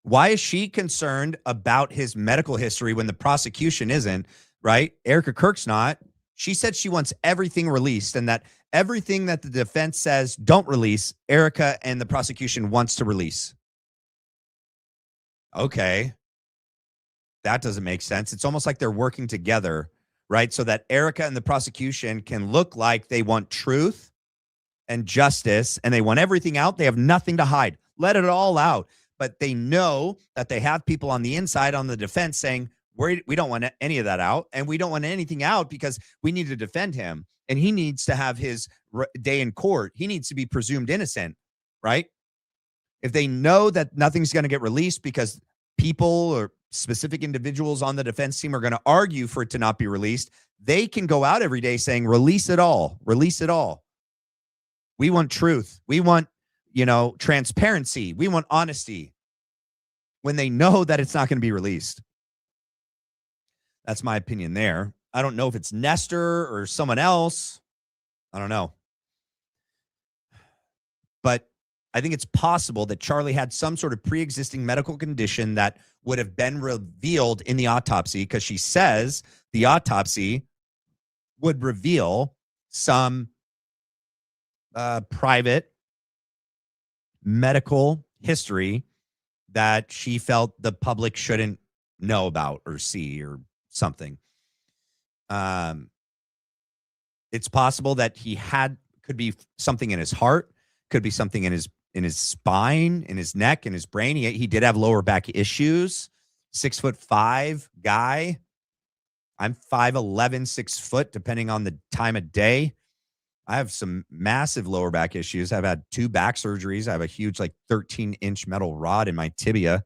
Speaker 2: Why is she concerned about his medical history when the prosecution isn't, right? Erica Kirk's not. She said she wants everything released, and that everything that the defense says don't release, Erica and the prosecution wants to release. Okay. That doesn't make sense. It's almost like they're working together, right? So that Erica and the prosecution can look like they want truth and justice, and they want everything out. They have nothing to hide. Let it all out. But they know that they have people on the inside on the defense saying, we don't want any of that out, and we don't want anything out because we need to defend him, and he needs to have his day in court. He needs to be presumed innocent, right? If they know that nothing's going to get released because people or specific individuals on the defense team are going to argue for it to not be released, they can go out every day saying, release it all, release it all. We want truth. We want, transparency. We want honesty, when they know that it's not going to be released. That's my opinion there. I don't know if it's Nestor or someone else. I don't know. But I think it's possible that Charlie had some sort of pre-existing medical condition that would have been revealed in the autopsy, because she says the autopsy would reveal some private medical history that she felt the public shouldn't know about or see or something. It's possible that could be something in his heart, could be something in his spine, in his neck, in his brain. He did have lower back issues. 6'5" guy. I'm 5'11", 6 foot, depending on the time of day. I have some massive lower back issues. I've had 2 back surgeries. I have a huge 13-inch metal rod in my tibia.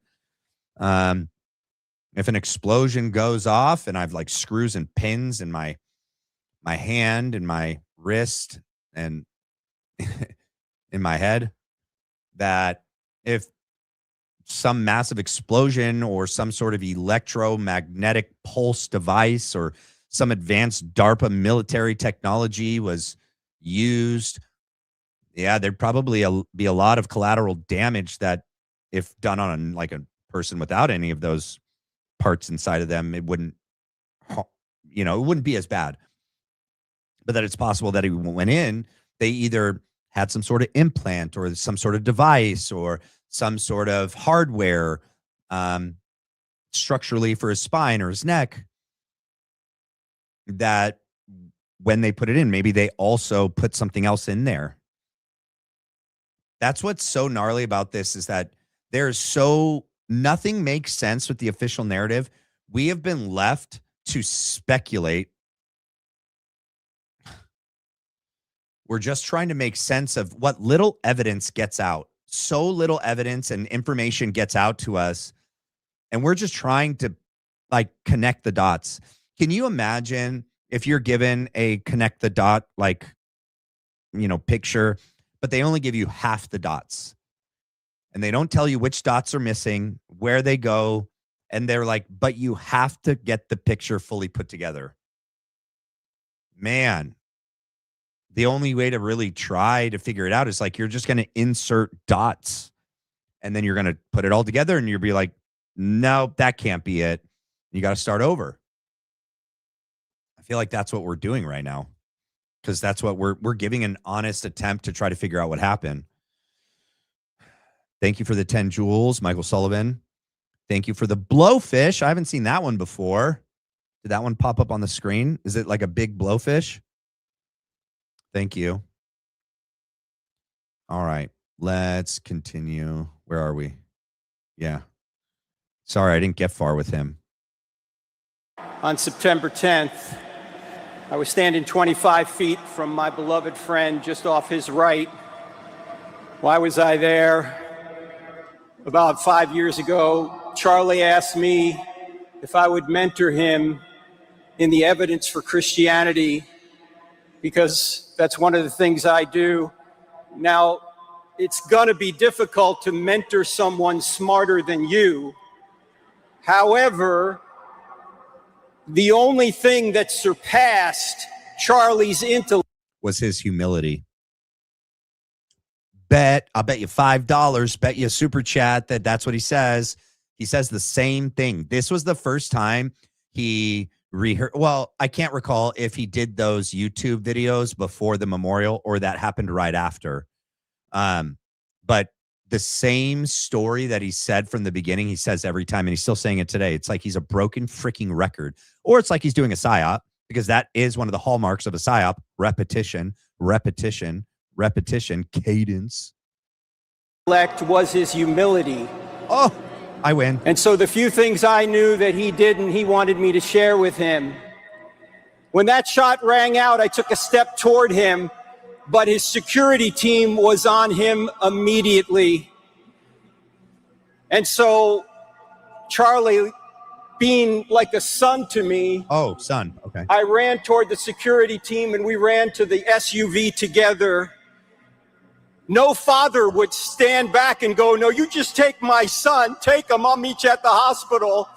Speaker 2: If an explosion goes off and I've screws and pins in my hand and my wrist and in my head, that if some massive explosion or some sort of electromagnetic pulse device or some advanced DARPA military technology was used, there'd probably be a lot of collateral damage that, if done on a person without any of those parts inside of them, it wouldn't be as bad. But that it's possible that he went in, they either had some sort of implant or some sort of device or some sort of hardware structurally for his spine or his neck, that when they put it in, maybe they also put something else in there. That's what's so gnarly about this, is that nothing makes sense with the official narrative. We have been left to speculate. We're just trying to make sense of what little evidence gets out. So little evidence and information gets out to us, and we're just trying to connect the dots. Can you imagine if you're given a connect the dot picture, but they only give you half the dots, and they don't tell you which dots are missing, where they go, and they're but you have to get the picture fully put together. Man, the only way to really try to figure it out is you're just going to insert dots, and then you're going to put it all together, and you'll be no, that can't be it. You got to start over. I feel like that's what we're doing right now, because that's what we're giving an honest attempt to try to figure out what happened. Thank you for the 10 jewels, Michael Sullivan. Thank you for the blowfish. I haven't seen that one before. Did that one pop up on the screen? Is it a big blowfish? Thank you. All right, let's continue. Where are we? Yeah. Sorry, I didn't get far with him.
Speaker 18: On September 10th, I was standing 25 feet from my beloved friend just off his right. Why was I there? About 5 years ago, Charlie asked me if I would mentor him in the evidence for Christianity, because that's one of the things I do. Now, it's going to be difficult to mentor someone smarter than you. However, the only thing that surpassed Charlie's intellect
Speaker 2: was his humility. I'll bet you $5, bet you a super chat that's what he says. He says the same thing. This was the first time he rehearsed. Well, I can't recall if he did those YouTube videos before the memorial or that happened right after. But the same story that he said from the beginning, he says every time, and he's still saying it today. It's like he's a broken freaking record, or it's like he's doing a psyop, because that is one of the hallmarks of a psyop: repetition, repetition, repetition, cadence.
Speaker 18: Was his humility.
Speaker 2: Oh, I win.
Speaker 18: And so the few things I knew that he didn't, he wanted me to share with him. When that shot rang out, I took a step toward him, but his security team was on him immediately. And so Charlie, being like a son to me.
Speaker 2: Oh, son. Okay.
Speaker 18: I ran toward the security team and we ran to the SUV together. No father would stand back and go, no, you just take my son, take him, I'll meet you at the hospital.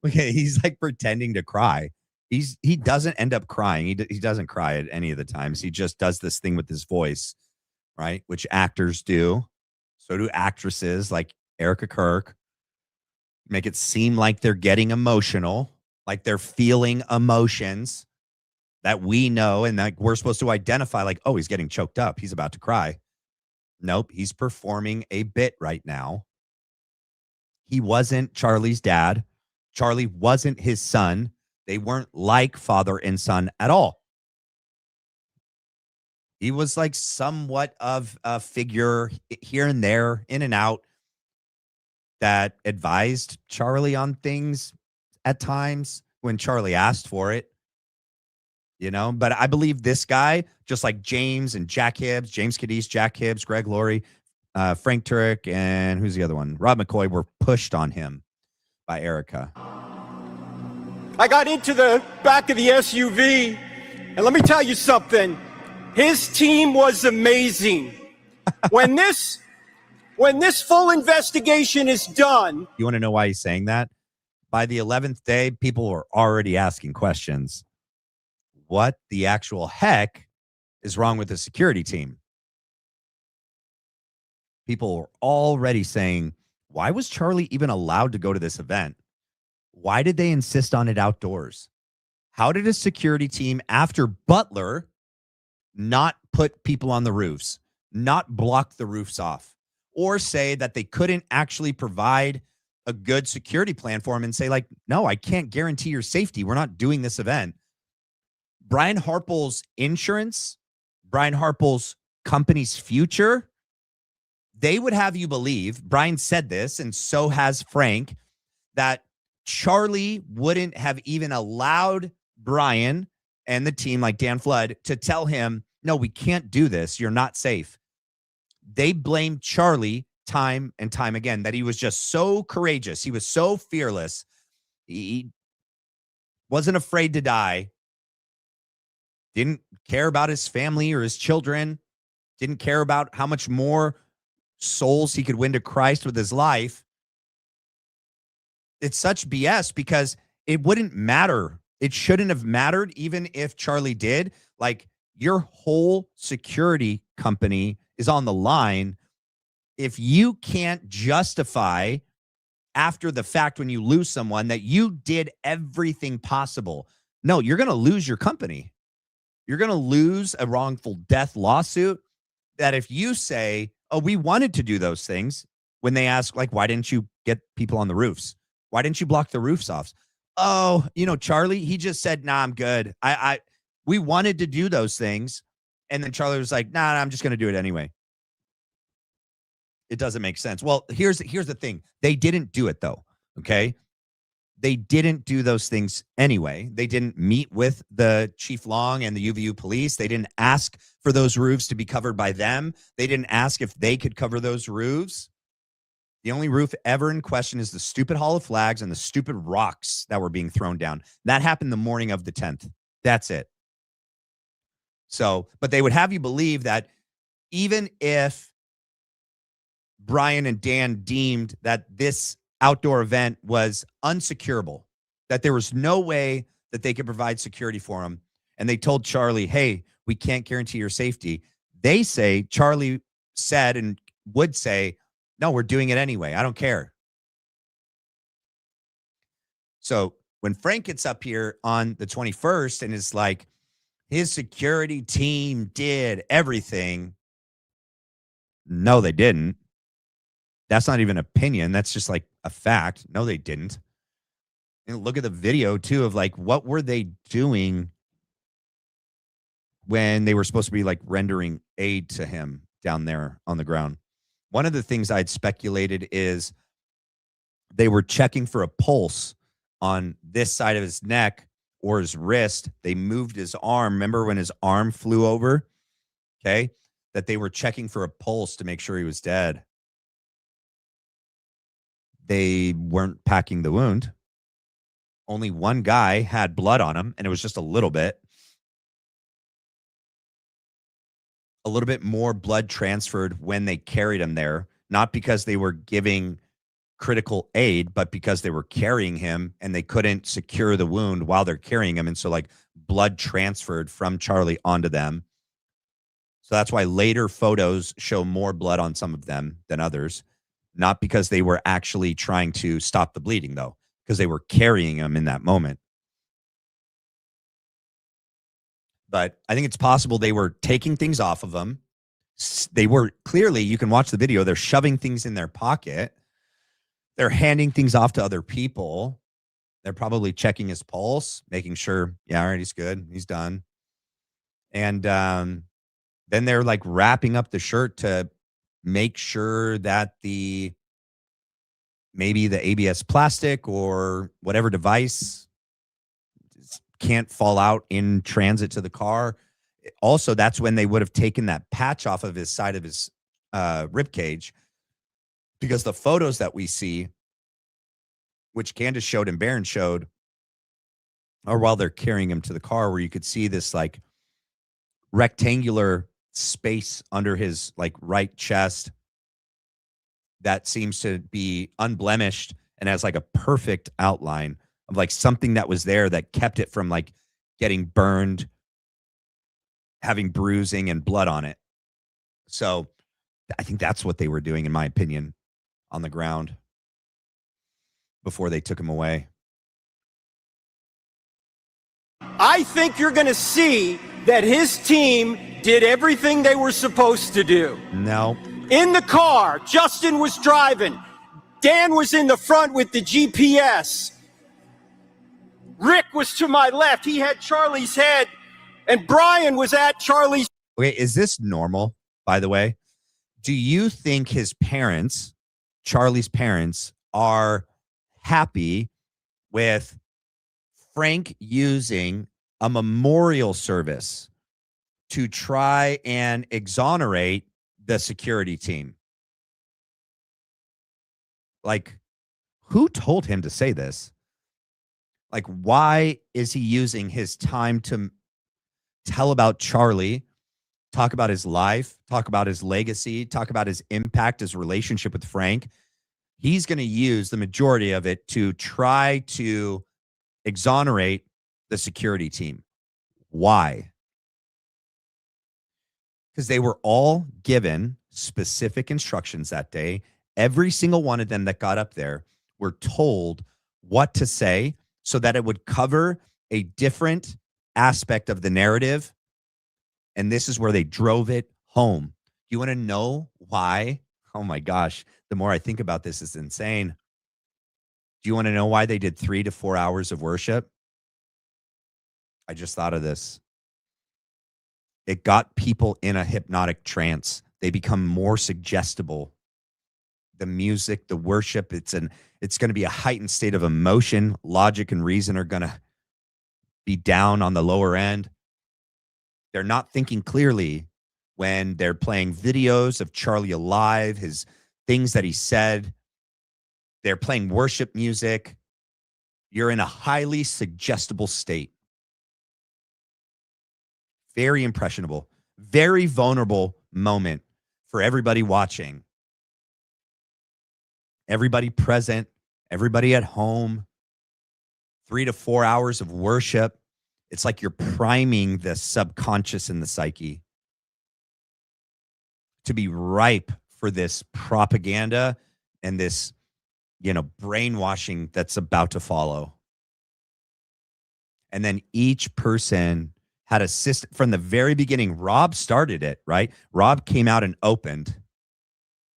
Speaker 2: Okay, he's like pretending to cry. He doesn't end up crying. He doesn't cry at any of the times. He just does this thing with his voice, right? Which actors do. So do actresses like Erica Kirk. Make it seem like they're getting emotional, like they're feeling emotions that we know and that we're supposed to identify, like, oh, he's getting choked up. He's about to cry. Nope, he's performing a bit right now. He wasn't Charlie's dad. Charlie wasn't his son. They weren't like father and son at all. He was like somewhat of a figure here and there, in and out, that advised Charlie on things at times when Charlie asked for it. You know, but I believe this guy, just like James and Jack Hibbs, James Cadiz, Jack Hibbs, Greg Laurie, Frank Turek, and who's the other one? Rob McCoy, were pushed on him by Erica.
Speaker 18: I got into the back of the SUV, and let me tell you something. His team was amazing. When this full investigation is done.
Speaker 2: You want to know why he's saying that? By the 11th day, people were already asking questions. What the actual heck is wrong with the security team? People were already saying, why was Charlie even allowed to go to this event? Why did they insist on it outdoors? How did a security team, after Butler, not put people on the roofs, not block the roofs off, or say that they couldn't actually provide a good security plan for him and say, like, no, I can't guarantee your safety. We're not doing this event. Brian Harple's insurance, Brian Harple's company's future, they would have you believe, Brian said this, and so has Frank, that Charlie wouldn't have even allowed Brian and the team, like Dan Flood, to tell him, no, we can't do this. You're not safe. They blamed Charlie time and time again, that he was just so courageous. He was so fearless. He wasn't afraid to die. Didn't care about his family or his children. Didn't care about how much more souls he could win to Christ with his life. It's such BS because it wouldn't matter. It shouldn't have mattered even if Charlie did. Like, your whole security company is on the line. If you can't justify after the fact when you lose someone that you did everything possible, no, you're going to lose your company. You're going to lose a wrongful death lawsuit. That if you say, oh, we wanted to do those things, when they ask, like, why didn't you get people on the roofs? Why didn't you block the roofs off? Oh, Charlie, he just said, nah, I'm good. We wanted to do those things. And then Charlie was like, nah, I'm just going to do it anyway. It doesn't make sense. Well, here's the thing. They didn't do it though. Okay. They didn't do those things anyway. They didn't meet with the Chief Long and the UVU police. They didn't ask for those roofs to be covered by them. They didn't ask if they could cover those roofs. The only roof ever in question is the stupid Hall of Flags and the stupid rocks that were being thrown down. That happened the morning of the 10th. That's it. So, but they would have you believe that even if Brian and Dan deemed that this outdoor event was unsecurable, that there was no way that they could provide security for him, and they told Charlie, hey, we can't guarantee your safety. They say, Charlie said and would say, no, we're doing it anyway. I don't care. So when Frank gets up here on the 21st and is like, his security team did everything. No, they didn't. That's not even opinion. That's just like a fact. No, they didn't. And look at the video too of like, what were they doing when they were supposed to be like rendering aid to him down there on the ground? One of the things I'd speculated is they were checking for a pulse on this side of his neck or his wrist. They moved his arm. Remember when his arm flew over? Okay. That they were checking for a pulse to make sure he was dead. They weren't packing the wound. Only one guy had blood on him, and it was just a little bit. A little bit more blood transferred when they carried him there, not because they were giving critical aid, but because they were carrying him and they couldn't secure the wound while they're carrying him. And so like blood transferred from Charlie onto them. So that's why later photos show more blood on some of them than others, not because they were actually trying to stop the bleeding though, because they were carrying him in that moment. But I think it's possible they were taking things off of him. They were clearly, you can watch the video, they're shoving things in their pocket. They're handing things off to other people. They're probably checking his pulse, making sure, yeah, all right, he's good. He's done. And then they're like wrapping up the shirt to make sure that maybe the ABS plastic or whatever device can't fall out in transit to the car. Also, that's when they would have taken that patch off of his side of his rib cage, because the photos that we see, which Candace showed and Barron showed, are while they're carrying him to the car, where you could see this like rectangular space under his like right chest that seems to be unblemished and has like a perfect outline of like something that was there that kept it from like getting burned, having bruising and blood on it. So I think that's what they were doing, in my opinion, on the ground before they took him away.
Speaker 18: I think you're going to see that his team did everything they were supposed to do.
Speaker 2: No.
Speaker 18: In the car, Justin was driving. Dan was in the front with the GPS. Rick was to my left. He had Charlie's head. And Brian was at Charlie's.
Speaker 2: Okay, is this normal, by the way? Do you think his parents, Charlie's parents, are happy with Frank using a memorial service to try and exonerate the security team? Like, who told him to say this? Like, why is he using his time to tell about Charlie, talk about his life, talk about his legacy, talk about his impact, his relationship with Frank? He's going to use the majority of it to try to exonerate the security team. Why? Because they were all given specific instructions that day. Every single one of them that got up there were told what to say so that it would cover a different aspect of the narrative. And this is where they drove it home. You want to know why? Oh my gosh. The more I think about this, it's insane. Do you want to know why they did 3 to 4 hours of worship? I just thought of this. It got people in a hypnotic trance. They become more suggestible. The music, the worship, it's going to be a heightened state of emotion. Logic and reason are going to be down on the lower end. They're not thinking clearly when they're playing videos of Charlie alive, his things that he said. They're playing worship music. You're in a highly suggestible state. Very impressionable, very vulnerable moment for everybody watching. Everybody present, everybody at home. 3 to 4 hours of worship. It's like you're priming the subconscious and the psyche to be ripe for this propaganda and this, brainwashing that's about to follow. And then each person had a system from the very beginning. Rob started it, right? Rob came out and opened.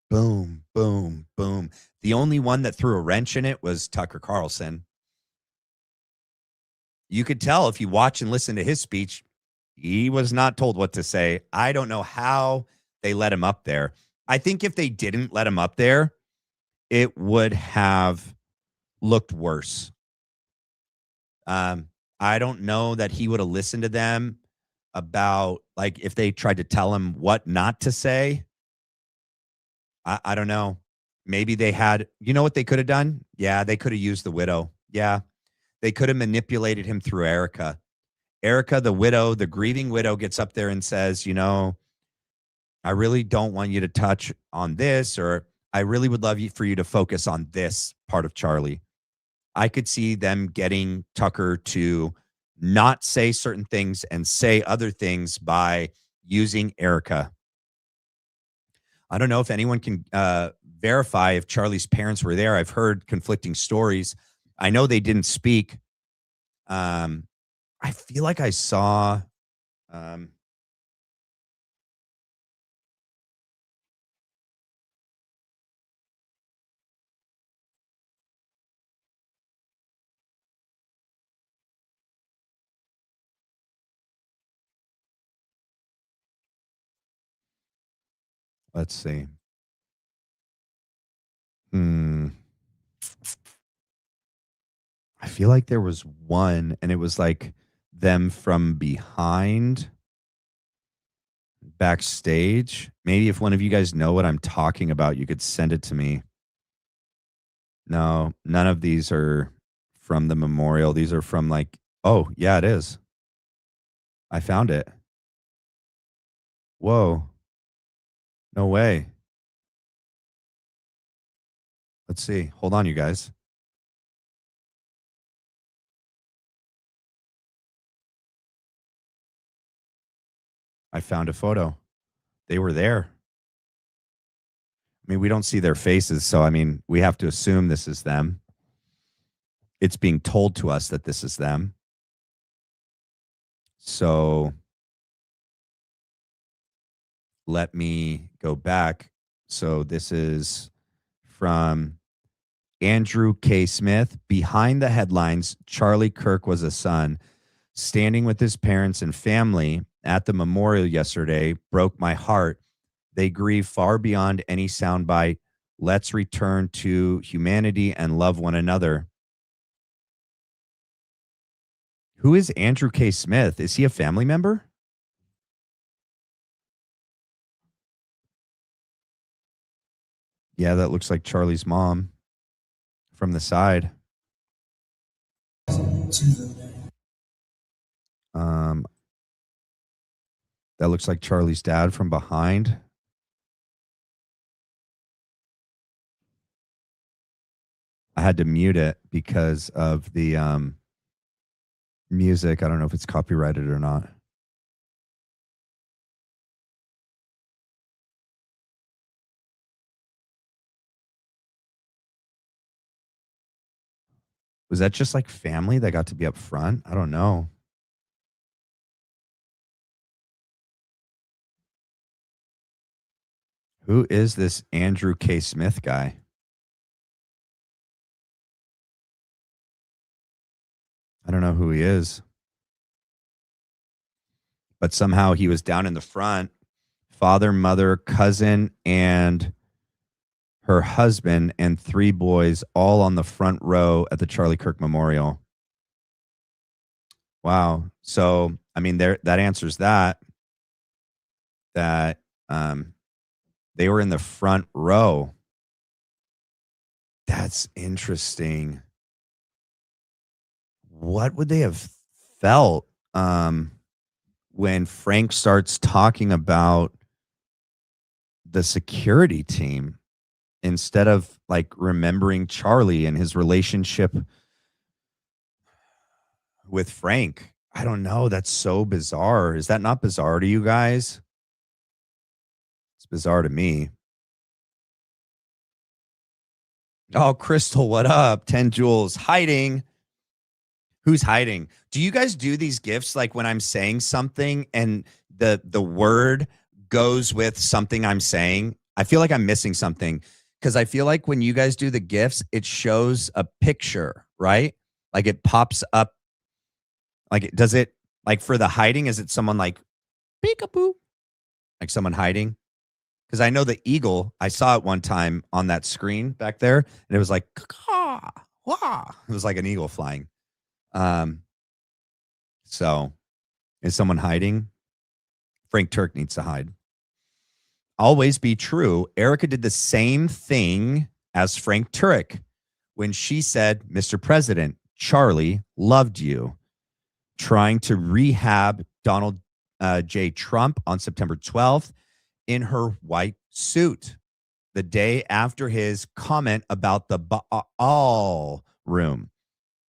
Speaker 2: Boom, boom, boom. The only one that threw a wrench in it was Tucker Carlson. You could tell if you watch and listen to his speech, he was not told what to say. I don't know how they let him up there. I think if they didn't let him up there, it would have looked worse. I don't know that he would have listened to them about, like, if they tried to tell him what not to say. I don't know. Maybe they had, you know what they could have done? Yeah, they could have used the widow. Yeah, they could have manipulated him through Erica. Erica, the widow, the grieving widow, gets up there and says, you know, I really don't want you to touch on this, or I really would love for you to focus on this part of Charlie. I could see them getting Tucker to not say certain things and say other things by using Erica. I don't know if anyone can verify if Charlie's parents were there. I've heard conflicting stories. I know they didn't speak. I feel like I saw let's see. I feel like there was one, and it was like them from behind backstage. Maybe if one of you guys know what I'm talking about, you could send it to me. No, none of these are from the memorial. These are from, like, oh, yeah, it is. I found it. Whoa. No way. Let's see. Hold on, you guys. I found a photo. They were there. I mean, we don't see their faces, so I mean, we have to assume this is them. It's being told to us that this is them. So let me go back. So this is from Andrew K. Smith. Behind the headlines, Charlie Kirk was a son. Standing with his parents and family at the memorial yesterday broke my heart. They grieve far beyond any soundbite. Let's return to humanity and love one another. Who is Andrew K. Smith? Is he a family member? Yeah, that looks like Charlie's mom from the side. That looks like Charlie's dad from behind. I had to mute it because of the music. I don't know if it's copyrighted or not. Was that just like family that got to be up front? I don't know. Who is this Andrew K. Smith guy? I don't know who he is. But somehow he was down in the front. Father, mother, cousin, and her husband, and 3 boys all on the front row at the Charlie Kirk Memorial. Wow. So, I mean, that answers that they were in the front row. That's interesting. What would they have felt when Frank starts talking about the security team instead of like remembering Charlie and his relationship with Frank? I don't know. That's so bizarre. Is that not bizarre to you guys? It's bizarre to me. Oh, Crystal, what up? 10 Joules hiding. Who's hiding? Do you guys do these gifts like when I'm saying something and the word goes with something I'm saying? I feel like I'm missing something because I feel like when you guys do the gifts, it shows a picture, right? Like it pops up. Like does it like for the hiding? Is it someone like peekaboo? Like someone hiding? Because I know the eagle, I saw it one time on that screen back there, and it was like, caw, wah. It was like an eagle flying. So is someone hiding? Frank Turk needs to hide. Always be true. Erica did the same thing as Frank Turek when she said, Mr. President, Charlie loved you. Trying to rehab Donald J. Trump on September 12th in her white suit, the day after his comment about the Baal room,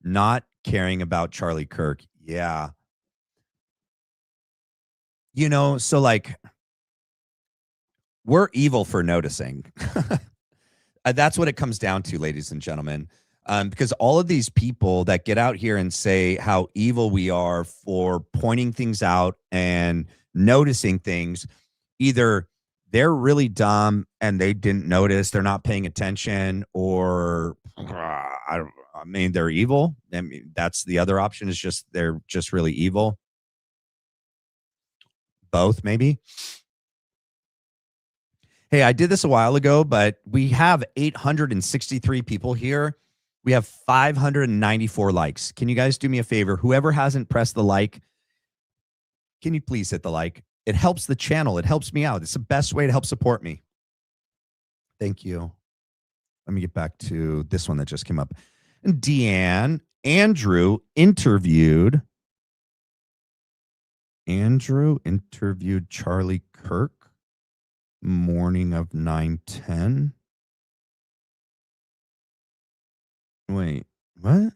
Speaker 2: not caring about Charlie Kirk. Yeah. You know, so like, we're evil for noticing. That's what it comes down to, ladies and gentlemen. Because all of these people that get out here and say how evil we are for pointing things out and noticing things, either they're really dumb and they didn't notice, they're not paying attention, or I mean, they're evil. I mean, that's the other option, is just they're just really evil. Both, maybe. Hey, I did this a while ago, but we have 863 people here. We have 594 likes. Can you guys do me a favor? Whoever hasn't pressed the like, can you please hit the like? It helps the channel. It helps me out. It's the best way to help support me. Thank you. Let me get back to this one that just came up. And Deanne, Andrew interviewed Charlie Kirk morning of 9/10. Wait, what?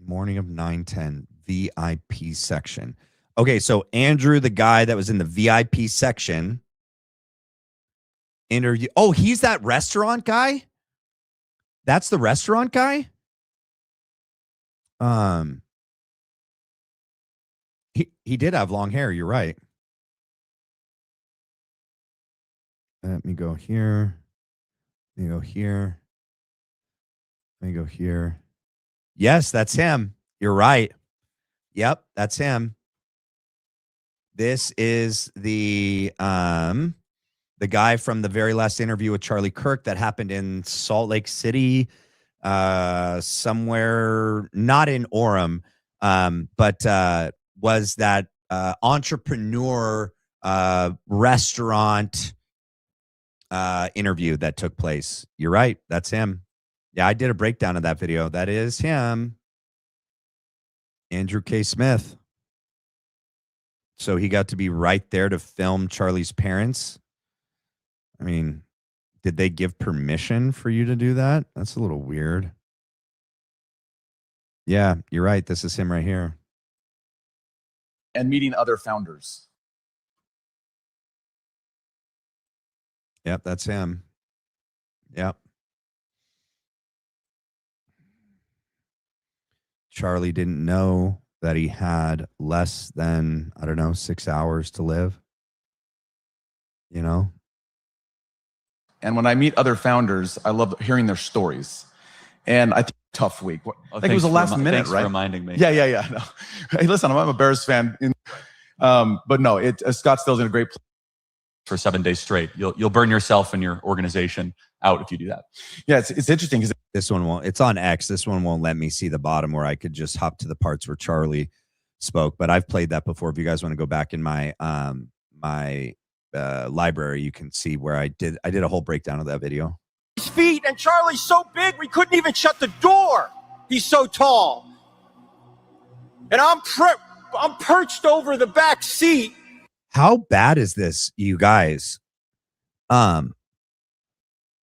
Speaker 2: Morning of 9/10 VIP section. Okay, so Andrew, the guy that was in the VIP section, interview. Oh, he's that restaurant guy? That's the restaurant guy? He did have long hair, you're right. Let me go here. Let me go here. Let me go here. Yes, that's him. You're right. Yep, that's him. This is the guy from the very last interview with Charlie Kirk that happened in Salt Lake City, somewhere not in Orem, but was that entrepreneur restaurant interview that took place. You're right. That's him. Yeah, I did a breakdown of that video. That is him. Andrew K. Smith. So he got to be right there to film Charlie's parents. I mean, did they give permission for you to do that? That's a little weird. Yeah, you're right. This is him right here.
Speaker 19: And meeting other founders.
Speaker 2: Yep, that's him. Yep. Charlie didn't know that he had less than, I don't know, 6 hours to live. You know?
Speaker 19: And when I meet other founders, I love hearing their stories. And I think tough week. I think it was the last minute,
Speaker 20: thanks
Speaker 19: right?
Speaker 20: for reminding me.
Speaker 19: Yeah. No. Hey, listen, I'm a Bears fan. But no, Scottsdale's in a great place.
Speaker 20: For 7 days straight, you'll burn yourself and your organization out if you do that.
Speaker 19: Yeah, it's interesting because
Speaker 2: this one won't. It's on X. This one won't let me see the bottom where I could just hop to the parts where Charlie spoke. But I've played that before. If you guys want to go back in my library, you can see where I did a whole breakdown of that video.
Speaker 18: His feet, and Charlie's so big we couldn't even shut the door. He's so tall, and I'm perched over the back seat.
Speaker 2: How bad is this, you guys?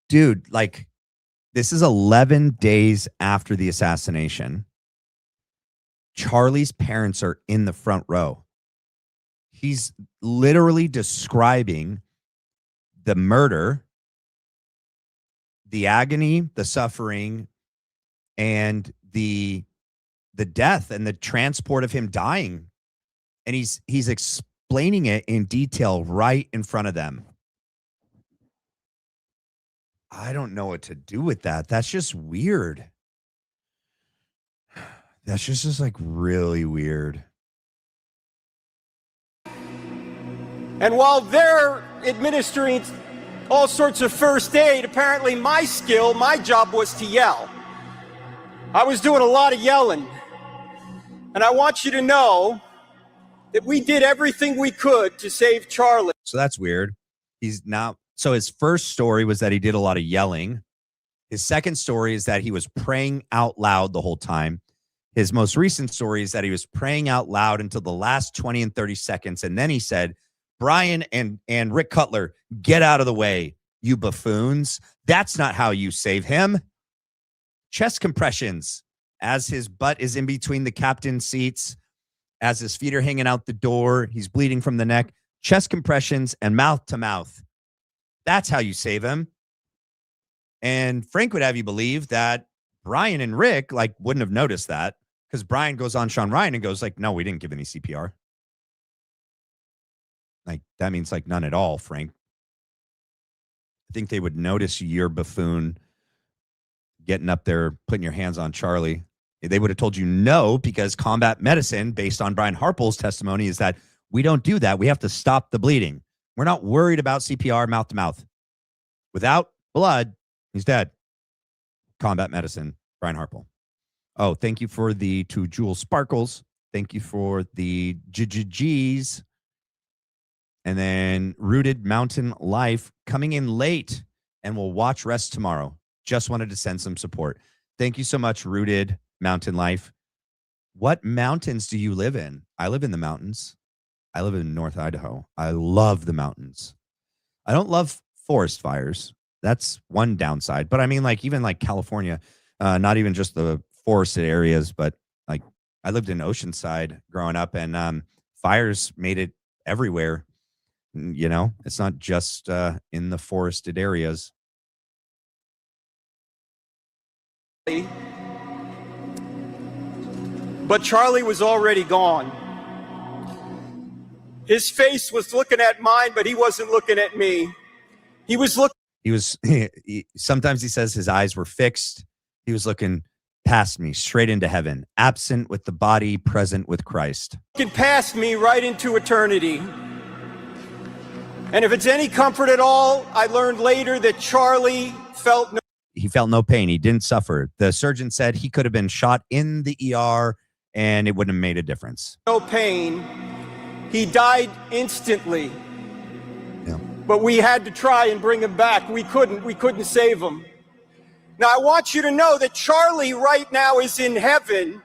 Speaker 2: Dude, like, this is 11 days after the assassination. Charlie's parents are in the front row. He's literally describing the murder the agony, the suffering, and the death and the transport of him dying. And he's explaining it in detail right in front of them. I don't know what to do with that. That's just weird. That's just like really weird.
Speaker 18: And while they're administering all sorts of first aid, apparently my job was to yell. I was doing a lot of yelling. And I want you to know that we did everything we could to save Charlie.
Speaker 2: So that's weird. So his first story was that he did a lot of yelling. His second story is that he was praying out loud the whole time. His most recent story is that he was praying out loud until the last 20 and 30 seconds. And then he said, Brian and Rick Cutler, get out of the way, you buffoons. That's not how you save him. Chest compressions as his butt is in between the captain's seats, as his feet are hanging out the door. He's bleeding from the neck. Chest compressions and mouth to mouth. That's how you save him. And Frank would have you believe that Brian and Rick wouldn't have noticed that, because Brian goes on Sean Ryan and goes no, we didn't give any CPR. That means none at all, Frank. I think they would notice your buffoon getting up there, putting your hands on Charlie. They would have told you no, because combat medicine, based on Brian Harple's testimony, is that we don't do that. We have to stop the bleeding. We're not worried about CPR mouth to mouth. Without blood, he's dead. Combat medicine, Brian Harple. Oh, thank you for the 2 Jewel Sparkles. Thank you for the GGGs. And then Rooted Mountain Life coming in late, and we'll watch rest tomorrow. Just wanted to send some support. Thank you so much, Rooted Mountain Life. What mountains do you live in? I live in the mountains. I live in North Idaho. I love the mountains. I don't love forest fires. That's one downside. But I mean, even California, not even just the forested areas, but I lived in Oceanside growing up, and fires made it everywhere. It's not just in the forested areas.
Speaker 18: But Charlie was already gone. His face was looking at mine, but he wasn't looking at me. He was looking.
Speaker 2: Sometimes he says his eyes were fixed. He was looking past me, straight into heaven, absent with the body, present with Christ.
Speaker 18: Looking past me right into eternity. And if it's any comfort at all, I learned later that Charlie felt
Speaker 2: no pain. He didn't suffer. The surgeon said he could have been shot in the ER and it wouldn't have made a difference.
Speaker 18: No pain. He died instantly.
Speaker 2: Yeah.
Speaker 18: But we had to try and bring him back. We couldn't save him. Now, I want you to know that Charlie right now is in heaven,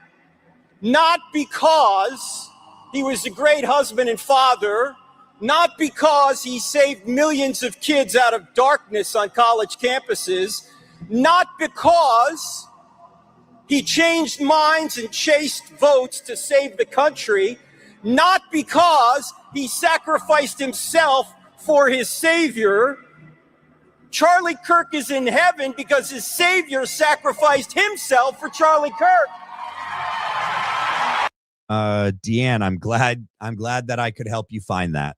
Speaker 18: not because he was a great husband and father, not because he saved millions of kids out of darkness on college campuses, not because he changed minds and chased votes to save the country, not because he sacrificed himself for his Savior. Charlie Kirk is in heaven because his Savior sacrificed himself for Charlie Kirk.
Speaker 2: Deanne, I'm glad that I could help you find that.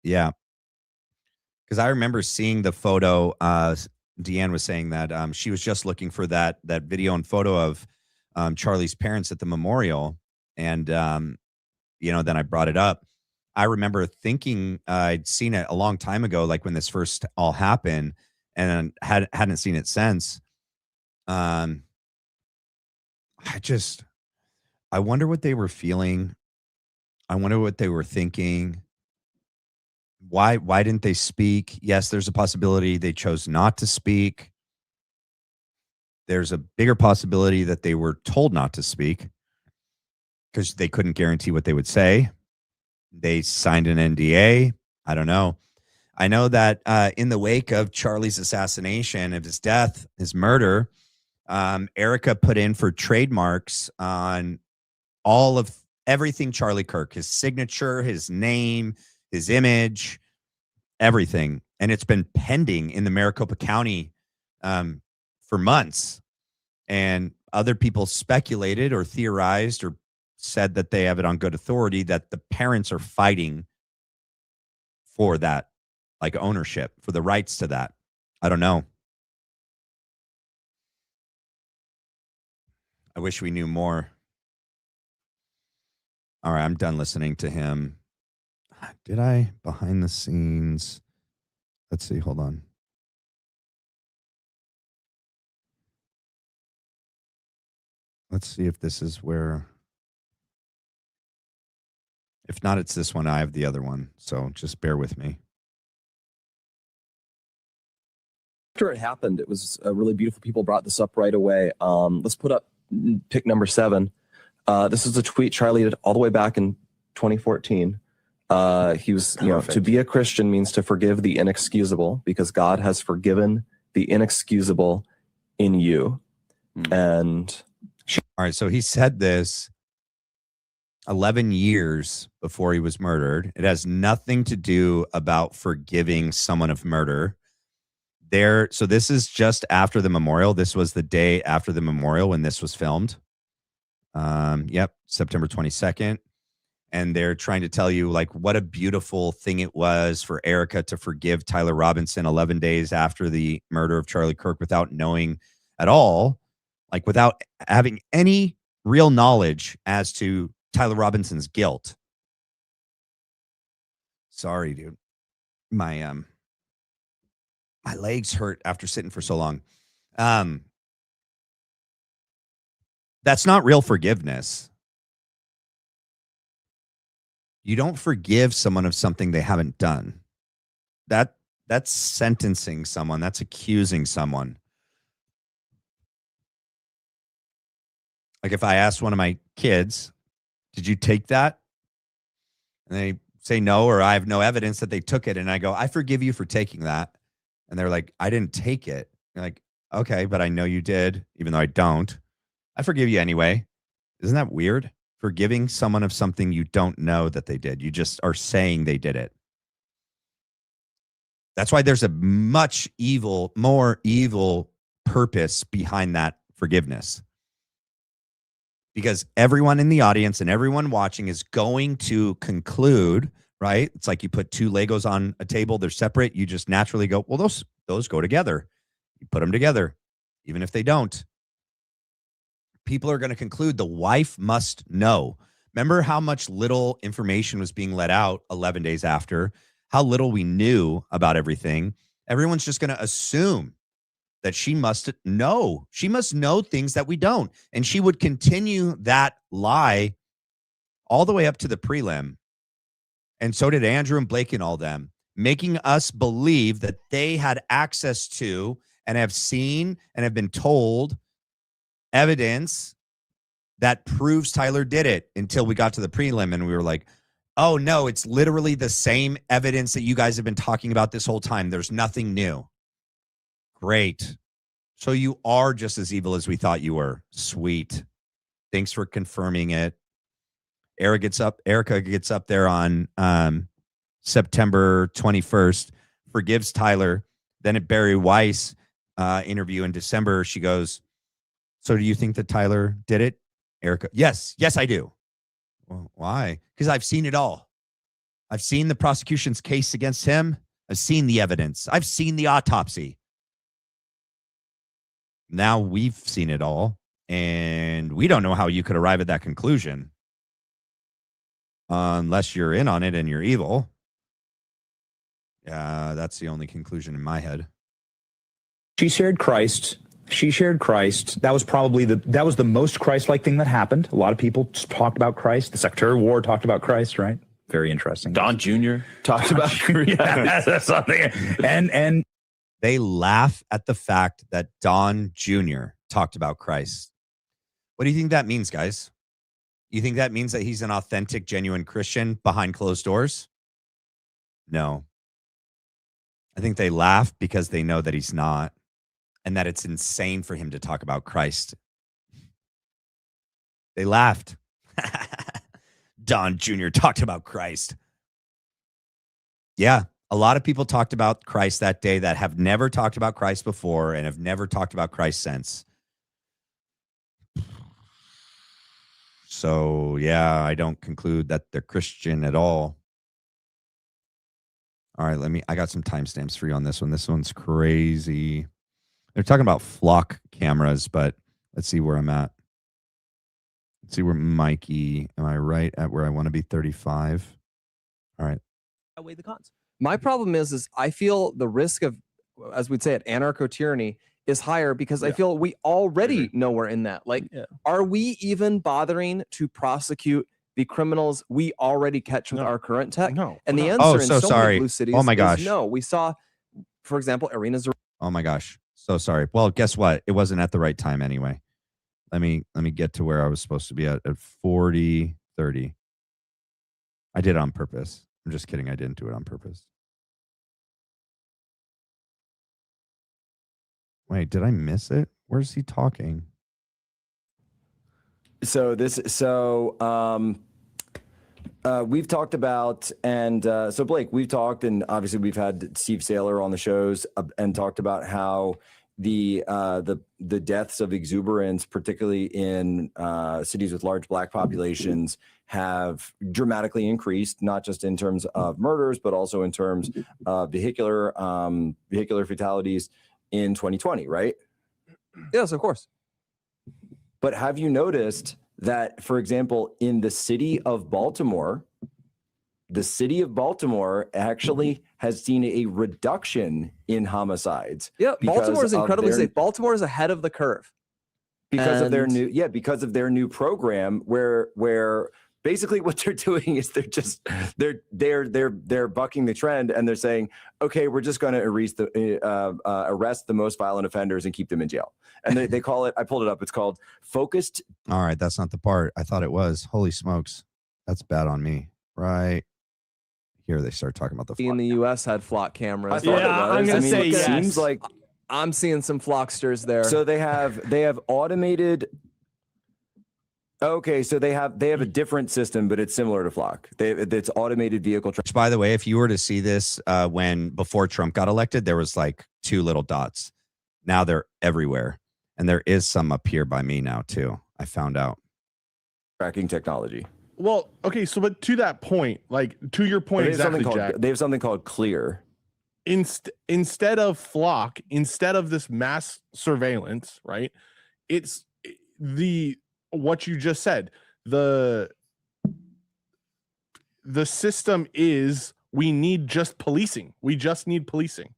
Speaker 2: Yeah. Because I remember seeing the photo. Deanne was saying that she was just looking for that video and photo of Charlie's parents at the memorial. And, then I brought it up. I remember thinking I'd seen it a long time ago, when this first all happened, and hadn't seen it since. I wonder what they were feeling. I wonder what they were thinking. Why didn't they speak? Yes, there's a possibility they chose not to speak. There's a bigger possibility that they were told not to speak because they couldn't guarantee what they would say. They signed an NDA. I don't know. I know that in the wake of Charlie's assassination, of his death, his murder, Erica put in for trademarks on all of everything Charlie Kirk, his signature, his name, his image, everything. and it's been pending in the Maricopa County for months. And other people speculated or theorized or said that they have it on good authority that the parents are fighting for that, like ownership, for the rights to that. I don't know. I wish we knew more. All right, I'm done listening to him. Did I behind the scenes? Let's see. Hold on. Let's see if this is where. If not, it's this one. I have the other one. So just bear with me.
Speaker 21: After it happened, it was really beautiful. People brought this up right away. Let's put up pick number 7. This is a tweet Charlie did all the way back in 2014. He was, to be a Christian means to forgive the inexcusable because God has forgiven the inexcusable in you. And
Speaker 2: all right, so he said this 11 years before he was murdered. It has nothing to do about forgiving someone of murder. So this is just after the memorial. This was the day after the memorial when this was filmed. Yep, September 22nd. And they're trying to tell you like what a beautiful thing it was for Erica to forgive Tyler Robinson 11 days after the murder of Charlie Kirk without knowing at all, like without having any real knowledge as to Tyler Robinson's guilt. Sorry, dude. My legs hurt after sitting for so long. That's not real forgiveness. You don't forgive someone of something they haven't done. That's sentencing someone. That's accusing someone. Like if I asked one of my kids, did you take that? And they say no, or I have no evidence that they took it. And I go, I forgive you for taking that. And they're like, I didn't take it. You're like, okay, but I know you did, even though I don't. I forgive you anyway. Isn't that weird? Forgiving someone of something you don't know that they did. You just are saying they did it. That's why there's a more evil purpose behind that forgiveness. Because everyone in the audience and everyone watching is going to conclude, right? It's like you put 2 Legos on a table, they're separate. You just naturally go, well, those go together. You put them together, even if they don't. People are going to conclude the wife must know. Remember how much little information was being let out 11 days after, how little we knew about everything. Everyone's just going to assume that she must know. She must know things that we don't. And she would continue that lie all the way up to the prelim. And so did Andrew and Blake and all them, making us believe that they had access to and have seen and have been told evidence that proves Tyler did it until we got to the prelim. And we were like, oh, no, it's literally the same evidence that you guys have been talking about this whole time. There's nothing new. Great. So you are just as evil as we thought you were. Sweet. Thanks for confirming it. Erica gets up there on September 21st, forgives Tyler. Then at Barry Weiss interview in December, she goes, so do you think that Tyler did it? Erica, yes, I do. Well, why? Because I've seen it all. I've seen the prosecution's case against him. I've seen the evidence. I've seen the autopsy. Now we've seen it all, and we don't know how you could arrive at that conclusion unless you're in on it and you're evil. Yeah, that's the only conclusion in my head.
Speaker 22: She shared Christ. That was probably the most Christ-like thing that happened. A lot of people talked about Christ. The Secretary of War talked about Christ, right? Very interesting.
Speaker 17: Don Jr. talked about
Speaker 22: yeah, that's something. And
Speaker 2: they laugh at the fact that Don Jr. talked about Christ. What do you think that means, guys? You think that means that he's an authentic, genuine Christian behind closed doors? No. I think they laugh because they know that he's not, and that it's insane for him to talk about Christ. They laughed. Don Jr. talked about Christ. Yeah, A lot of people talked about Christ that day that have never talked about Christ before and have never talked about Christ since. So, yeah, I don't conclude that they're Christian at all. All right, I got some timestamps for you on this one. This one's crazy. They're talking about flock cameras, but let's see where I'm at. Let's see where Mikey, am I right at where I want to be 35? All right.
Speaker 1: Outweigh the cons. My problem is I feel the risk of, as we'd say, anarcho-tyranny is higher because I feel we already know we're in that. Like, are we even bothering to prosecute the criminals we already catch with our current tech?
Speaker 14: No.
Speaker 1: And the answer in so
Speaker 2: sorry.
Speaker 1: many blue cities
Speaker 2: Oh my gosh.
Speaker 1: is no. We saw, for example, arenas.
Speaker 2: Oh my gosh. So sorry. Well, guess what? It wasn't at the right time anyway. Let me get to where I was supposed to be at 40, 30. I did it on purpose. I'm just kidding. I didn't do it on purpose. Wait, did I miss it? Where's he talking?
Speaker 21: We've talked about, and so Blake, we've talked, and obviously we've had Steve Saylor on the shows and talked about how the deaths of exuberance, particularly in cities with large Black populations, have dramatically increased, not just in terms of murders, but also in terms of vehicular fatalities in 2020, right?
Speaker 1: Yes, of course.
Speaker 21: But have you noticed that, for example, in the city of Baltimore actually has seen a reduction in homicides?
Speaker 1: Yeah, Baltimore is incredibly safe. Baltimore is ahead of the curve
Speaker 21: because of their new program where basically what they're doing is they're bucking the trend, and they're saying, okay, we're just going to arrest the most violent offenders and keep them in jail. And they call it, I pulled it up, it's called focused.
Speaker 2: All right, that's not the part. I thought it was. Holy smokes. That's bad on me. Right here, they start talking about the
Speaker 1: in the U.S. had flock cameras.
Speaker 21: I thought it was.
Speaker 1: I'm going to say
Speaker 21: yes.
Speaker 1: Seems like I'm seeing some flocksters there.
Speaker 21: So they have automated. Okay, so they have a different system, but it's similar to Flock. It's automated vehicle.
Speaker 2: Which, by the way, if you were to see this before Trump got elected, there was like 2 little dots. Now they're everywhere. And there is some up here by me now, too. I found out.
Speaker 21: Tracking technology.
Speaker 14: Well, okay, so but to that point, like to your point exactly, Jack.
Speaker 21: They have something called Clear.
Speaker 14: Instead of Flock, instead of this mass surveillance, right? It's what you just said. The system is we need just policing. We just need policing.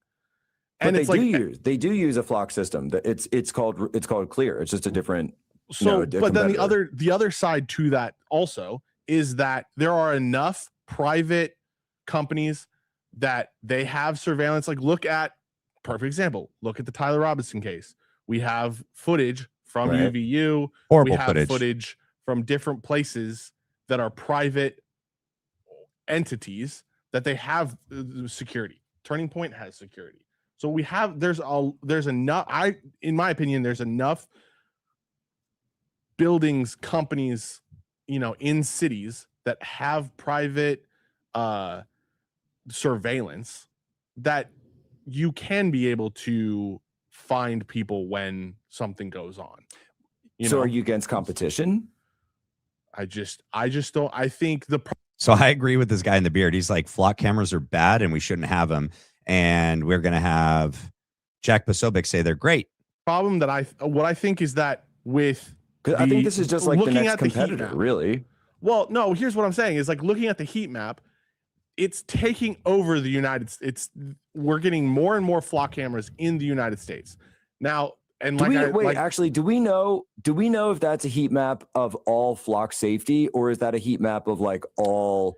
Speaker 21: And they do use a Flock system. It's called Clear. It's just a different.
Speaker 14: So, but then the other side to that also is that there are enough private companies that they have surveillance. Like, perfect example. Look at the Tyler Robinson case. We have footage from UVU.
Speaker 2: Horrible
Speaker 14: we have footage from different places that are private entities that they have security. Turning Point has security. So there's enough, in my opinion, there's enough buildings, companies, in cities that have private surveillance that you can be able to find people when something goes on.
Speaker 21: So are you against competition?
Speaker 14: I just don't. I think
Speaker 2: So I agree with this guy in the beard. He's like, flock cameras are bad and we shouldn't have them. And we're going to have Jack Posobiec say they're great.
Speaker 14: Problem that I think is that with
Speaker 21: I think this is just like the next competitor, really.
Speaker 14: Well, no, here's what I'm saying is like looking at the heat map, it's taking over the United States. We're getting more and more flock cameras in the United States. Now, and
Speaker 21: do we know if that's a heat map of all flock safety, or is that a heat map of like all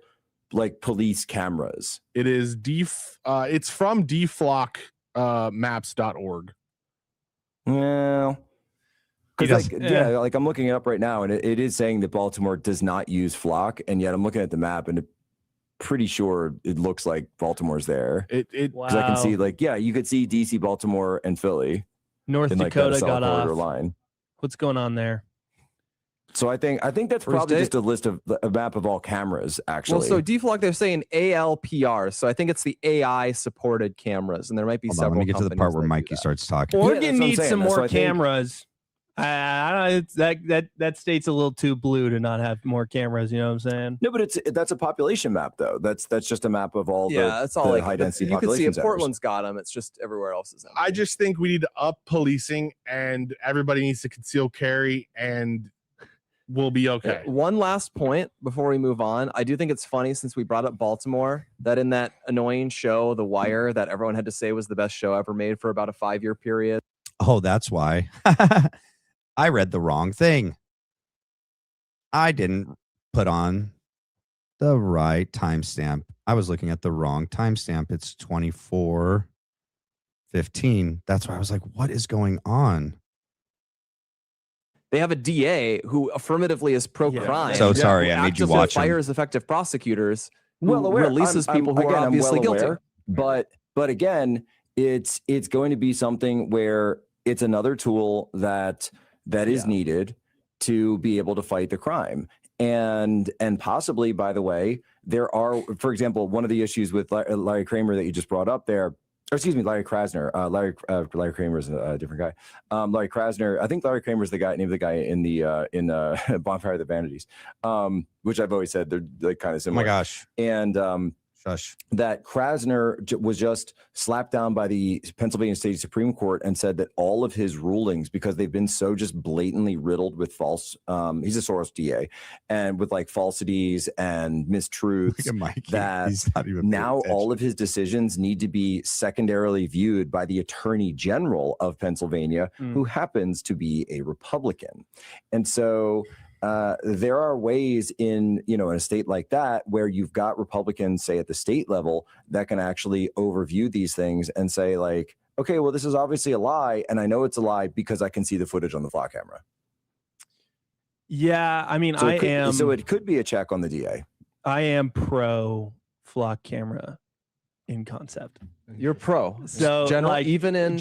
Speaker 21: like police cameras?
Speaker 14: It is it's from dflockmaps.org.
Speaker 21: Well, because like I'm looking it up right now, and it is saying that Baltimore does not use flock, and yet I'm looking at the map, and pretty sure it looks like Baltimore's there. Because I can see you could see DC, Baltimore, and Philly.
Speaker 3: North Dakota got off.
Speaker 21: Line.
Speaker 3: What's going on there? So I think that's probably just a list of a map of all cameras, actually.
Speaker 1: Well, so Deflog, they're saying ALPR. So I think it's the AI supported cameras, and there might be
Speaker 2: Hold on,
Speaker 1: several.
Speaker 2: let me get to the part where
Speaker 1: companies that do
Speaker 2: Mikey
Speaker 1: that.
Speaker 2: starts talking.
Speaker 4: Oregon needs
Speaker 3: saying.
Speaker 4: some
Speaker 3: That's
Speaker 4: more
Speaker 3: what I think.
Speaker 4: cameras. I don't know, it's that state's a little too blue to not have more cameras. You know what I'm saying?
Speaker 3: No, but that's a population map, though. That's just a map of all
Speaker 1: that's all
Speaker 3: the
Speaker 1: like
Speaker 3: high density
Speaker 1: you can see
Speaker 3: population
Speaker 1: it.
Speaker 3: centers.
Speaker 1: Portland's got them. It's just everywhere else is.
Speaker 14: I just think we need to up policing, and everybody needs to conceal carry, and we'll be okay.
Speaker 1: One last point before we move on. I do think it's funny, since we brought up Baltimore, that in that annoying show, The Wire, that everyone had to say was the best show ever made for about a 5-year period.
Speaker 2: Oh, that's why. I read the wrong thing. I didn't put on the right timestamp. I was looking at the wrong timestamp. It's 24:15. That's why I was like, what is going on?
Speaker 1: They have a DA who affirmatively is pro-crime.
Speaker 2: So sorry, I made you watch him.
Speaker 1: Fires effective prosecutors.
Speaker 3: Well
Speaker 1: who
Speaker 3: aware.
Speaker 1: releases people who are obviously guilty.
Speaker 3: But again, it's going to be something where it's another tool that is needed to be able to fight the crime. And possibly, by the way, there are, for example, one of the issues with Larry Kramer that you just brought up there, or excuse me, Larry Krasner. Larry Kramer is a different guy. Larry Krasner, I think Larry Kramer is the guy, name of the guy in the Bonfire of the Vanities, which I've always said they're like kind of similar.
Speaker 2: Oh my gosh.
Speaker 3: And that Krasner was just slapped down by the Pennsylvania State Supreme Court and said that all of his rulings, because they've been so just blatantly riddled with false, he's a Soros DA, and with like falsities and mistruths, that now all of his decisions need to be secondarily viewed by the Attorney General of Pennsylvania, who happens to be a Republican. And so there are ways in a state like that where you've got Republicans, say at the state level, that can actually overview these things and say like, okay, well, this is obviously a lie, and I know it's a lie because I can see the footage on the flock camera.
Speaker 4: Yeah, I mean,
Speaker 3: So it could be a check on the DA.
Speaker 4: I am pro flock camera in concept.
Speaker 1: You're pro.
Speaker 4: So
Speaker 1: General,
Speaker 4: like,
Speaker 1: even in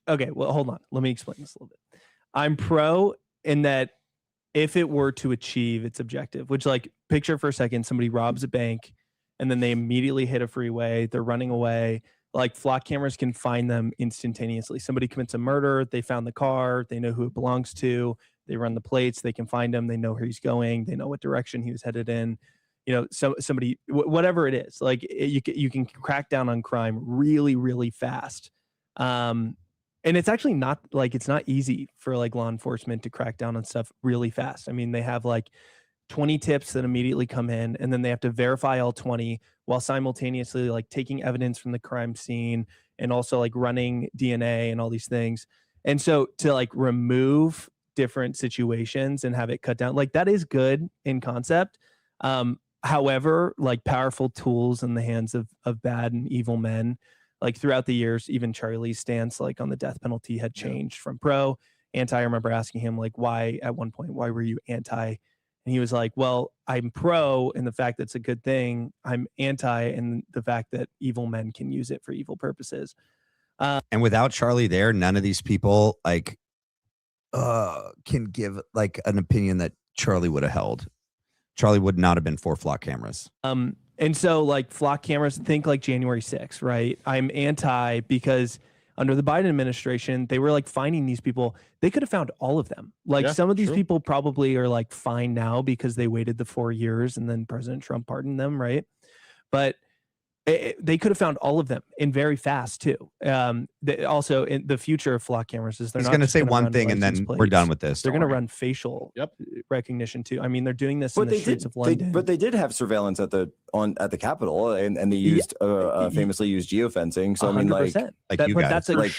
Speaker 4: okay, well, hold on. Let me explain this a little bit. I'm pro in that if it were to achieve its objective, which, like, picture for a second, somebody robs a bank and then they immediately hit a freeway, they're running away. Like, flock cameras can find them instantaneously. Somebody commits a murder, they found the car, they know who it belongs to, they run the plates, they can find him, they know where he's going, they know what direction he was headed in. Somebody, whatever it is, like, you can crack down on crime really, really fast. And it's actually not like, it's not easy for like law enforcement to crack down on stuff really fast. I mean, they have like 20 tips that immediately come in, and then they have to verify all 20 while simultaneously like taking evidence from the crime scene and also like running DNA and all these things. And so to like remove different situations and have it cut down, like, that is good in concept. However, like, powerful tools in the hands of bad and evil men, like, throughout the years, even Charlie's stance, like, on the death penalty had changed from pro, anti. I remember asking him, like, why were you anti? And he was like, well, I'm pro in the fact that it's a good thing. I'm anti in the fact that evil men can use it for evil purposes.
Speaker 2: And without Charlie there, none of these people can give like an opinion that Charlie would have held. Charlie would not have been for flock cameras.
Speaker 4: And so, like, flock cameras, think like January 6th, right? I'm anti because under the Biden administration, they were like finding these people. They could have found all of them. Like, some of these people probably are like fine now because they waited the 4 years and then President Trump pardoned them, right? But they could have found all of them and very fast too. Also, in the future of flock cameras is they're
Speaker 2: He's
Speaker 4: not
Speaker 2: going to
Speaker 4: just
Speaker 2: say
Speaker 4: gonna
Speaker 2: one
Speaker 4: run
Speaker 2: thing and then
Speaker 4: license
Speaker 2: we're
Speaker 4: plates.
Speaker 2: done with this.
Speaker 4: They're going to run facial recognition too. I mean, they're doing this in the streets of London.
Speaker 3: But they did have surveillance at the Capitol, and they used famously used geofencing. So I mean, like
Speaker 4: 100%.
Speaker 2: you
Speaker 4: but
Speaker 2: guys.
Speaker 4: that's
Speaker 3: like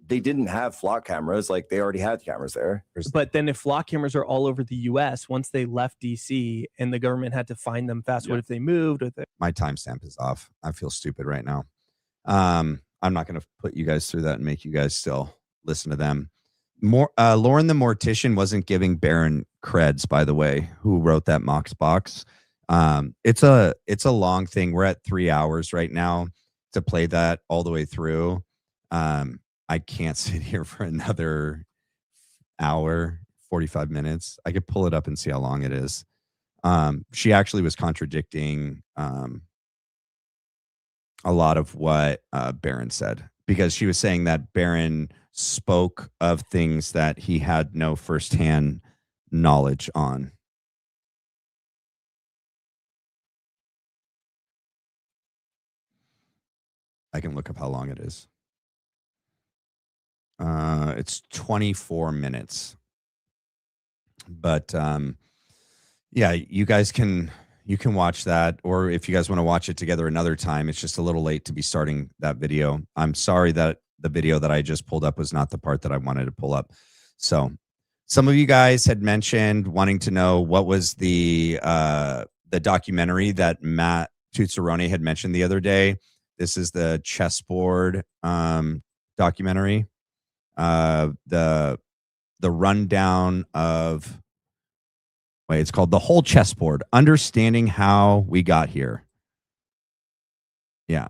Speaker 3: they didn't have flock cameras. Like, they already had cameras there.
Speaker 4: But then if flock cameras are all over the U.S., once they left DC and the government had to find them fast, what if they moved?
Speaker 2: My timestamp is off. I feel stupid right now. I'm not going to put you guys through that and make you guys still listen to them. Lauren the Mortician wasn't giving Barron creds, by the way, who wrote that Mox box. It's a long thing. We're at 3 hours right now to play that all the way through. I can't sit here for another hour, 45 minutes. I could pull it up and see how long it is. She actually was contradicting a lot of what Barron said, because she was saying that Barron spoke of things that he had no firsthand knowledge on. I can look up how long it is. It's 24 minutes. But yeah, you guys can watch that, or if you guys want to watch it together another time. It's just a little late to be starting that video. I'm sorry that the video that I just pulled up was not the part that I wanted to pull up. So some of you guys had mentioned wanting to know what was the documentary that Matt Tuzzarone had mentioned the other day. This is the chessboard documentary. The rundown of, it's called The Whole Chessboard, Understanding How We Got Here. Yeah.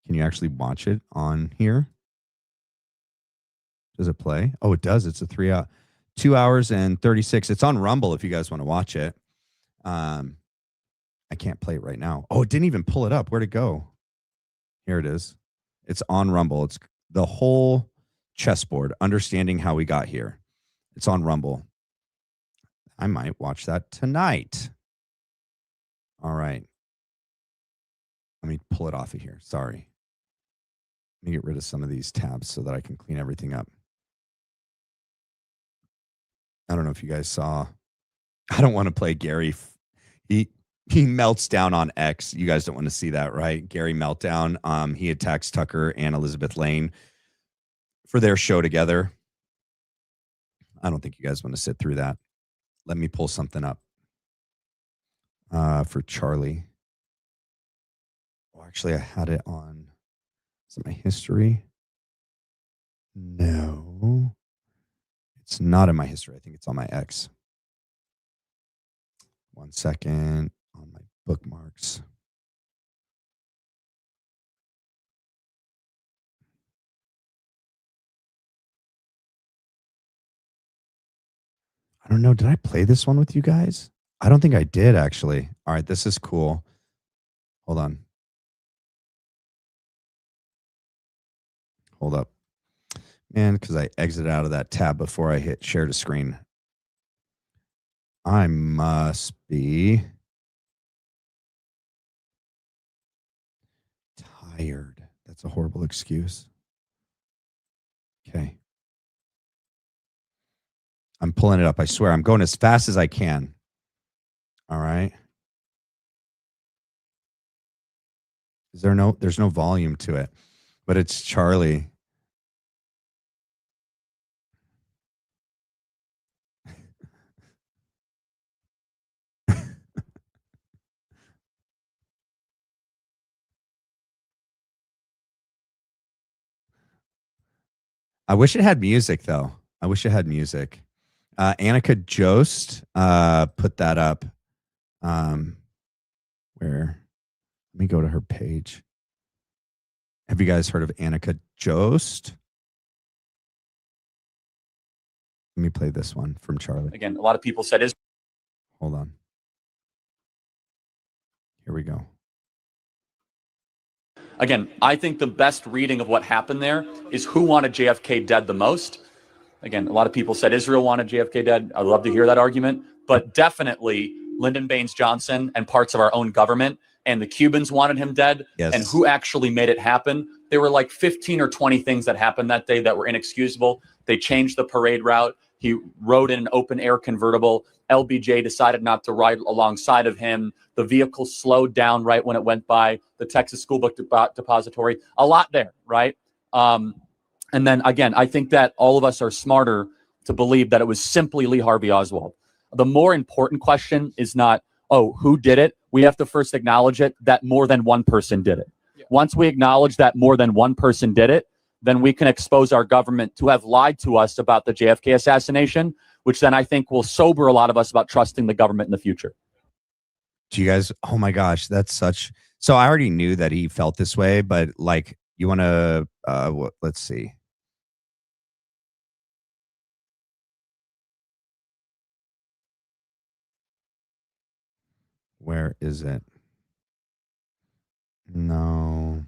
Speaker 2: Can you actually watch it on here? Does it play? Oh, it does. It's a 2 hours and 36. It's on Rumble if you guys want to watch it. I can't play it right now. Oh, it didn't even pull it up. Where'd it go? Here it is. It's on Rumble. It's The Whole Chessboard, Understanding How We Got Here. It's on Rumble. I might watch that tonight. All right. Let me pull it off of here. Sorry. Let me get rid of some of these tabs so that I can clean everything up. I don't know if you guys saw. I don't want to play Gary. He melts down on X. You guys don't want to see that, right? Gary Meltdown. He attacks Tucker and Elizabeth Lane for their show together. I don't think you guys want to sit through that. Let me pull something up for Charlie. Oh, actually, I had it on. Is it my history? No, it's not in my history. I think it's on my X. 1 second, on my bookmarks. I don't know. Did I play this one with you guys? I don't think I did, actually. All right, this is cool. Hold on. Hold up. Man, because I exited out of that tab before I hit share to screen. I must be tired. That's a horrible excuse. Okay. I'm pulling it up. I swear. I'm going as fast as I can. All right. There's no volume to it, but it's Charlie. I wish it had music, though. I wish it had music. Annika Jost put that up. Where? Let me go to her page. Have you guys heard of Annika Jost? Let me play this one from Charlie.
Speaker 20: Again, a lot of people said is.
Speaker 2: Hold on. Here we go.
Speaker 20: Again, I think the best reading of what happened there is who wanted JFK dead the most. Again, a lot of people said Israel wanted JFK dead. I'd love to hear that argument. But definitely Lyndon Baines Johnson and parts of our own government and the Cubans wanted him dead.
Speaker 2: Yes.
Speaker 20: And who actually made it happen? There were like 15 or 20 things that happened that day that were inexcusable. They changed the parade route. He rode in an open air convertible. LBJ decided not to ride alongside of him. The vehicle slowed down right when it went by the Texas School Book Depository. A lot there, right? And then again, I think that all of us are smarter to believe that it was simply Lee Harvey Oswald. The more important question is not, oh, who did it? We have to first acknowledge it that more than one person did it. Yeah. Once we acknowledge that more than one person did it, then we can expose our government to have lied to us about the JFK assassination, which then I think will sober a lot of us about trusting the government in the future.
Speaker 2: Do you guys, oh my gosh, that's such, so I already knew that he felt this way, but like, you want to, let's see. Where is it? No.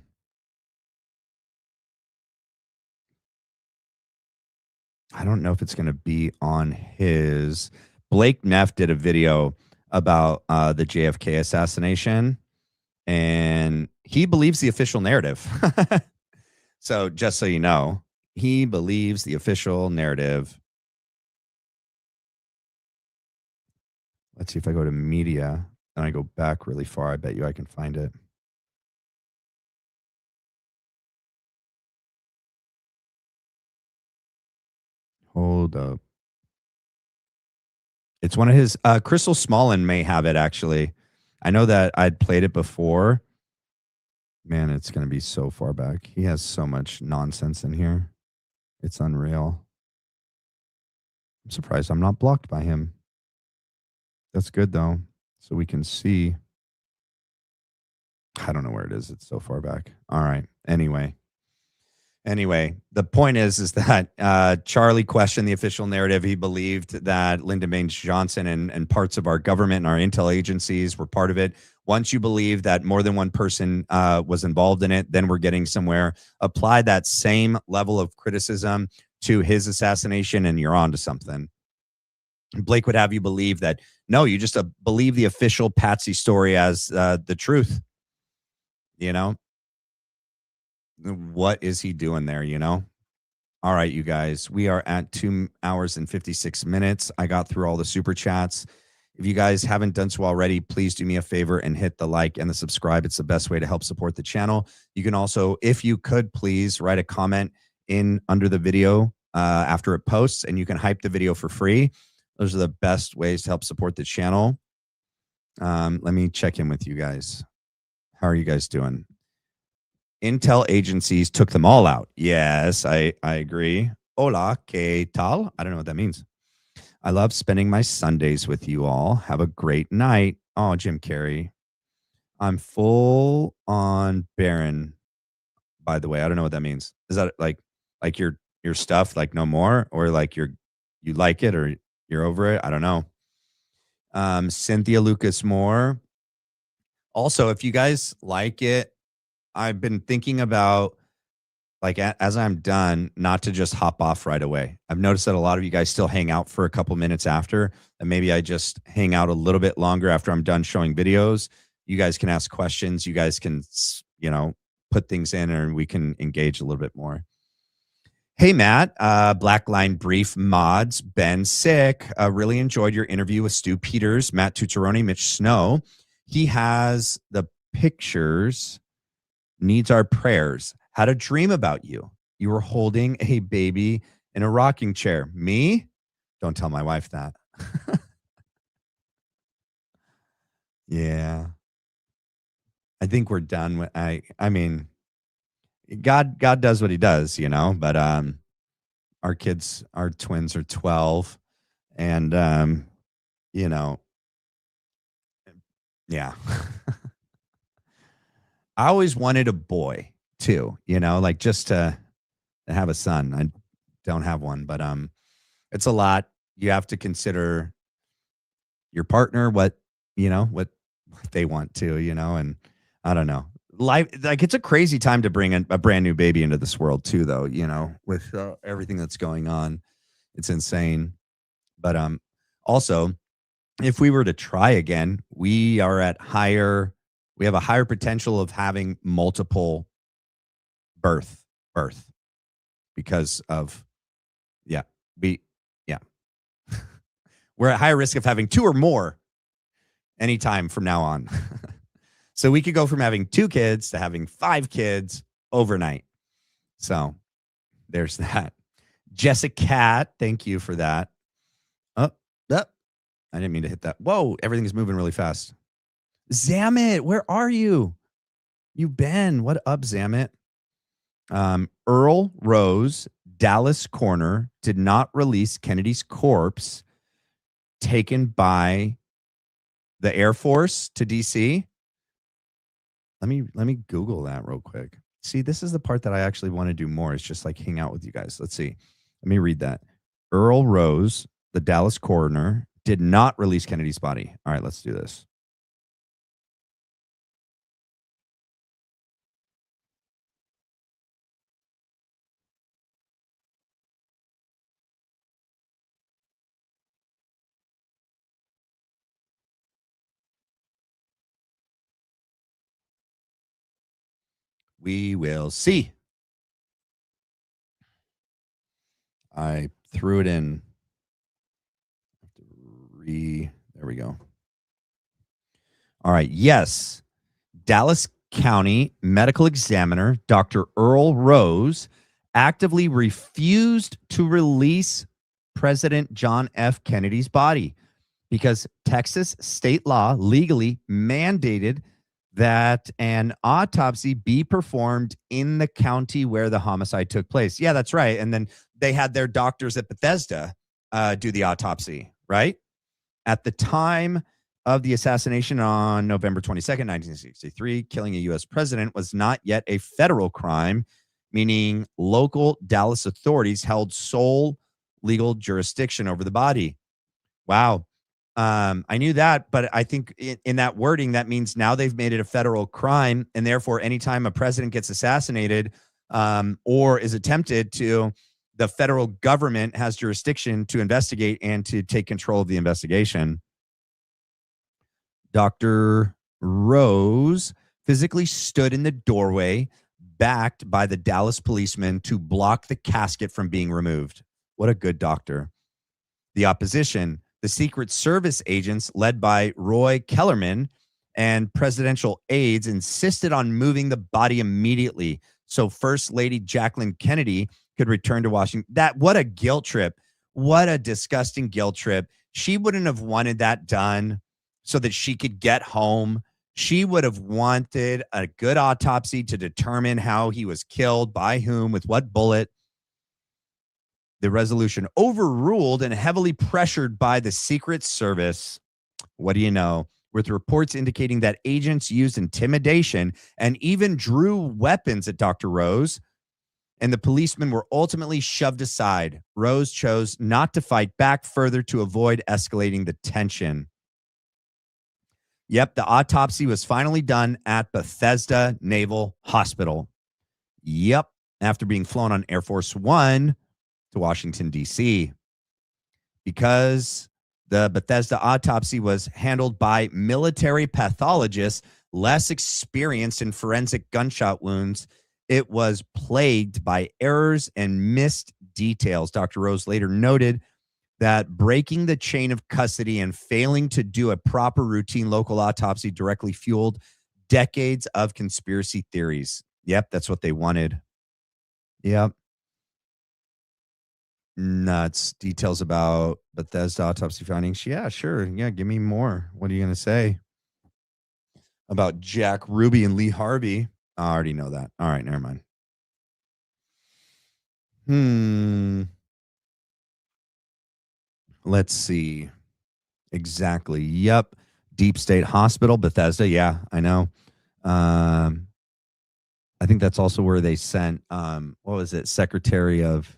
Speaker 2: I don't know if it's going to be on his. Blake Neff did a video about the JFK assassination, and he believes the official narrative. So just so you know, he believes the official narrative. Let's see if I go to media and I go back really far. I bet you I can find it. Hold up. It's one of his. Crystal Smallin may have it, actually. I know that I'd played it before. Man, it's going to be so far back. He has so much nonsense in here. It's unreal. I'm surprised I'm not blocked by him. That's good, though. So we can see. I don't know where it is. It's so far back. All right. Anyway, the point is that Charlie questioned the official narrative. He believed that Lyndon Baines Johnson and parts of our government and our intel agencies were part of it. Once you believe that more than one person was involved in it, then we're getting somewhere. Apply that same level of criticism to his assassination, and you're on to something. Blake would have you believe that, no, you just believe the official Patsy story as the truth. You know? What is he doing there, you know? All right, you guys, we are at 2 hours and 56 minutes. I got through all the super chats. If you guys haven't done so already, please do me a favor and hit the like and the subscribe. It's the best way to help support the channel. You can also, if you could, please write a comment in under the video after it posts, and you can hype the video for free. Those are the best ways to help support the channel. Let me check in with you guys. How are you guys doing? Intel agencies took them all out. Yes, I agree. Hola, ¿qué tal? I don't know what that means. I love spending my Sundays with you all. Have a great night. Oh, Jim Carrey. I'm full on barren, by the way. I don't know what that means. Is that like your stuff, like no more? Or like you like it or you're over it? I don't know. Cynthia Lucas Moore. Also, if you guys like it, I've been thinking about, like, as I'm done, not to just hop off right away. I've noticed that a lot of you guys still hang out for a couple minutes after, and maybe I just hang out a little bit longer after I'm done showing videos. You guys can ask questions. You guys can, you know, put things in, and we can engage a little bit more. Hey, Matt, Black Line Brief mods, Ben Sick. Really enjoyed your interview with Stu Peters, Matt Tucciarone, Mitch Snow. He has the pictures. Needs our prayers. Had a dream about you. You were holding a baby in a rocking chair. Me? Don't tell my wife that. Yeah. I think we're done with I mean, God does what he does, you know, but our kids, our twins are 12, and you know, yeah. I always wanted a boy too, you know, like just to have a son. I don't have one, but it's a lot. You have to consider your partner, what they want to, you know, and I don't know. Life, like, it's a crazy time to bring a brand new baby into this world too, though, you know, with everything that's going on. It's insane. But also, if we were to try again, we have a higher potential of having multiple birth because of, we're at higher risk of having 2 or more anytime from now on. So we could go from having 2 kids to having 5 kids overnight. So there's that. Jessica Cat, thank you for that. I didn't mean to hit that. Whoa, everything's moving really fast. Zamet, where are you? You been? What up, Zamet? Earl Rose, Dallas Corner, did not release Kennedy's corpse taken by the Air Force to DC. Let me Google that real quick. See, this is the part that I actually want to do more. Is just like hang out with you guys. Let's see. Let me read that. Earl Rose, the Dallas coroner, did not release Kennedy's body. All right, let's do this. We will see. I threw it in. There we go. All right. Yes. Dallas County medical examiner, Dr. Earl Rose, actively refused to release President John F. Kennedy's body because Texas state law legally mandated that an autopsy be performed in the county where the homicide took place. Yeah, that's right. And then they had their doctors at Bethesda do the autopsy, right? At the time of the assassination on November 22nd, 1963, killing a U.S. president was not yet a federal crime, meaning local Dallas authorities held sole legal jurisdiction over the body. Wow. I knew that, but I think in that wording, that means now they've made it a federal crime, and therefore anytime a president gets assassinated or is attempted to, the federal government has jurisdiction to investigate and to take control of the investigation. Dr. Rose physically stood in the doorway, backed by the Dallas policeman to block the casket from being removed. What a good doctor. The opposition, the Secret Service agents led by Roy Kellerman and presidential aides, insisted on moving the body immediately so First Lady Jacqueline Kennedy could return to Washington. What a guilt trip. What a disgusting guilt trip. She wouldn't have wanted that done so that she could get home. She would have wanted a good autopsy to determine how he was killed, by whom, with what bullet. The resolution overruled and heavily pressured by the Secret Service. What do you know? With reports indicating that agents used intimidation and even drew weapons at Dr. Rose, and the policemen were ultimately shoved aside. Rose chose not to fight back further to avoid escalating the tension. Yep, the autopsy was finally done at Bethesda Naval Hospital. Yep, after being flown on Air Force One to Washington, D.C. Because the Bethesda autopsy was handled by military pathologists less experienced in forensic gunshot wounds, it was plagued by errors and missed details. Dr. Rose later noted that breaking the chain of custody and failing to do a proper routine local autopsy directly fueled decades of conspiracy theories. Yep, that's what they wanted. Yep. Nuts. Details about Bethesda autopsy findings. Yeah, sure. Yeah, give me more. What are you going to say about Jack Ruby and Lee Harvey? I already know that. All right, never mind. Let's see. Exactly. Yep. Deep State Hospital, Bethesda. Yeah, I know. I think that's also where they sent, what was it? Secretary of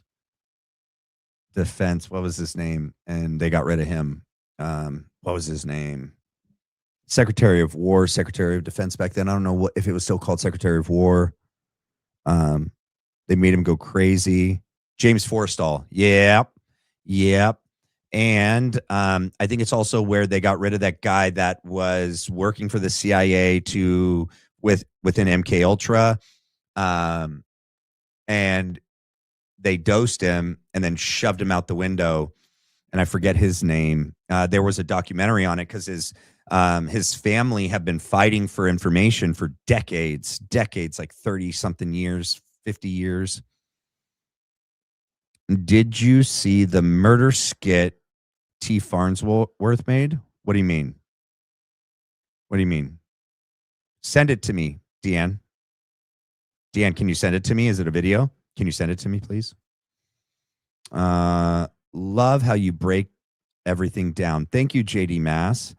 Speaker 2: Defense. What was his name? And they got rid of him. What was his name? Secretary of War, Secretary of Defense back then. I don't know if it was still called Secretary of War. They made him go crazy. James Forrestal. Yep. Yep. And I think it's also where they got rid of that guy that was working for the CIA within MK Ultra. And they dosed him and then shoved him out the window. And I forget his name. There was a documentary on it because his family have been fighting for information for decades, like 30 something years, 50 years. Did you see the murder skit T. Farnsworth made? What do you mean? What do you mean? Send it to me, Deanne. Deanne, can you send it to me? Is it a video? Can you send it to me, please? Love how you break everything down. Thank you, JD Mass.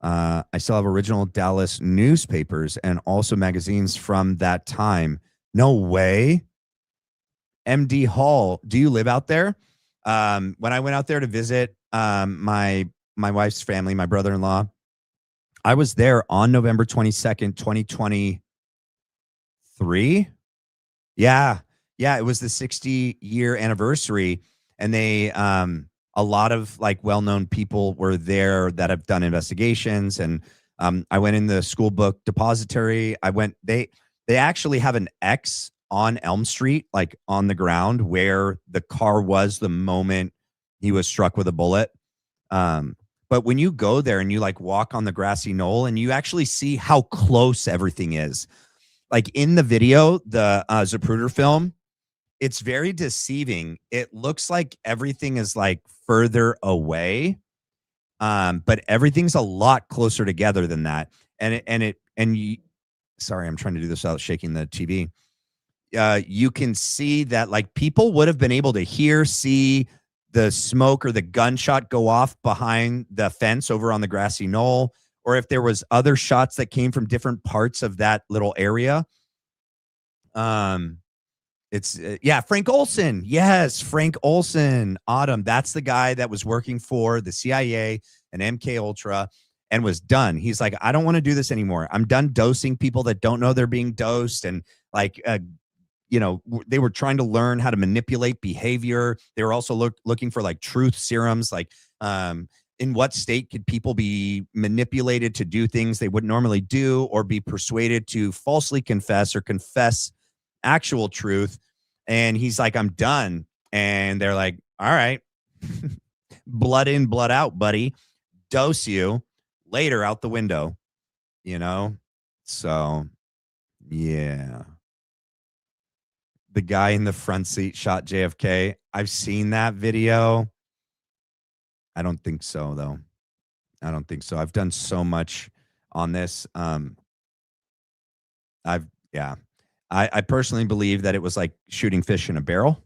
Speaker 2: I still have original Dallas newspapers and also magazines from that time. No way. MD Hall, do you live out there? When I went out there to visit my wife's family, my brother-in-law, I was there on November 22nd, 2023. Yeah, it was the 60-year anniversary, and they a lot of like well-known people were there that have done investigations, and I went in the school book depository. They actually have an X on Elm Street, like on the ground where the car was the moment he was struck with a bullet. But when you go there and you like walk on the grassy knoll and you actually see how close everything is, like in the video, the Zapruder film, it's very deceiving. It looks like everything is like further away, but everything's a lot closer together than that. Sorry, I'm trying to do this without shaking the TV. You can see that like people would have been able to see the smoke or the gunshot go off behind the fence over on the grassy knoll, or if there was other shots that came from different parts of that little area. It's Frank Olson. Yes, Frank Olson. Autumn. That's the guy that was working for the CIA and MK Ultra and was done. He's like, I don't want to do this anymore. I'm done dosing people that don't know they're being dosed. And like, they were trying to learn how to manipulate behavior. They were also looking for like truth serums, like in what state could people be manipulated to do things they wouldn't normally do, or be persuaded to falsely confess or confess actual truth. And he's like, I'm done. And they're like, all right, blood in, blood out, buddy. Dose you later, out the window, So, yeah. The guy in the front seat shot JFK. I've seen that video. I don't think so, though. I don't think so. I've done so much on this. I personally believe that it was like shooting fish in a barrel,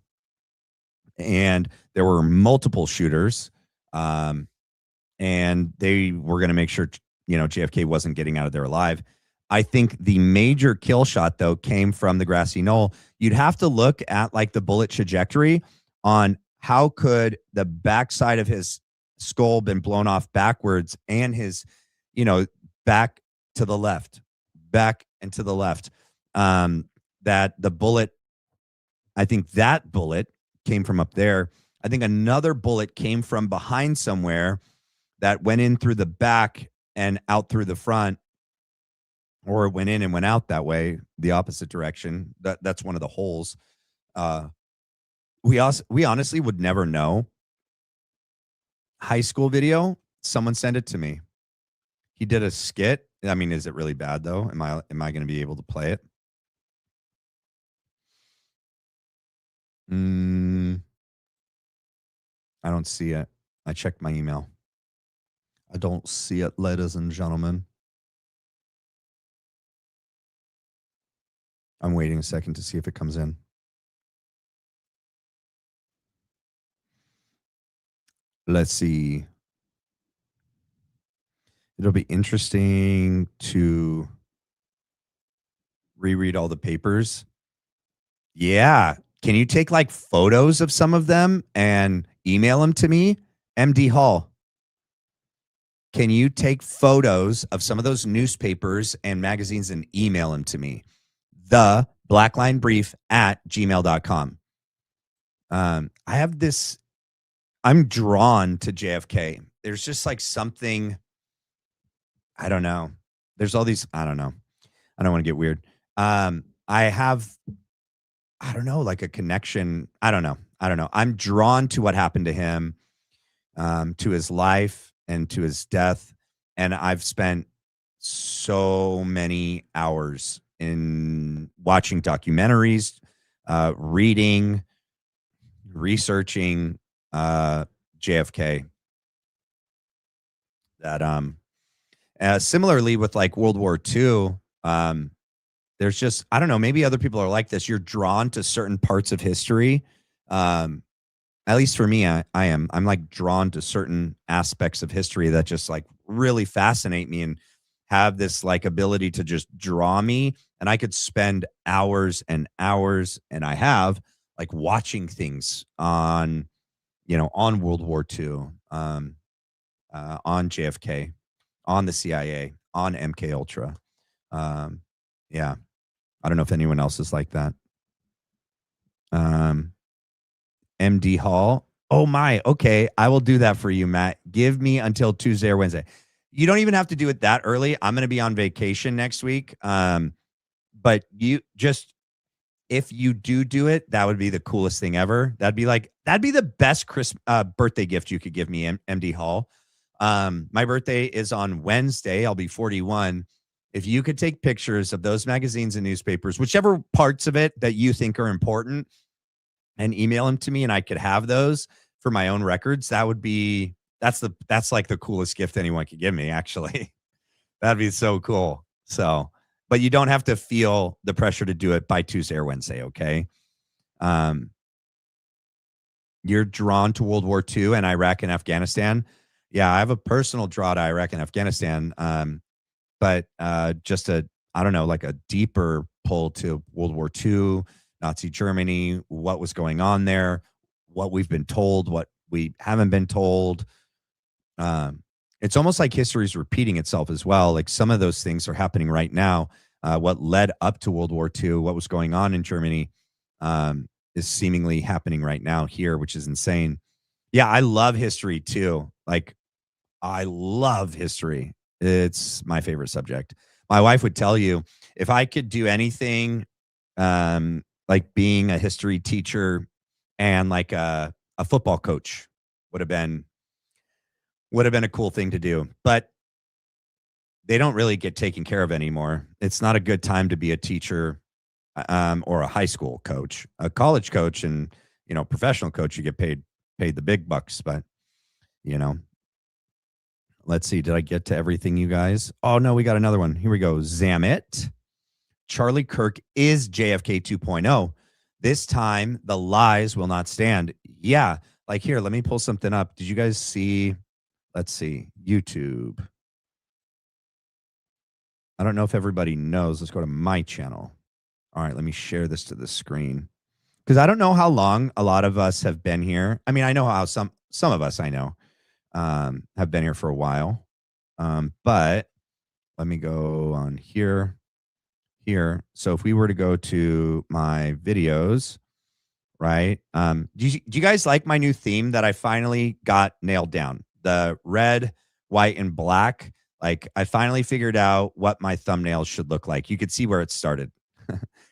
Speaker 2: and there were multiple shooters, and they were going to make sure, JFK wasn't getting out of there alive. I think the major kill shot, though, came from the grassy knoll. You'd have to look at like the bullet trajectory on how could the backside of his skull been blown off backwards and his, back to the left, back and to the left. That the bullet, I think that bullet came from up there. I think another bullet came from behind somewhere that went in through the back and out through the front. Or it went in and went out that way, the opposite direction. That's one of the holes. We honestly would never know. High school video, someone sent it to me. He did a skit. I mean, is it really bad though? Am I going to be able to play it? I don't see it. I checked my email. I don't see it, ladies and gentlemen. I'm waiting a second to see if it comes in. Let's see. It'll be interesting to reread all the papers. Yeah. Can you take like photos of some of them and email them to me? MD Hall. Can you take photos of some of those newspapers and magazines and email them to me? The blacklinebrief@gmail.com. I have this, I'm drawn to JFK. There's just like something, I don't know. There's all these, I don't know. I don't want to get weird. I have, I don't know, like a connection. I don't know. I'm drawn to what happened to him, to his life and to his death. And I've spent so many hours in watching documentaries, reading, researching JFK. That similarly with like World War II, there's just, I don't know, maybe other people are like this. You're drawn to certain parts of history. At least for me, I am. I'm like drawn to certain aspects of history that just like really fascinate me and have this like ability to just draw me. And I could spend hours and hours, and I have, like watching things on, on World War II, on JFK, on the CIA, on MK Ultra. Yeah. I don't know if anyone else is like that. MD Hall. Oh my. Okay. I will do that for you, Matt. Give me until Tuesday or Wednesday. You don't even have to do it that early. I'm going to be on vacation next week. but you just, if you do it, that would be the coolest thing ever. That'd be the best birthday gift you could give me, MD Hall. My birthday is on Wednesday. I'll be 41. If you could take pictures of those magazines and newspapers, whichever parts of it that you think are important, and email them to me, and I could have those for my own records, that's like the coolest gift anyone could give me, actually. That'd be so cool. So, but you don't have to feel the pressure to do it by Tuesday or Wednesday, okay? You're drawn to World War II and Iraq and Afghanistan. Yeah, I have a personal draw to Iraq and Afghanistan, but just I don't know, like a deeper pull to World War II, Nazi Germany, what was going on there, what we've been told, what we haven't been told. It's almost like history is repeating itself as well. Like some of those things are happening right now. What led up to World War II, what was going on in Germany, is seemingly happening right now here, which is insane. Yeah, I love history too. Like, I love history. It's my favorite subject. My wife would tell you, if I could do anything, like being a history teacher and like a football coach would have been a cool thing to do. But they don't really get taken care of anymore. It's not a good time to be a teacher or a high school coach. A college coach and, professional coach, you get paid the big bucks. But, let's see. Did I get to everything, you guys? Oh, no, we got another one. Here we go. Zamit. Charlie Kirk is JFK 2.0. This time, the lies will not stand. Yeah. Like here, let me pull something up. Did you guys see? Let's see. YouTube. I don't know if everybody knows. Let's go to my channel. All right, let me share this to the screen. Because I don't know how long a lot of us have been here. I mean, I know how some of us I know have been here for a while. But let me go on here. So if we were to go to my videos, right? Do you guys like my new theme that I finally got nailed down? The red, white, and black. Like, I finally figured out what my thumbnails should look like. You could see where it started.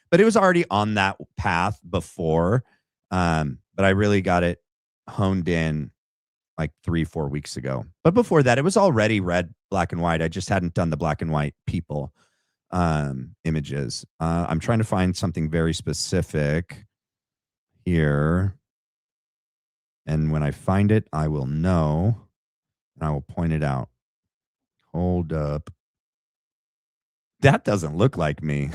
Speaker 2: But it was already on that path before. But I really got it honed in like 3-4 weeks ago. But before that, it was already red, black, and white. I just hadn't done the black and white people images. I'm trying to find something very specific here. And when I find it, I will know. And I will point it out. Hold up. That doesn't look like me.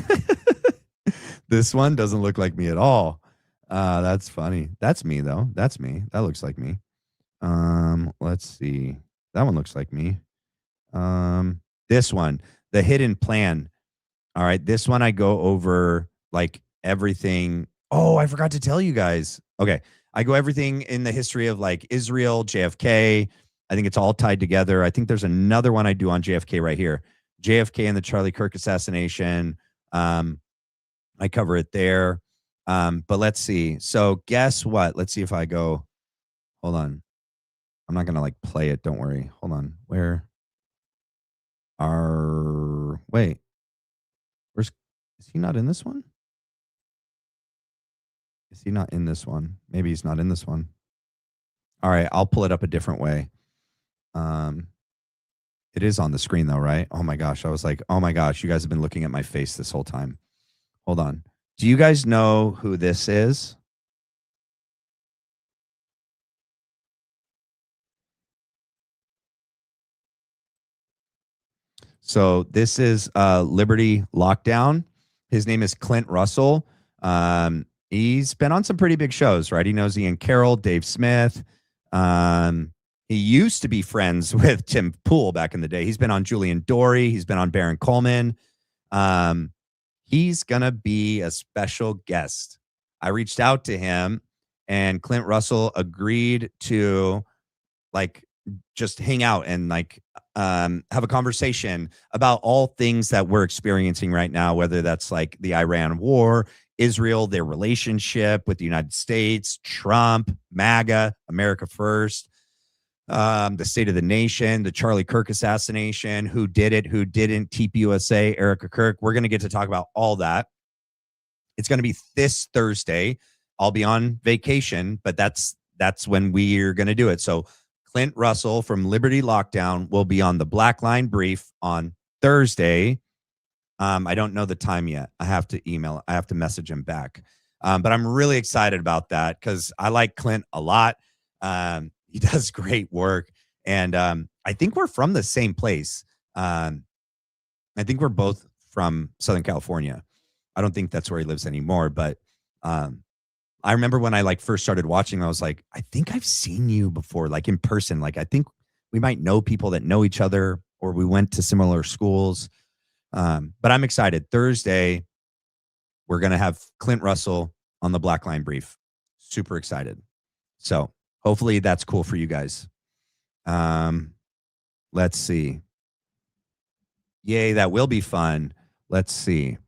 Speaker 2: This one doesn't look like me at all. That's funny. That's me, though. That's me. That looks like me. Let's see. That one looks like me. This one, the hidden plan. All right. This one, I go over like everything. Oh, I forgot to tell you guys. Okay. I go everything in the history of like Israel, JFK. I think it's all tied together. I think there's another one I do on JFK right here. JFK and the Charlie Kirk assassination. I cover it there. But let's see. So guess what? Let's see if I go. Hold on. I'm not going to like play it. Don't worry. Hold on. Wait. Is he not in this one? Is he not in this one? Maybe he's not in this one. All right. I'll pull it up a different way. It is on the screen though, right? Oh my gosh. I was like, oh my gosh, you guys have been looking at my face this whole time. Hold on. Do you guys know who this is? So this is Liberty Lockdown. His name is Clint Russell. He's been on some pretty big shows, right? He knows Ian Carroll, Dave Smith. He used to be friends with Tim Pool back in the day. He's been on Julian Dory. He's been on Baron Coleman. He's going to be a special guest. I reached out to him and Clint Russell agreed to like just hang out and like have a conversation about all things that we're experiencing right now, whether that's like the Iran war, Israel, their relationship with the United States, Trump, MAGA, America First. the state of the nation, the Charlie Kirk assassination, who did it, who didn't, TPUSA, Erica Kirk. We're going to get to talk about all that. It's going to be this Thursday. I'll be on vacation, but that's when we're going to do it. So Clint Russell from Liberty Lockdown will be on the Black Line Brief on Thursday. I don't know the time yet. I have to message him back. But I'm really excited about that because I like Clint a lot. He does great work. And I think we're from the same place. I think we're both from Southern California. I don't think that's where he lives anymore. But I remember when I first started watching, I was like, I think I've seen you before, in person. I think we might know people that know each other, or we went to similar schools. But I'm excited. Thursday, we're going to have Clint Russell on the Black Line Brief. Super excited. So hopefully that's cool for you guys. Let's see. Yay, that will be fun. Let's see.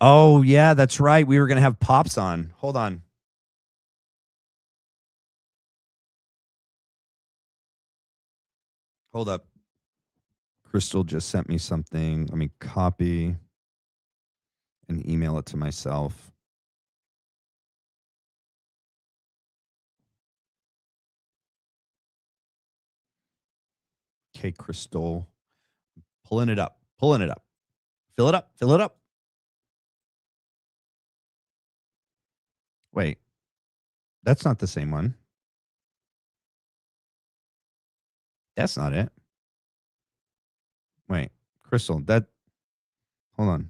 Speaker 2: Oh, yeah, that's right. We were going to have Pops on. Hold on. Hold up. Crystal just sent me something. Let me copy and email it to myself. Okay, Crystal. Pulling it up. Fill it up. Wait, that's not the same one. That's not it. Wait, Crystal, hold on.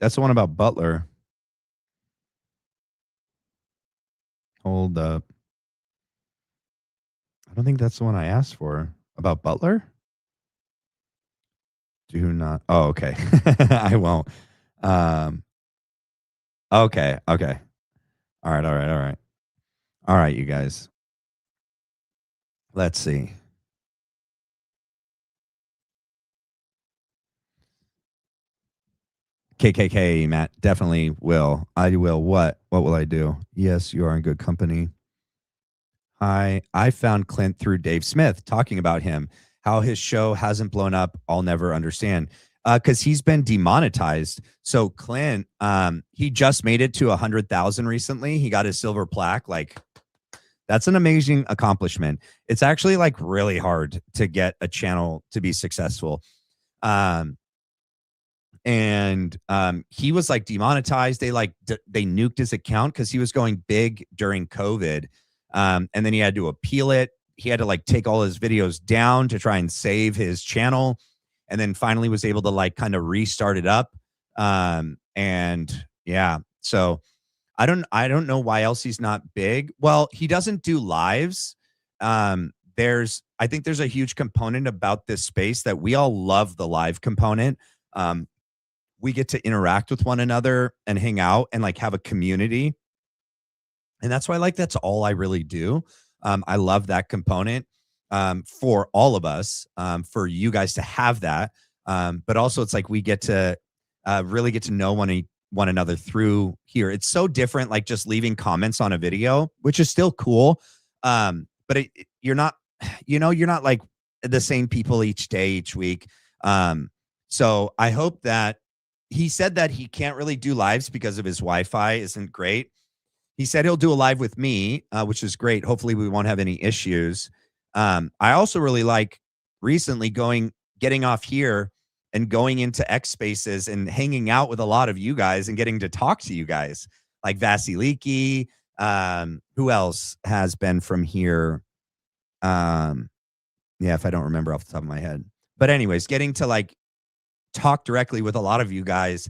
Speaker 2: That's the one about Butler. Hold up. I don't think that's the one I asked for. About Butler? Do not. Oh, okay. I won't. Okay. All right, you guys. Let's see. KKK, Matt, definitely will. I will. What will I do? Yes, you are in good company. I found Clint through Dave Smith talking about him, how his show hasn't blown up. I'll never understand. Because he's been demonetized. So Clint, he just made it to 100,000 recently. He got his silver plaque. That's an amazing accomplishment. It's actually really hard to get a channel to be successful. And he was demonetized. They they nuked his account because he was going big during COVID. And then he had to appeal it. He had to take all his videos down to try and save his channel. And then finally was able to kind of restart it up. And yeah, so I don't know why else he's not big. Well, he doesn't do lives. I think there's a huge component about this space that we all love, the live component. We get to interact with one another and hang out and have a community. And that's why that's all I really do. I love that component. For all of us, for you guys to have that. But also it's we get to really get to know one another through here. It's so different, just leaving comments on a video, which is still cool. But you're not, you're not the same people each day, each week. So I hope that he said that he can't really do lives because of his Wi-Fi isn't great. He said he'll do a live with me, which is great. Hopefully we won't have any issues. I also really recently getting off here and going into X Spaces and hanging out with a lot of you guys and getting to talk to you guys like Vasiliki. Who else has been from here? Yeah, if I don't remember off the top of my head. But anyways, getting to talk directly with a lot of you guys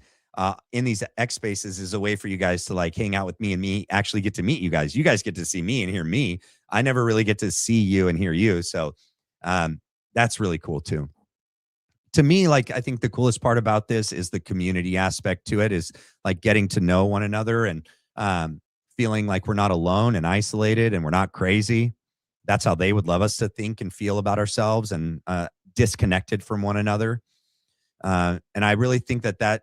Speaker 2: in these X Spaces is a way for you guys to hang out with me and me actually get to meet you guys. You guys get to see me and hear me. I never really get to see you and hear you. So that's really cool too. To me, I think the coolest part about this is the community aspect to it, is getting to know one another and feeling we're not alone and isolated and we're not crazy. that's how they would love us to think and feel about ourselves, and disconnected from one another. And I really think that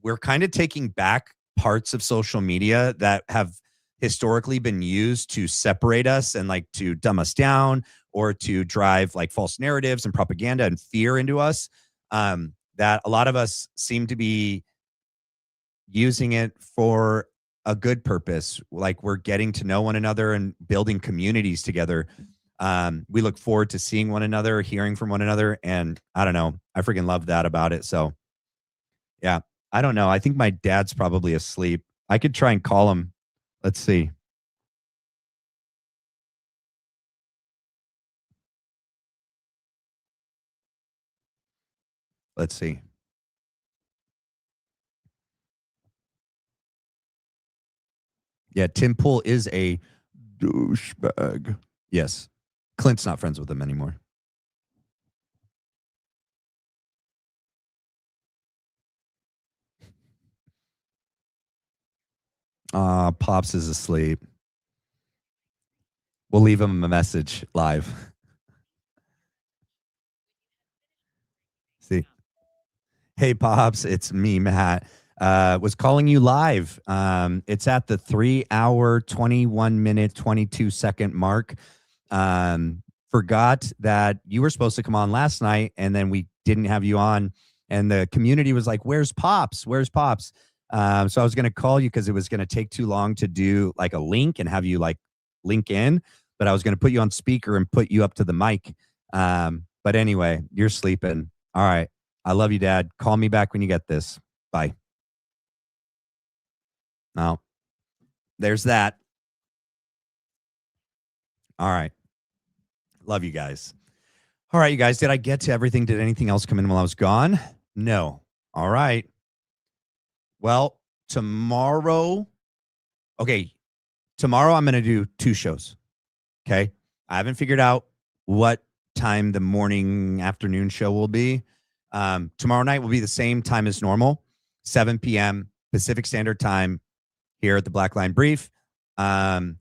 Speaker 2: we're kind of taking back parts of social media that have historically been used to separate us and like to dumb us down, or to drive like false narratives and propaganda and fear into us. That a lot of us seem to be using it for a good purpose. Like we're getting to know one another and building communities together. We look forward to seeing one another, hearing from one another. And I don't know, I freaking love that about it. So yeah, I don't know. I think my dad's probably asleep. I could try and call him. Let's see. Let's see. Yeah, Tim Pool is a douchebag. Yes. Clint's not friends with him anymore. Pops is asleep. We'll leave him a message live. See. Hey, Pops, it's me, Matt. Was calling you live. It's at the 3 hour, 21 minute, 22 second mark. Forgot that you were supposed to come on last night, and then we didn't have you on. And the community was like, where's Pops? Where's Pops? So I was going to call you because it was going to take too long to do like a link and have you like link in. But I was going to put you on speaker and put you up to the mic. But anyway, you're sleeping. All right. I love you, Dad. Call me back when you get this. Bye. Now, there's that. All right. Love you guys. All right, you guys. Did I get to everything? Did anything else come in while I was gone? No. All right. Well, tomorrow. Okay. Tomorrow I'm going to do 2 shows. Okay. I haven't figured out what time the morning afternoon show will be. Tomorrow night will be the same time as normal, 7 p.m. Pacific Standard Time here at the Black Line Brief. I'll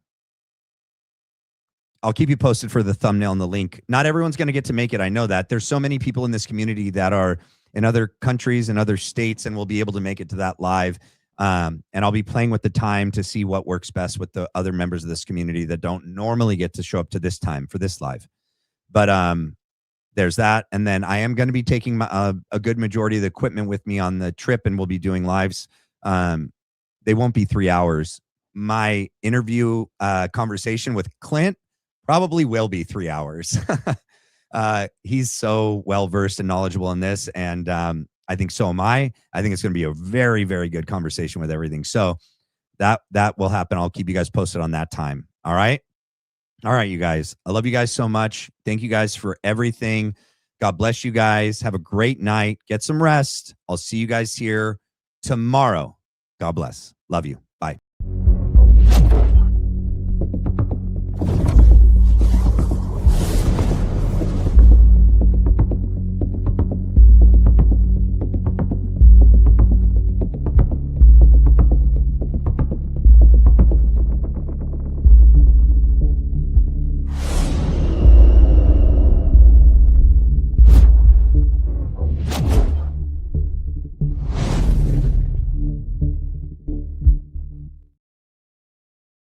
Speaker 2: keep you posted for the thumbnail and the link. Not everyone's going to get to make it. I know that. There's so many people in this community that are in other countries and other states and will be able to make it to that live. And I'll be playing with the time to see what works best with the other members of this community that don't normally get to show up to this time for this live. But there's that. And then I am going to be taking a good majority of the equipment with me on the trip, and we'll be doing lives. They won't be 3 hours. My interview conversation with Clint probably will be 3 hours. He's so well-versed and knowledgeable in this. And I think so am I. I think it's going to be a very, very good conversation with everything. So that will happen. I'll keep you guys posted on that time. All right. All right, you guys. I love you guys so much. Thank you guys for everything. God bless you guys. Have a great night. Get some rest. I'll see you guys here tomorrow. God bless. Love you.